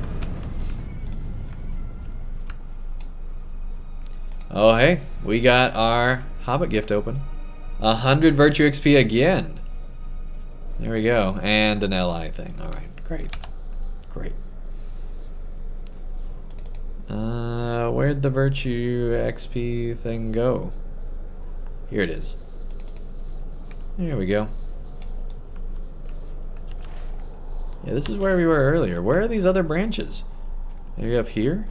Oh, hey, we got our Hobbit gift open. 100 Virtue XP again. There we go. And an LI thing. Alright, great. Great. Where'd the Virtue XP thing go? Here it is. There we go. Yeah, this is where we were earlier. Where are these other branches? Maybe up here?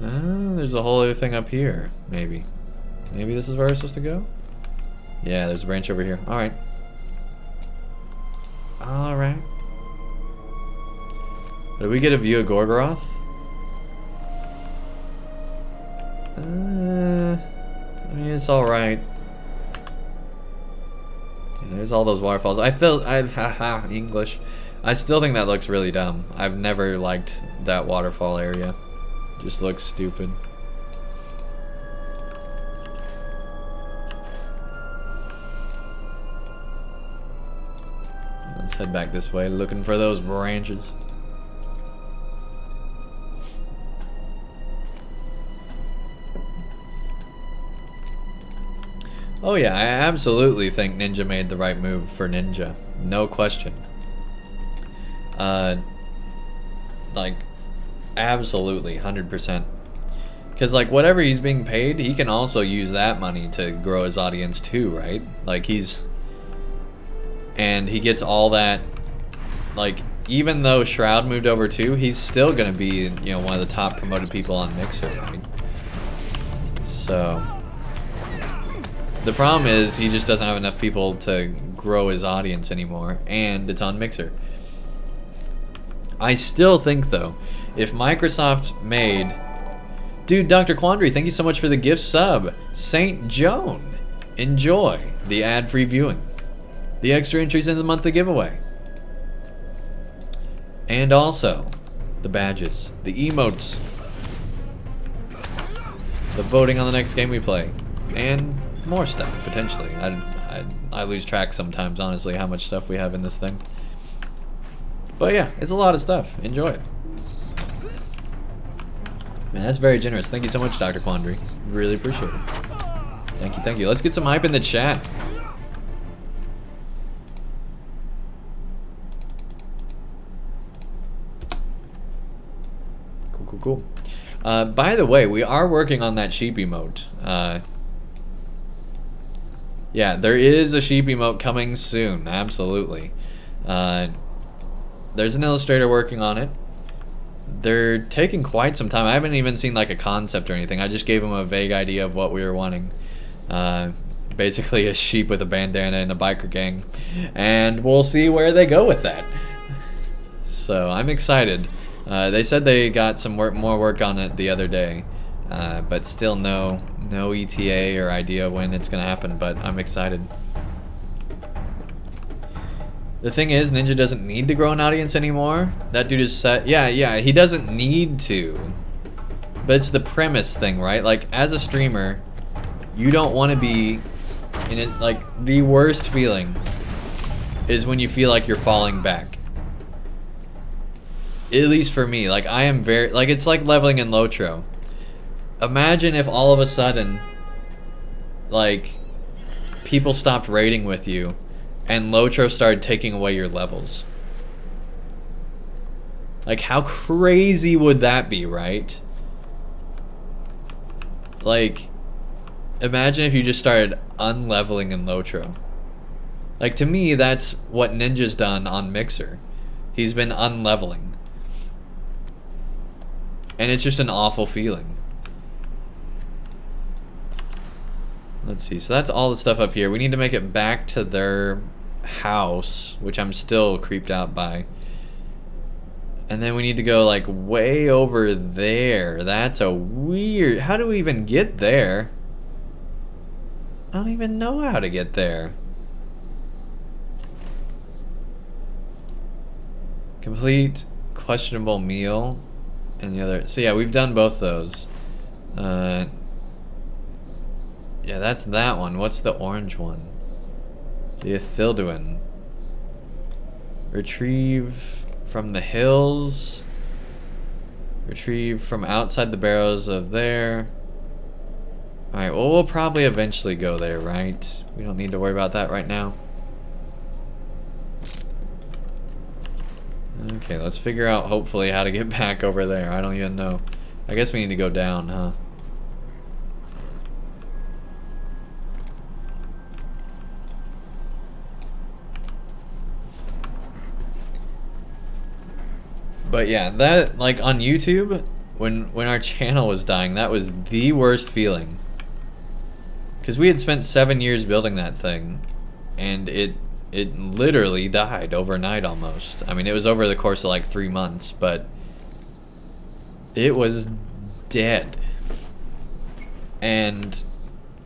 There's a whole other thing up here. Maybe. Maybe this is where we're supposed to go? Yeah, there's a branch over here. Alright. Alright. Did we get a view of Gorgoroth? I mean, it's alright. There's all those waterfalls. Haha, English. I still think that looks really dumb. I've never liked that waterfall area. Just looks stupid. Let's head back this way, looking for those branches. Oh yeah, I absolutely think Ninja made the right move for Ninja. No question. Like, absolutely, 100%. Because, like, whatever he's being paid, he can also use that money to grow his audience too, right? Like, and he gets all that, like, even though Shroud moved over too, he's still gonna be, you know, one of the top promoted people on Mixer, right? So... the problem is he just doesn't have enough people to grow his audience anymore, and it's on Mixer. I still think, though, if Microsoft made... Dude, Dr. Quandary, thank you so much for the gift sub. Saint Joan, enjoy the ad-free viewing. The extra entries in the monthly giveaway. And also, the badges, the emotes, the voting on the next game we play, and more stuff, potentially. I lose track sometimes, honestly, how much stuff we have in this thing. But yeah, it's a lot of stuff. Enjoy it. Man, that's very generous. Thank you so much, Dr. Quandary. Really appreciate it. Thank you, thank you. Let's get some hype in the chat. Cool, cool, cool. By the way, we are working on that sheep emote. Yeah, there is a sheep emote coming soon. Absolutely. There's an illustrator working on it. They're taking quite some time. I haven't even seen like a concept or anything. I just gave them a vague idea of what we were wanting. Basically a sheep with a bandana and a biker gang. And we'll see where they go with that. So I'm excited. They said they got some more work on it the other day. But still no ETA or idea when it's going to happen, but I'm excited. The thing is, Ninja doesn't need to grow an audience anymore. That dude is set. Yeah, he doesn't need to. But it's the premise thing, right? Like, as a streamer, you don't want to be in it. Like, the worst feeling is when you feel like you're falling back. At least for me. Like, I am very... Like, it's like leveling in LOTRO. Imagine if all of a sudden, like, people stopped raiding with you and LOTRO started taking away your levels. Like, how crazy would that be, right? Like, imagine if you just started unleveling in LOTRO. Like, to me, that's what Ninja's done on Mixer. He's been unleveling. And it's just an awful feeling. Let's see, so that's all the stuff up here. We need to make it back to their house, which I'm still creeped out by. And then we need to go like way over there. That's a weird... How do we even get there? I don't even know how to get there. Complete questionable meal and the other... So yeah, we've done both those. Yeah, that's that one. What's the orange one? The Ithilduin. Retrieve from the hills. Retrieve from outside the barrows of there. Alright, well, we'll probably eventually go there, right? We don't need to worry about that right now. Okay, let's figure out, hopefully, how to get back over there. I don't even know. I guess we need to go down, huh? But yeah, that, like, on YouTube, when our channel was dying, that was the worst feeling. Because we had spent 7 years building that thing, and it literally died overnight almost. I mean, it was over the course of like 3 months, but it was dead. And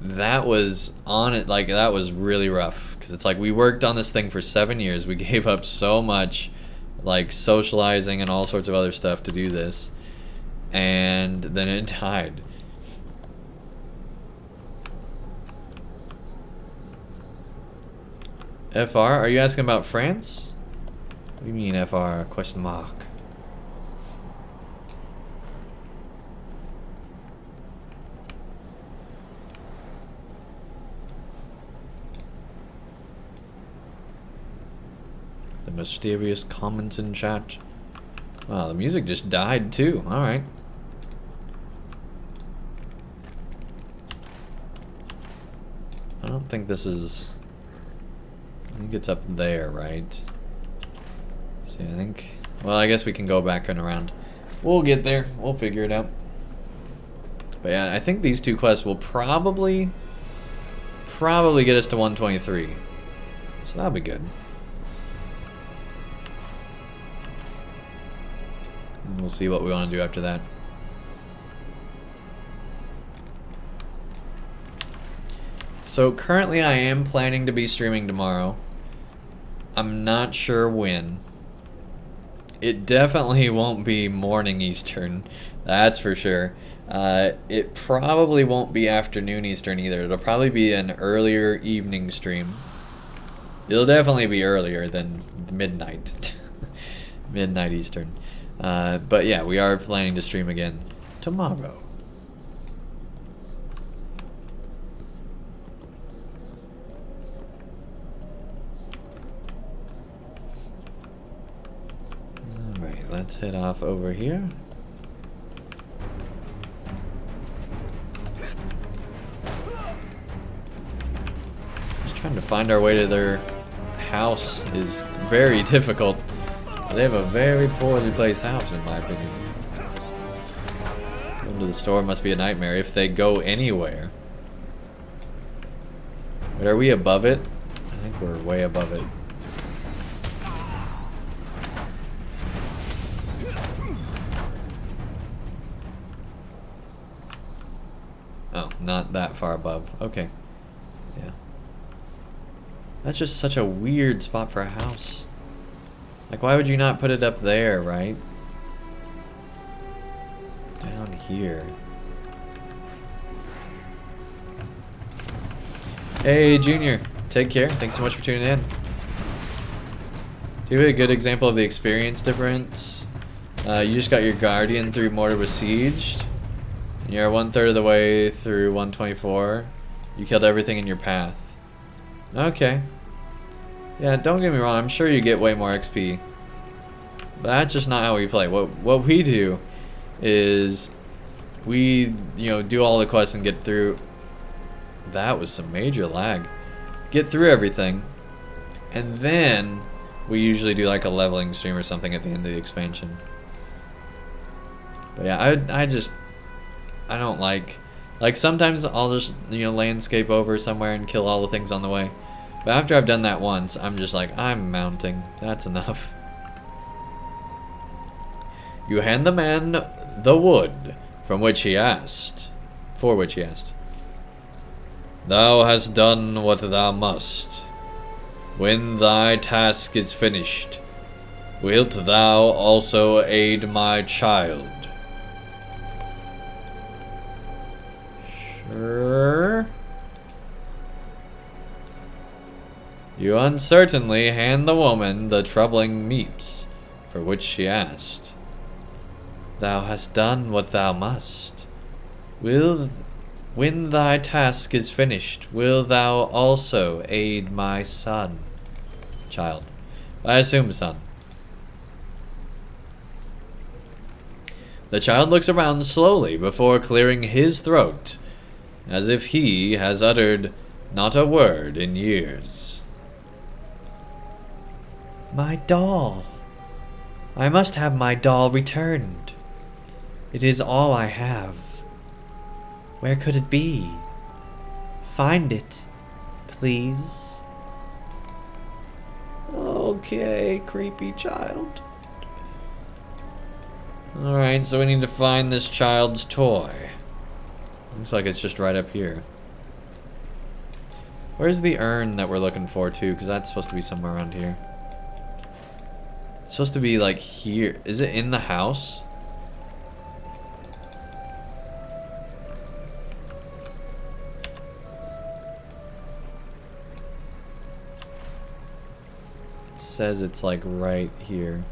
that was on it, like, that was really rough. Because it's like, we worked on this thing for 7 years. We gave up so much, like, socializing and all sorts of other stuff to do this. And then it died. FR, are you asking about France? do you mean FR question mark? The mysterious comments in chat. Wow, the music just died too. Alright. I don't think this is... I think it's up there, right? See, I think... Well, I guess we can go back and around. We'll get there. We'll figure it out. But yeah, I think these two quests will probably get us to 123. So that'll be good. And we'll see what we want to do after that. So currently I am planning to be streaming tomorrow. I'm not sure when. It definitely won't be morning Eastern, that's for sure. It probably won't be afternoon Eastern either. It'll probably be an earlier evening stream. It'll definitely be earlier than midnight. Midnight Eastern. But yeah, we are planning to stream again tomorrow. Alright, let's head off over here. Just trying to find our way to their house is very difficult. They have a very poorly placed house, in my opinion. Going to the store must be a nightmare if they go anywhere. But are we above it? I think we're way above it. Oh, not that far above. Okay. Yeah. That's just such a weird spot for a house. Like, why would you not put it up there, right? Down here. Hey, Junior. Take care. Thanks so much for tuning in. Do you have a good example of the experience difference? You just got your Guardian through Mordor Besieged. And you're 1/3 of the way through 124. You killed everything in your path. Okay. Yeah, don't get me wrong, I'm sure you get way more XP. But that's just not how we play. What we do is we, do all the quests and get through. That was some major lag. Get through everything. And then we usually do like a leveling stream or something at the end of the expansion. But yeah, I don't like sometimes I'll just, landscape over somewhere and kill all the things on the way. But after I've done that once, I'm just like, I'm mounting. That's enough. You hand the man the wood for which he asked. Thou hast done what thou must. When thy task is finished, wilt thou also aid my child? Sure. You uncertainly hand the woman the troubling meats for which she asked. Thou hast done what thou must. When thy task is finished, will thou also aid my son? Child. I assume son. The child looks around slowly before clearing his throat, as if he has uttered not a word in years. My doll. I must have my doll returned. It is all I have. Where could it be? Find it, please. Okay, creepy child. Alright, so we need to find this child's toy. Looks like it's just right up here. Where's the urn that we're looking for, too? Because that's supposed to be somewhere around here. It's supposed to be, like, here. Is it in the house? says it's like right here.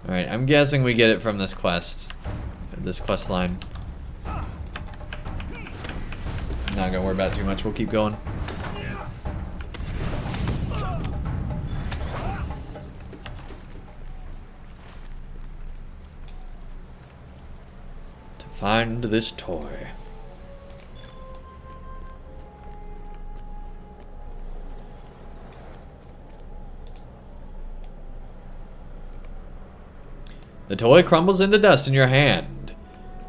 Alright, I'm guessing we get it from this quest. This quest line. Not gonna worry about it too much, we'll keep going. To find this toy. The toy crumbles into dust in your hand.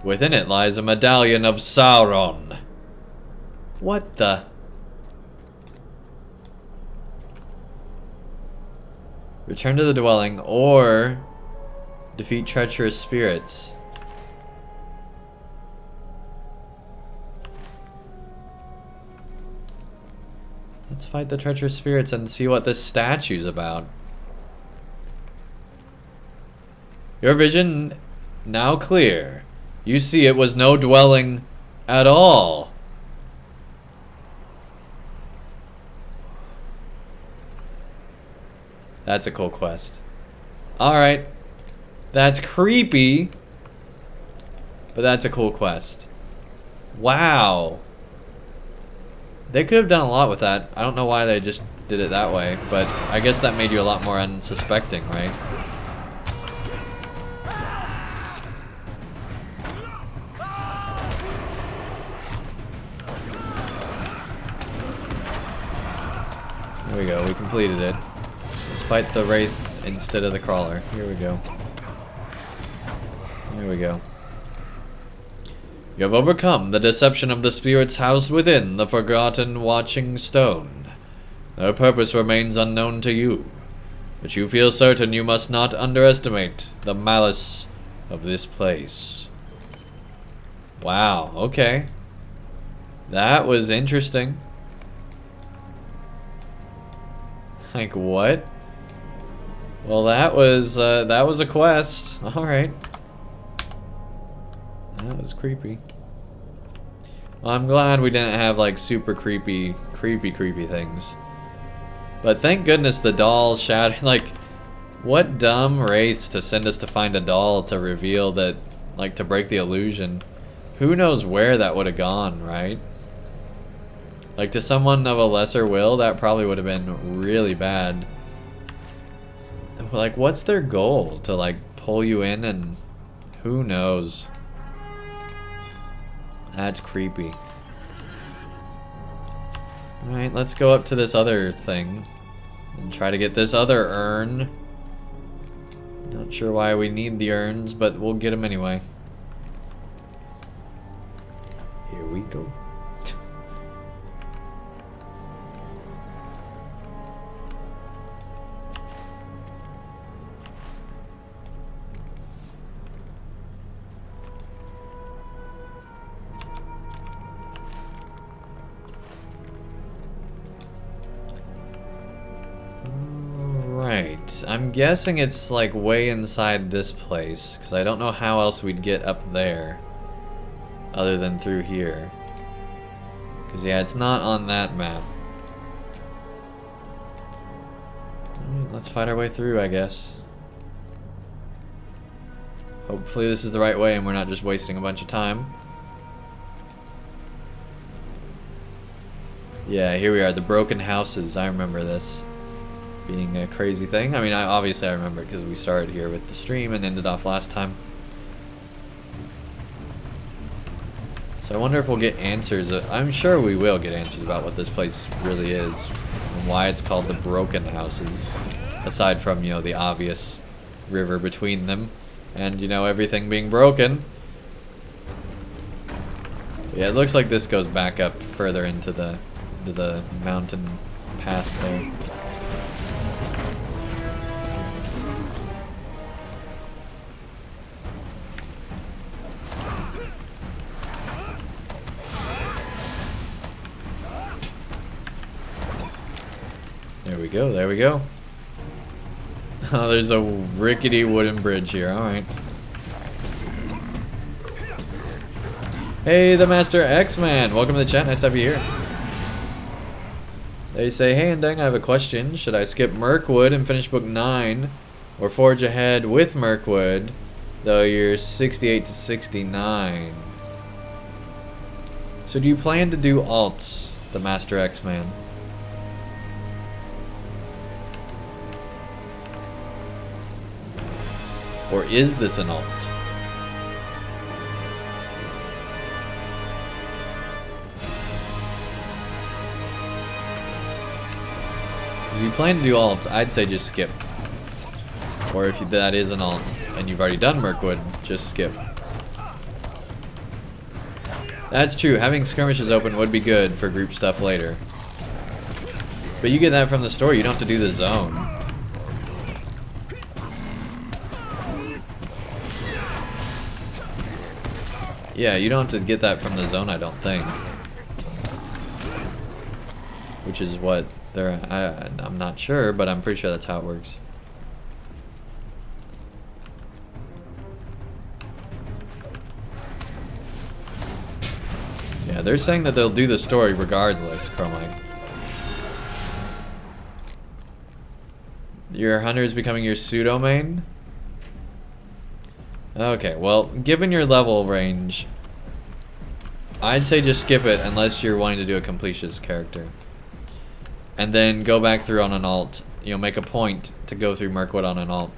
Within it lies a Medallion of Sauron. What the? Return to the dwelling or defeat treacherous spirits. Let's fight the treacherous spirits and see what this statue's about. Your vision now clear. You see it was no dwelling at all. That's a cool quest. Alright. That's creepy. But that's a cool quest. Wow. They could have done a lot with that. I don't know why they just did it that way. But I guess that made you a lot more unsuspecting, right? There we go, we completed it. Let's fight the Wraith instead of the Crawler. Here we go. Here we go. You have overcome the deception of the spirits housed within the forgotten watching stone. Their purpose remains unknown to you, but you feel certain you must not underestimate the malice of this place. Wow, okay. That was interesting. Like, what? Well, that was a quest. Alright. That was creepy. Well, I'm glad we didn't have, like, super creepy things. But thank goodness the doll shattered. Like, what dumb wraiths to send us to find a doll to reveal that, like, to break the illusion. Who knows where that would have gone, right? Like, to someone of a lesser will, that probably would have been really bad. Like, what's their goal? To, like, pull you in and... who knows? That's creepy. Alright, let's go up to this other thing. And try to get this other urn. Not sure why we need the urns, but we'll get them anyway. Here we go. I'm guessing it's like way inside this place, because I don't know how else we'd get up there other than through here. Because yeah, it's not on that map. Alright, let's fight our way through, I guess. Hopefully this is the right way and we're not just wasting a bunch of time. Yeah, here we are, the broken houses. I remember this being a crazy thing. I mean, obviously I remember it because we started here with the stream and ended off last time. So I wonder if we'll get answers. I'm sure we will get answers about what this place really is and why it's called the Broken Houses, aside from, you know, the obvious river between them and, you know, everything being broken. Yeah, it looks like this goes back up further into the mountain pass there. There we go, there we go. Oh, there's a rickety wooden bridge here, alright. Hey, the Master X-Man. Welcome to the chat. Nice to have you here. They say, hey, Andang, I have a question. Should I skip Mirkwood and finish book 9? Or forge ahead with Mirkwood, though you're 68 to 69? So do you plan to do alts, the Master X-Man? Or is this an alt? If you plan to do alts, I'd say just skip. Or if that is an alt and you've already done Mirkwood, just skip. That's true, having skirmishes open would be good for group stuff later. But you get that from the story, you don't have to do the zone. Yeah, you don't have to get that from the zone, I don't think. Which is what they're... I'm not sure, but I'm pretty sure that's how it works. Yeah, they're saying that they'll do the story regardless, Chromite. Your hunter is becoming your pseudo main? Okay, well, given your level range, I'd say just skip it unless you're wanting to do a completionist character. And then go back through on an alt. You know, make a point to go through Mirkwood on an alt.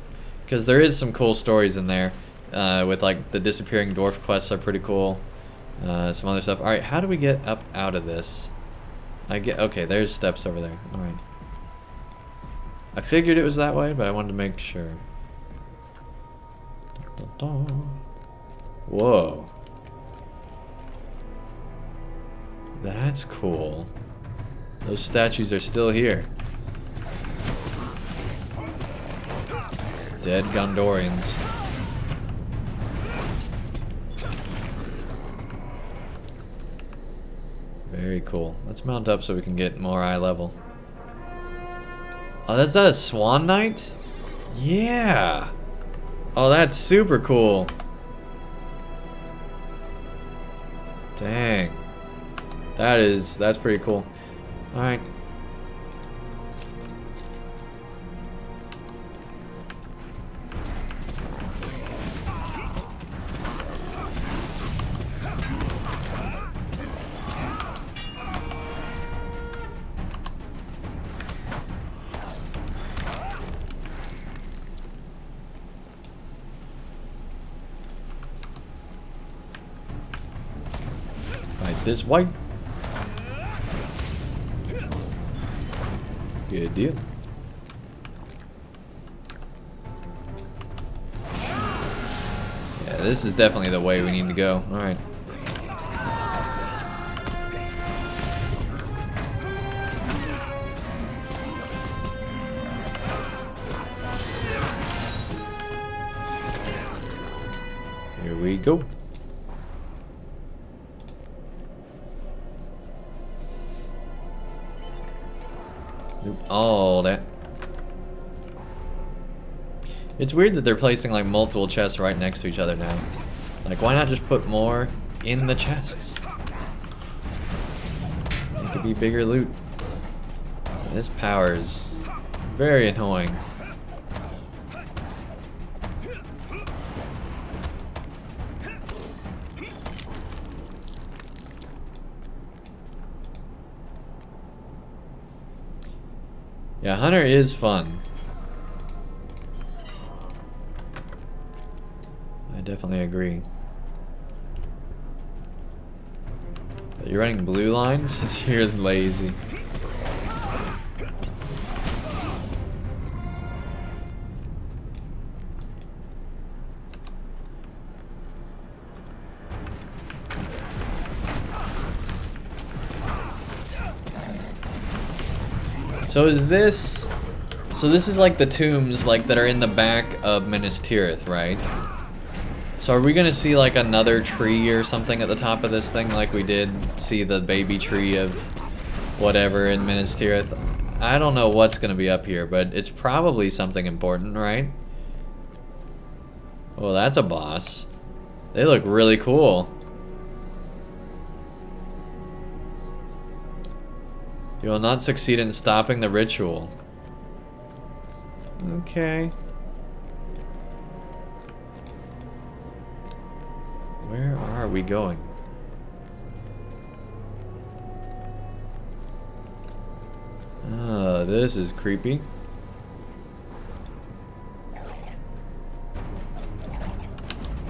Because there is some cool stories in there. With like the disappearing dwarf quests are pretty cool. Some other stuff. Alright, how do we get up out of this? Okay, there's steps over there. Alright. I figured it was that way, but I wanted to make sure. Whoa. That's cool. Those statues are still here. Dead Gondorians. Very cool. Let's mount up so we can get more eye level. Oh, that's that a Swan Knight? Yeah. Oh, that's super cool. Dang. That's pretty cool. Alright. Fight this white. Good deal. Yeah, this is definitely the way we need to go. Alright. Here we go. All that. It's weird that they're placing like multiple chests right next to each other now. Like, why not just put more in the chests? It could be bigger loot. This power is very annoying. Yeah, Hunter is fun. I definitely agree. But you're running blue lines since you're lazy. So is this... So this is like the tombs like that are in the back of Minas Tirith, right? So are we gonna see like another tree or something at the top of this thing like we did see the baby tree of whatever in Minas Tirith? I don't know what's gonna be up here, but it's probably something important, right? Oh, that's a boss. They look really cool. You will not succeed in stopping the ritual. Okay. Where are we going? This is creepy.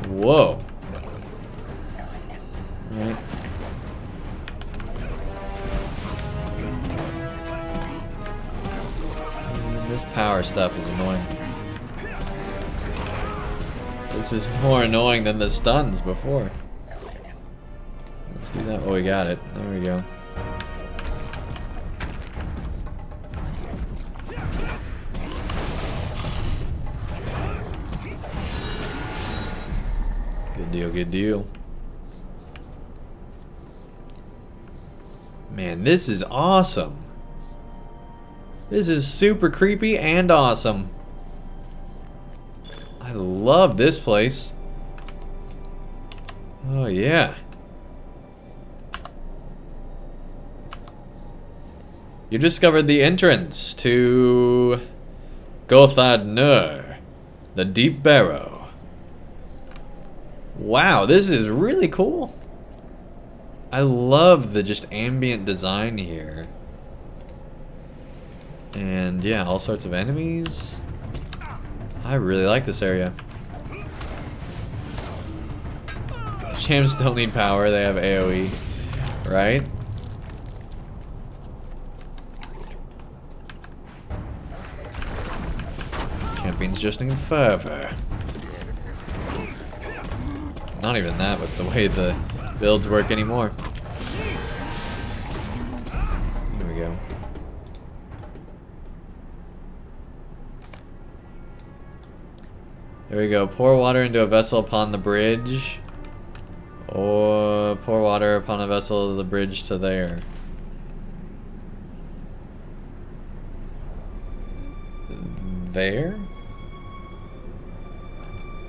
Whoa. Right. This power stuff is annoying. This is more annoying than the stuns before. Let's do that. Oh, we got it. There we go. Good deal, good deal. Man, this is awesome. This is super creepy and awesome. I love this place. Oh, yeah. You discovered the entrance to Gothad Nur, the Deep Barrow. Wow, this is really cool. I love the just ambient design here. And yeah, all sorts of enemies. I really like this area. Champs don't need power, they have AoE, right? Champions just need fervor. Not even that with the way the builds work anymore. Here we go. There we go. Pour water into a vessel upon the bridge. Or pour water upon a vessel of the bridge to there. There?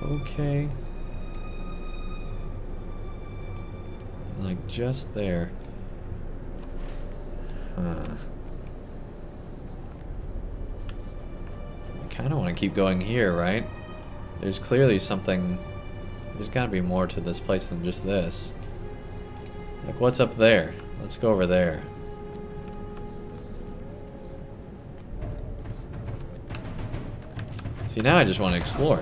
Okay. Like just there. Huh. I kind of want to keep going here, right? There's clearly something. There's got to be more to this place than just this. Like, what's up there? Let's go over there. See, now I just want to explore.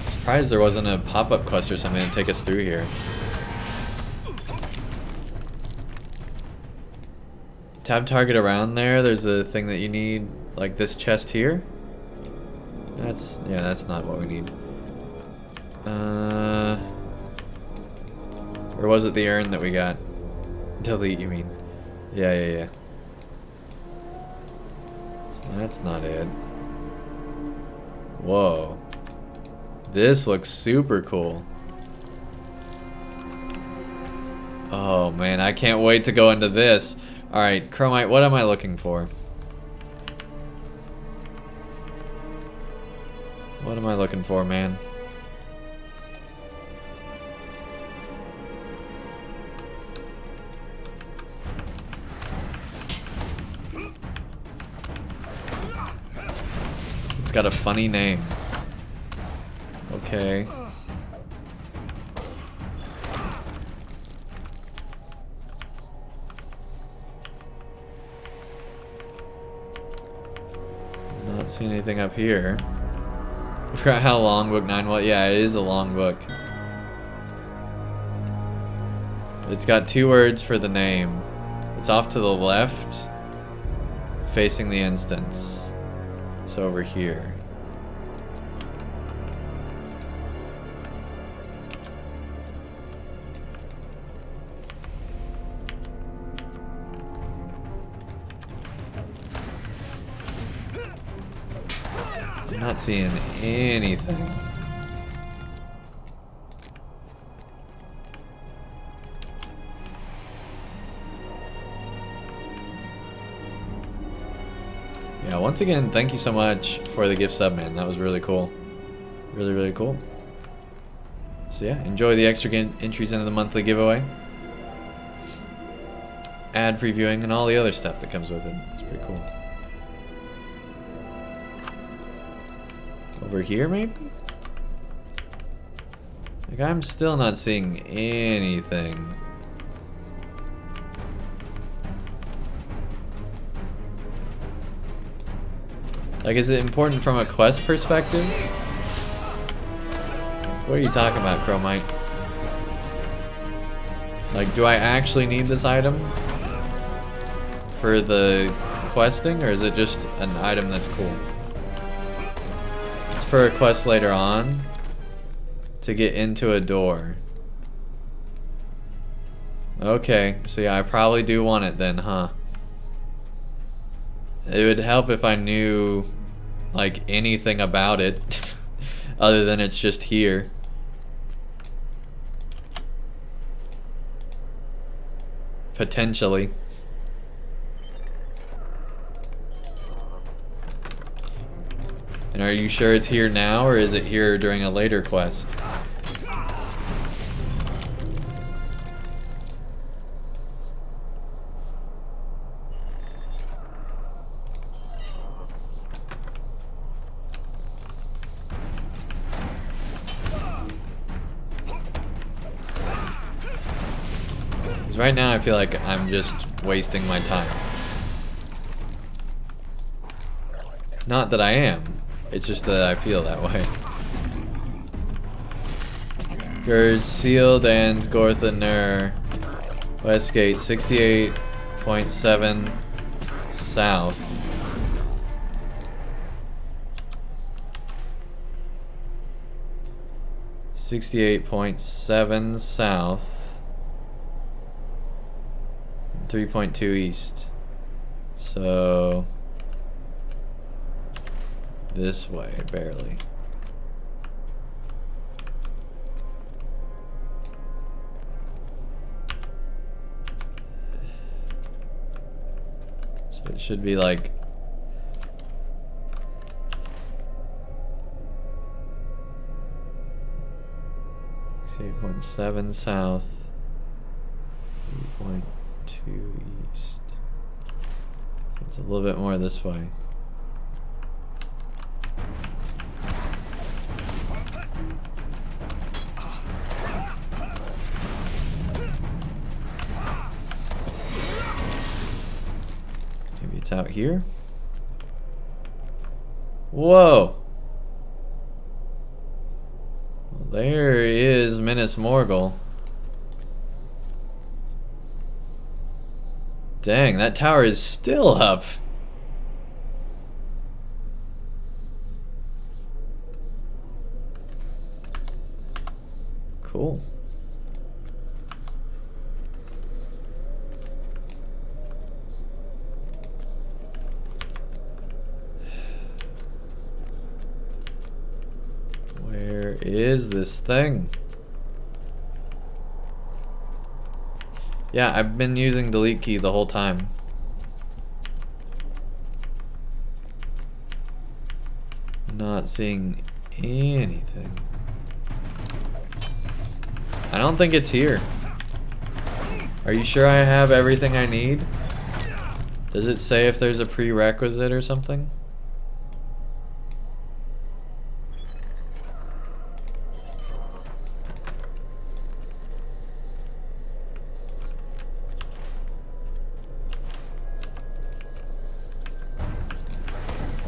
Surprised there wasn't a pop-up quest or something to take us through here. Tab target around there. There's a thing that you need, like this chest here. That's not what we need. Or was it the urn that we got? Delete, you mean? Yeah. So that's not it. Whoa. This looks super cool. Oh man, I can't wait to go into this. Alright, Chromite, what am I looking for? What am I looking for, man? It's got a funny name. Okay. Not seeing anything up here. I forgot how long book 9 was. Yeah, it is a long book. It's got 2 words for the name. It's off to the left, facing the instance. So over here. I'm not seeing anything. Yeah, once again, thank you so much for the gift sub, man. That was really cool. Really cool. So yeah, enjoy the extra entries into the monthly giveaway. ad-free viewing and all the other stuff that comes with it. It's pretty cool. Over here, maybe? Like, I'm still not seeing anything. Like, is it important from a quest perspective? What are you talking about, Chromite? Like, do I actually need this item for the questing, or is it just an item that's cool? It's for a quest later on to get into a door. Okay, so yeah, I probably do want it then, huh? It would help if I knew, like, anything about it other than it's just here. Potentially. And are you sure it's here now, or is it here during a later quest? Because right now I feel like I'm just wasting my time. Not that I am. It's just that I feel that way. Gers, Sealed, and Gorthaner. Westgate, 68.7 south. .7 south. 3.2 east. So this way, barely. So it should be like 8.7 south, 3.2 east. It's a little bit more this way. Maybe it's out here. Whoa! Well, there is Minas Morgul. Dang, that tower is still up. Cool. Where is this thing? Yeah, I've been using delete key the whole time. Not seeing anything. I don't think it's here. Are you sure I have everything I need? Does it say if there's a prerequisite or something?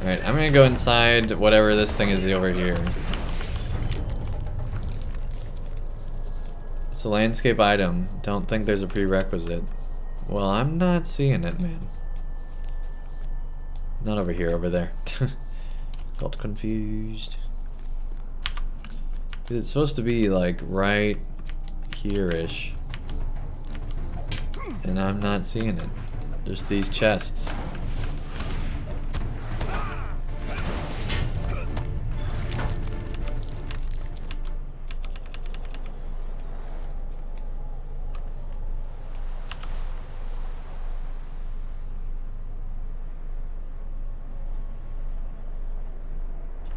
Alright, I'm gonna go inside whatever this thing is over here. It's a landscape item. Don't think there's a prerequisite. Well, I'm not seeing it, man. Not over here, over there. Got confused. It's supposed to be like right here-ish. And I'm not seeing it. Just these chests.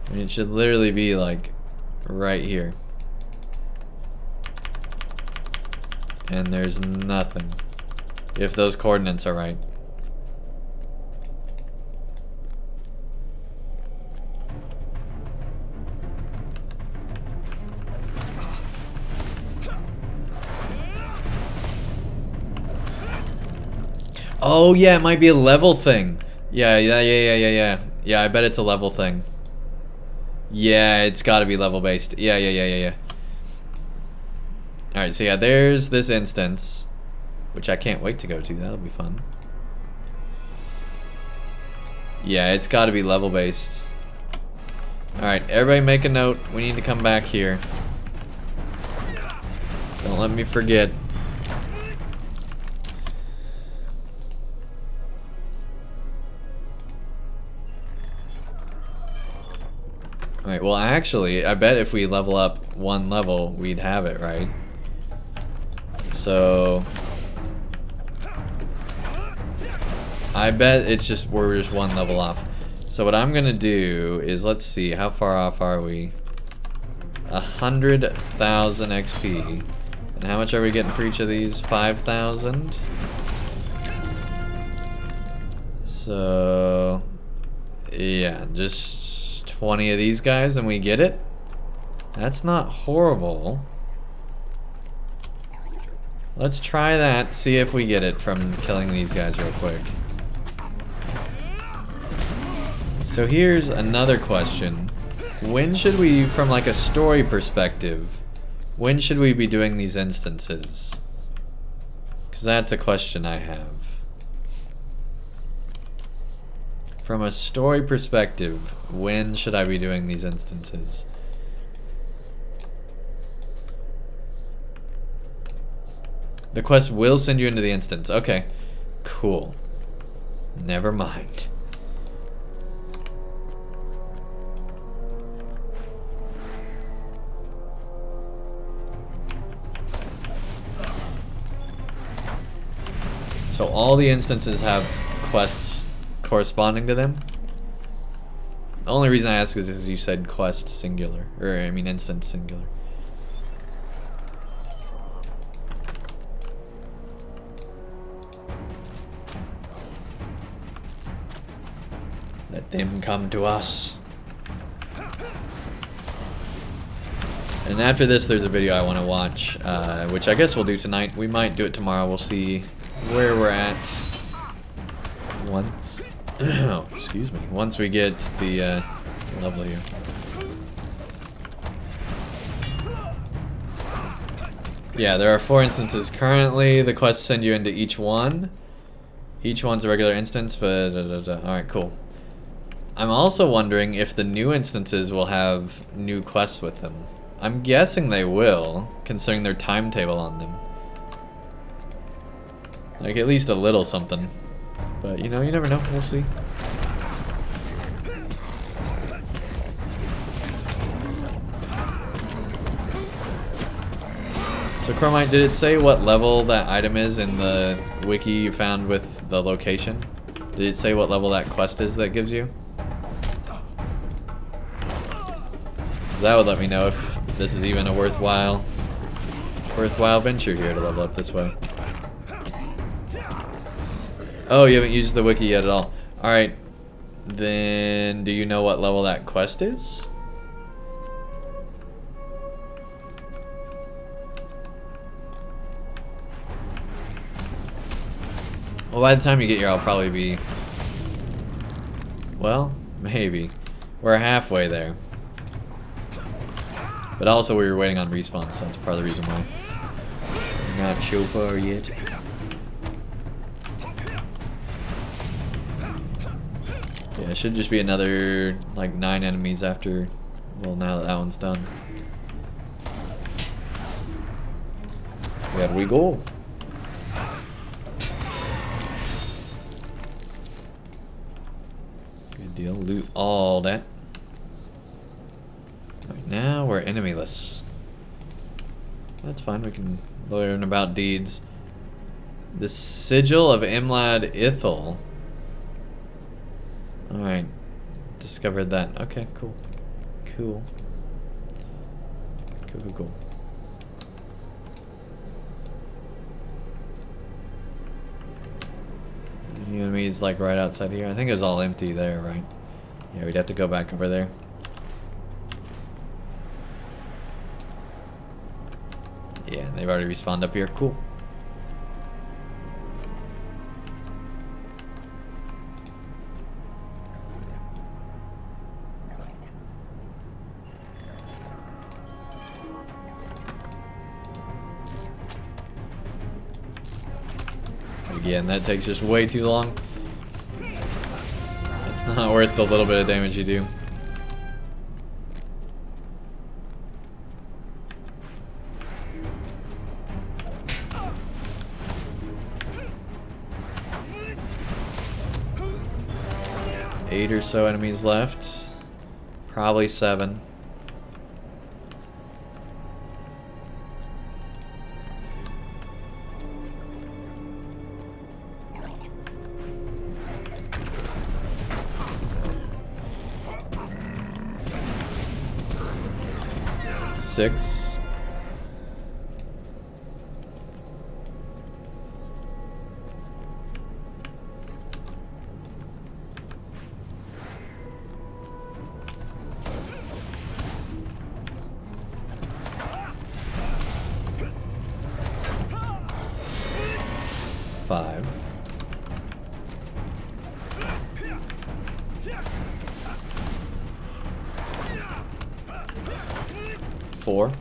I mean, it should literally be like right here. And there's nothing. If those coordinates are right. Oh yeah, it might be a level thing. Yeah, I bet it's a level thing. Yeah, it's gotta be level based. Yeah. Alright, so yeah, there's this instance, which I can't wait to go to. That'll be fun. Yeah, it's gotta be level based. Alright, everybody make a note. We need to come back here. Don't let me forget. Alright, well actually, I bet if we level up one level, we'd have it, right? So... I bet it's just, we're just one level off. So what I'm gonna do is, let's see, how far off are we? 100,000 XP. And how much are we getting for each of these? 5,000? So... yeah, just 20 of these guys and we get it? That's not horrible. Let's try that, see if we get it from killing these guys real quick. So here's another question. When should we, from like a story perspective, when should we be doing these instances? Because that's a question I have. From a story perspective, when should I be doing these instances? The quest will send you into the instance. Okay, cool. Never mind. So all the instances have quests corresponding to them? The only reason I ask is because you said quest singular, or I mean instance singular. Let them come to us. And after this, there's a video I want to watch, which I guess we'll do tonight. We might do it tomorrow. We'll see where we're at once. Oh, excuse me. Once we get the level here. Yeah, there are 4 instances currently. The quests send you into each one. Each one's a regular instance, but alright, cool. I'm also wondering if the new instances will have new quests with them. I'm guessing they will, considering their timetable on them. Like, at least a little something. But, you know, you never know. We'll see. So, Chromite, did it say what level that item is in the wiki you found with the location? Did it say what level that quest is that gives you? 'Cause that would let me know if this is even a worthwhile venture here to level up this way. Oh, you haven't used the wiki yet at all. Alright. Then, do you know what level that quest is? Well, by the time you get here, I'll probably be... well, maybe. We're halfway there. But also, we were waiting on respawn, so that's part of the reason why. We're not so far yet. Yeah, it should just be another, like, 9 enemies after, well, now that that one's done. There we go. Good deal. Loot all that. Right now, we're enemyless. That's fine, we can learn about deeds. The Sigil of Imlad Ithil. Alright. Discovered that. Okay, cool. Cool. Enemies like right outside here. I think it was all empty there, right? Yeah, we'd have to go back over there. Yeah, they've already respawned up here. Cool. Again, that takes just way too long. It's not worth the little bit of damage you do. Eight or so enemies left. Probably 7. Six. Five. 4.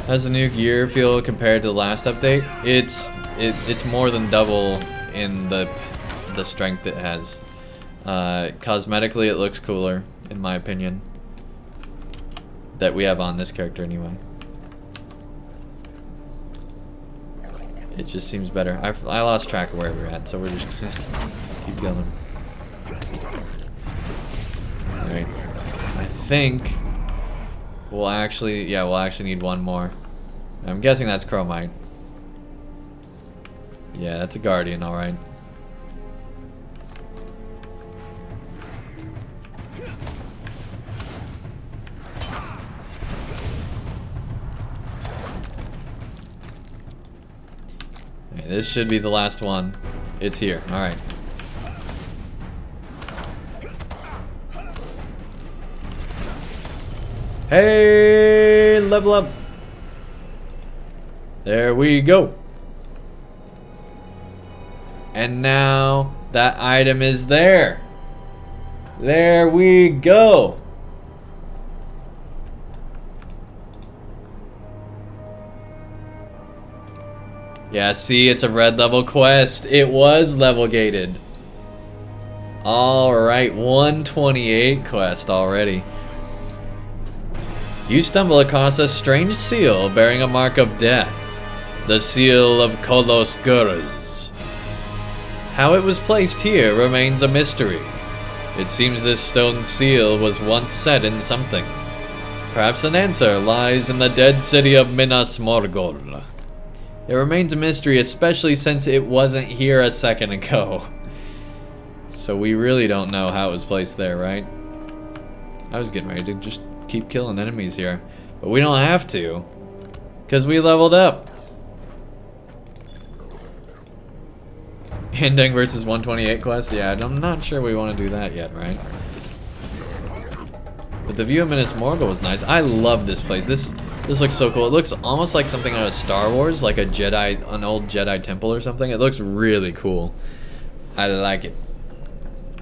How's the new gear feel compared to the last update? It's more than double in the strength it has. Cosmetically, it looks cooler, in my opinion. That we have on this character, anyway. It just seems better. I lost track of where we're at, so we're just gonna keep going. Alright. I think we'll actually need one more. I'm guessing that's Chromite. Yeah, that's a Guardian, alright. This should be the last one. It's here. Alright. Hey, level up. There we go. And now that item is there. There we go. Yeah, see, it's a red level quest. It was level gated. Alright, 128 quest already. You stumble across a strange seal bearing a mark of death. The seal of Kolos Guruz. How it was placed here remains a mystery. It seems this stone seal was once set in something. Perhaps an answer lies in the dead city of Minas Morgul. It remains a mystery, especially since it wasn't here a second ago. So we really don't know how it was placed there, right? I was getting ready to just keep killing enemies here. But we don't have to, because we leveled up. Andang versus 128 quest? Yeah, I'm not sure we want to do that yet, right? But the view of Minas Morgul was nice. I love this place. This looks so cool. It looks almost like something out of Star Wars, like an old Jedi temple or something. It looks really cool. I like it.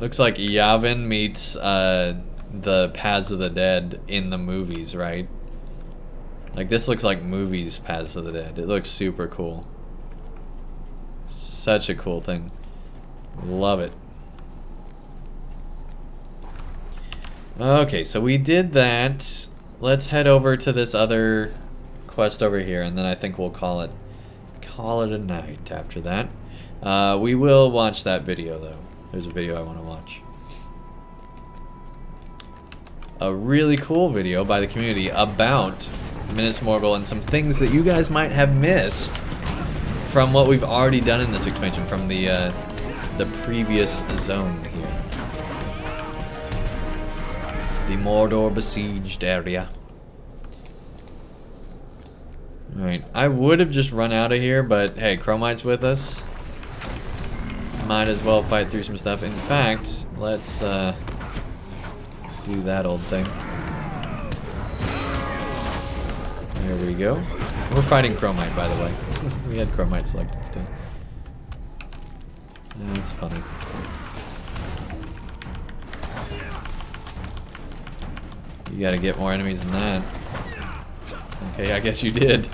Looks like Yavin meets the Paths of the Dead in the movies, right? Like, this looks like movies Paths of the Dead. It looks super cool. Such a cool thing. Love it. Okay, so we did that. Let's head over to this other quest over here, and then I think we'll call it a night after that. We will watch that video, though. There's a video I want to watch. A really cool video by the community about Minas Morgul and some things that you guys might have missed from what we've already done in this expansion, from the previous zone here. The Mordor besieged area. Alright, I would have just run out of here, but hey, Chromite's with us. Might as well fight through some stuff. In fact, let's do that old thing. There we go. We're fighting Chromite, by the way. We had Chromite selected still. That's funny. You gotta get more enemies than that. Okay, I guess you did.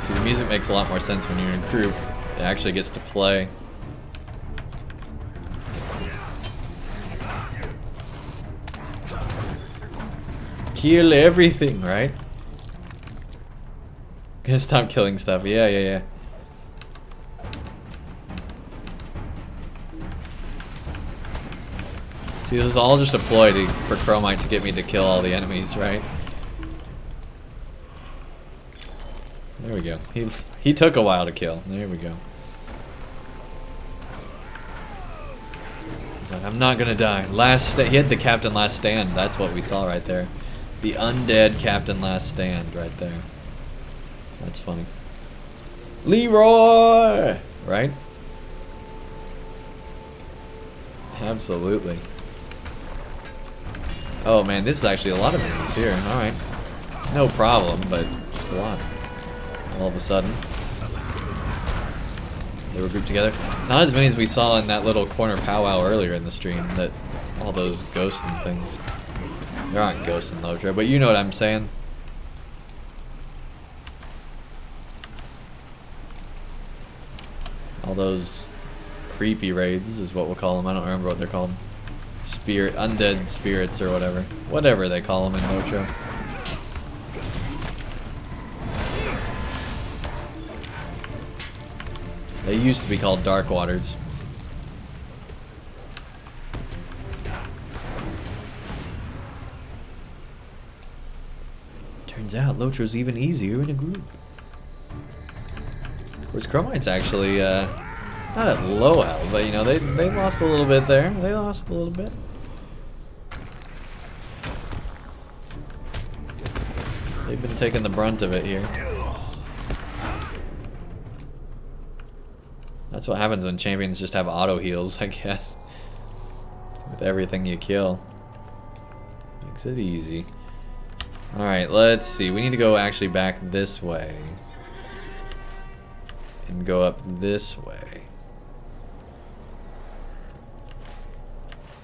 See, the music makes a lot more sense when you're in a group. It actually gets to play. Kill everything, right? Gonna stop killing stuff. Yeah. See, this is all just a ploy for Chromite to get me to kill all the enemies, right? There we go. He took a while to kill. There we go. He's like, I'm not gonna die. He had the Captain Last Stand. That's what we saw right there. The undead Captain Last Stand right there. That's funny. Leroy! Right? Absolutely. Oh man, this is actually a lot of enemies here. Alright. No problem, but just a lot. All of a sudden. They were grouped together. Not as many as we saw in that little corner powwow earlier in the stream. That all those ghosts and things. There aren't ghosts in LOTRO, but you know what I'm saying. All those creepy raids is what we'll call them. I don't remember what they're called. Undead spirits or whatever. Whatever they call them in LOTRO. They used to be called Dark Waters. Turns out LOTRO's even easier in a group. Of course, Chromite's actually not at low health, but you know they lost a little bit there. They lost a little bit. They've been taking the brunt of it here. That's what happens when champions just have auto heals, I guess. With everything you kill. Makes it easy. Alright, let's see. We need to go actually back this way. And go up this way.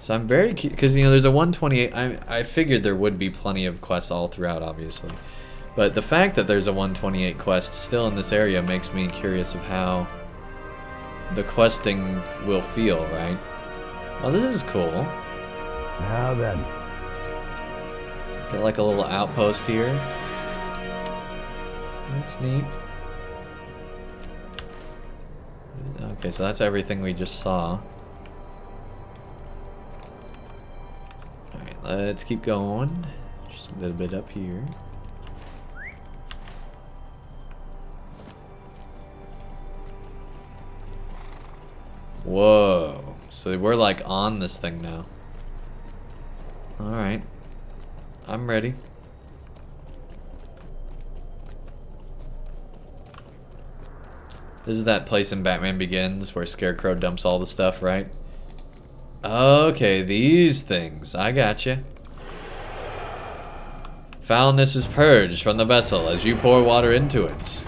So I'm very curious, because you know there's a 128. I figured there would be plenty of quests all throughout, obviously. But the fact that there's a 128 quest still in this area makes me curious of how the questing will feel, right? Well, this is cool. Now then. Got like a little outpost here. That's neat. Okay, so that's everything we just saw. Alright, let's keep going. Just a little bit up here. Whoa. So we're like on this thing now. Alright. I'm ready. This is that place in Batman Begins where Scarecrow dumps all the stuff, right? Okay, these things. I gotcha. Foulness is purged from the vessel as you pour water into it.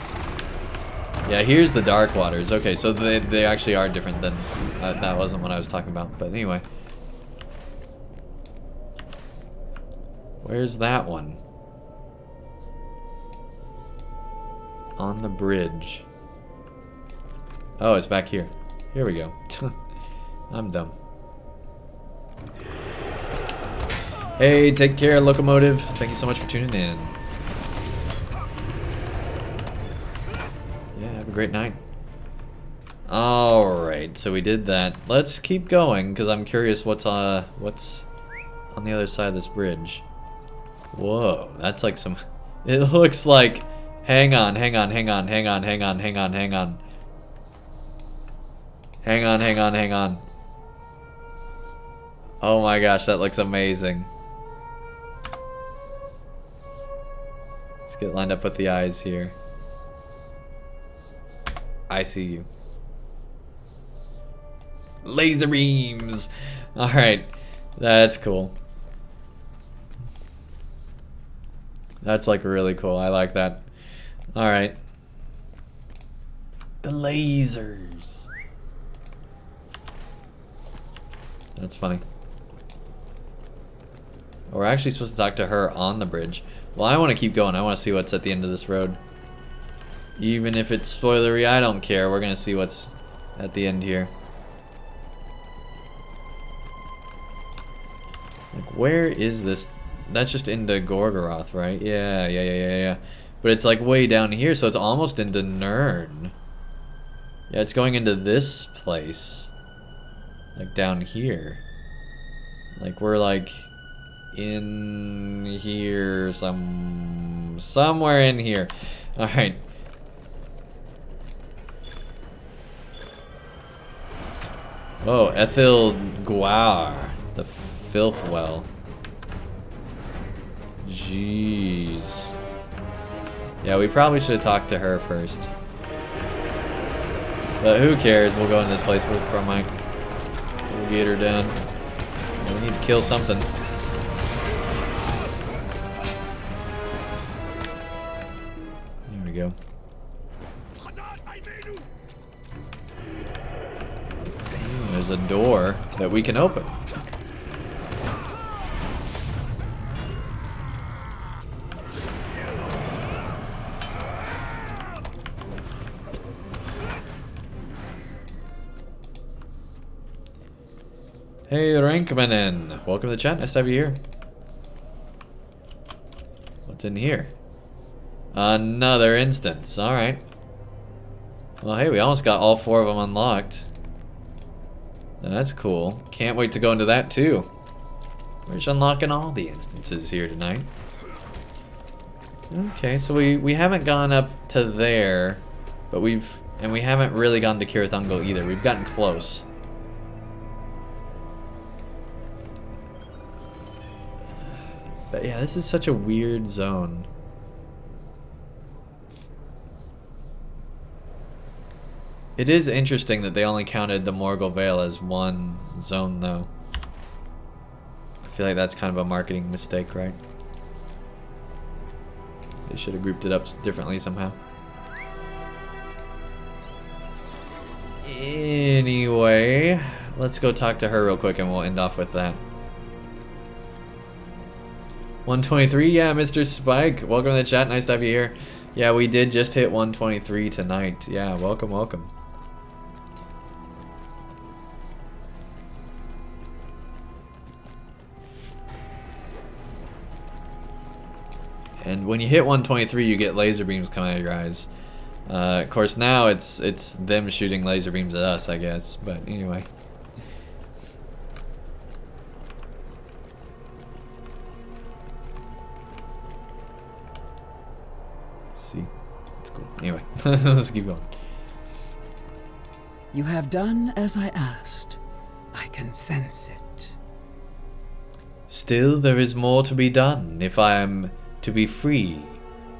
Yeah, here's the Dark Waters. Okay, so they actually are different than... that wasn't what I was talking about, but anyway. Where's that one? On the bridge. Oh, it's back here. Here we go. I'm dumb. Hey, take care, Locomotive. Thank you so much for tuning in. Yeah, have a great night. Alright, so we did that. Let's keep going, because I'm curious what's on the other side of this bridge. Whoa, that's like some... It looks like... Hang on. Hang on. Oh my gosh, that looks amazing. Let's get lined up with the eyes here. I see you. Laser beams! Alright, that's cool. That's like really cool, I like that. Alright. The lasers! That's funny. We're actually supposed to talk to her on the bridge. Well, I want to keep going. I want to see what's at the end of this road. Even if it's spoilery, I don't care. We're going to see what's at the end here. Like, where is this? That's just into Gorgoroth, right? Yeah. But it's like way down here, so it's almost into Nirn. Yeah, it's going into this place. Like down here. Like we're like in here somewhere in here. Alright. Oh, Ethel Guar, the filth well. Jeez. Yeah, we probably should have talked to her first. But who cares? We'll go in this place with Carmine. We'll get her done. We need to kill something. There we go. There's a door that we can open. Hey, Rankmanen. Welcome to the chat. Nice to have you here. What's in here? Another instance. Alright. Well, hey, we almost got all 4 of them unlocked. That's cool. Can't wait to go into that, too. We're just unlocking all the instances here tonight. Okay, so we haven't gone up to there, but we haven't really gone to Cirith Ungol either. We've gotten close. But yeah, this is such a weird zone. It is interesting that they only counted the Morgul Vale as one zone, though. I feel like that's kind of a marketing mistake, right? They should have grouped it up differently somehow. Anyway, let's go talk to her real quick and we'll end off with that. 123, yeah, Mr. Spike. Welcome to the chat. Nice to have you here. Yeah, we did just hit 123 tonight. Yeah, welcome, welcome. And when you hit 123, you get laser beams coming out of your eyes. Of course, now it's them shooting laser beams at us, I guess. But anyway. See, it's cool. Anyway, let's keep going. You have done as I asked. I can sense it. Still, there is more to be done if I am to be free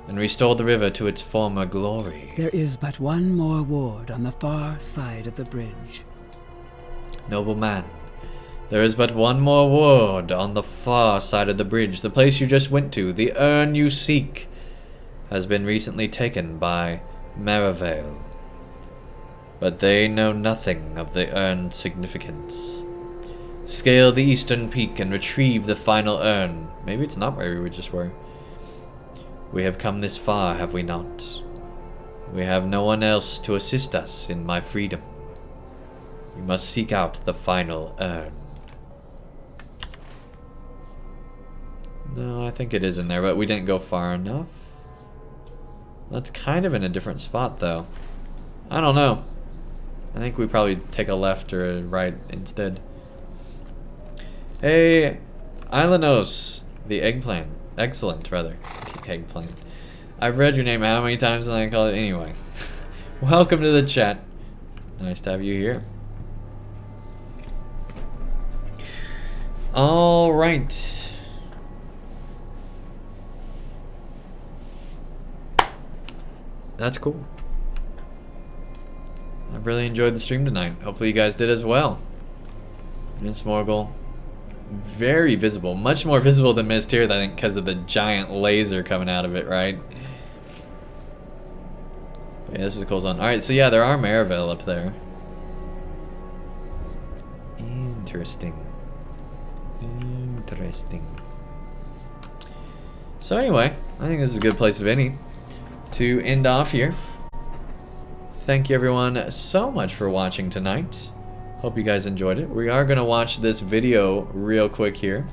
and restore the river to its former glory. There is but one more ward on the far side of the bridge. Noble man, there is but one more ward on the far side of the bridge. The place you just went to, the urn you seek, has been recently taken by Merivale. But they know nothing of the urn's significance. Scale the eastern peak and retrieve the final urn. Maybe it's not where we just were. We have come this far, have we not? We have no one else to assist us in my freedom. We must seek out the final urn. No, I think it is in there, but we didn't go far enough. That's kind of in a different spot, though. I don't know. I think we probably take a left or a right instead. Hey, Ilanos, the eggplant. Excellent, rather. Eggplant. I've read your name how many times and I call it anyway. Welcome to the chat. Nice to have you here. All right. That's cool. I've really enjoyed the stream tonight. Hopefully you guys did as well. Minas Morgul. Very visible. Much more visible than Minas Tirith, I think, because of the giant laser coming out of it, right? But yeah, this is a cool zone. Alright, so yeah, there are Maraville up there. Interesting. Interesting. So anyway, I think this is a good place of any to end off here. Thank you everyone so much for watching tonight. Hope you guys enjoyed it. We are going to watch this video real quick here.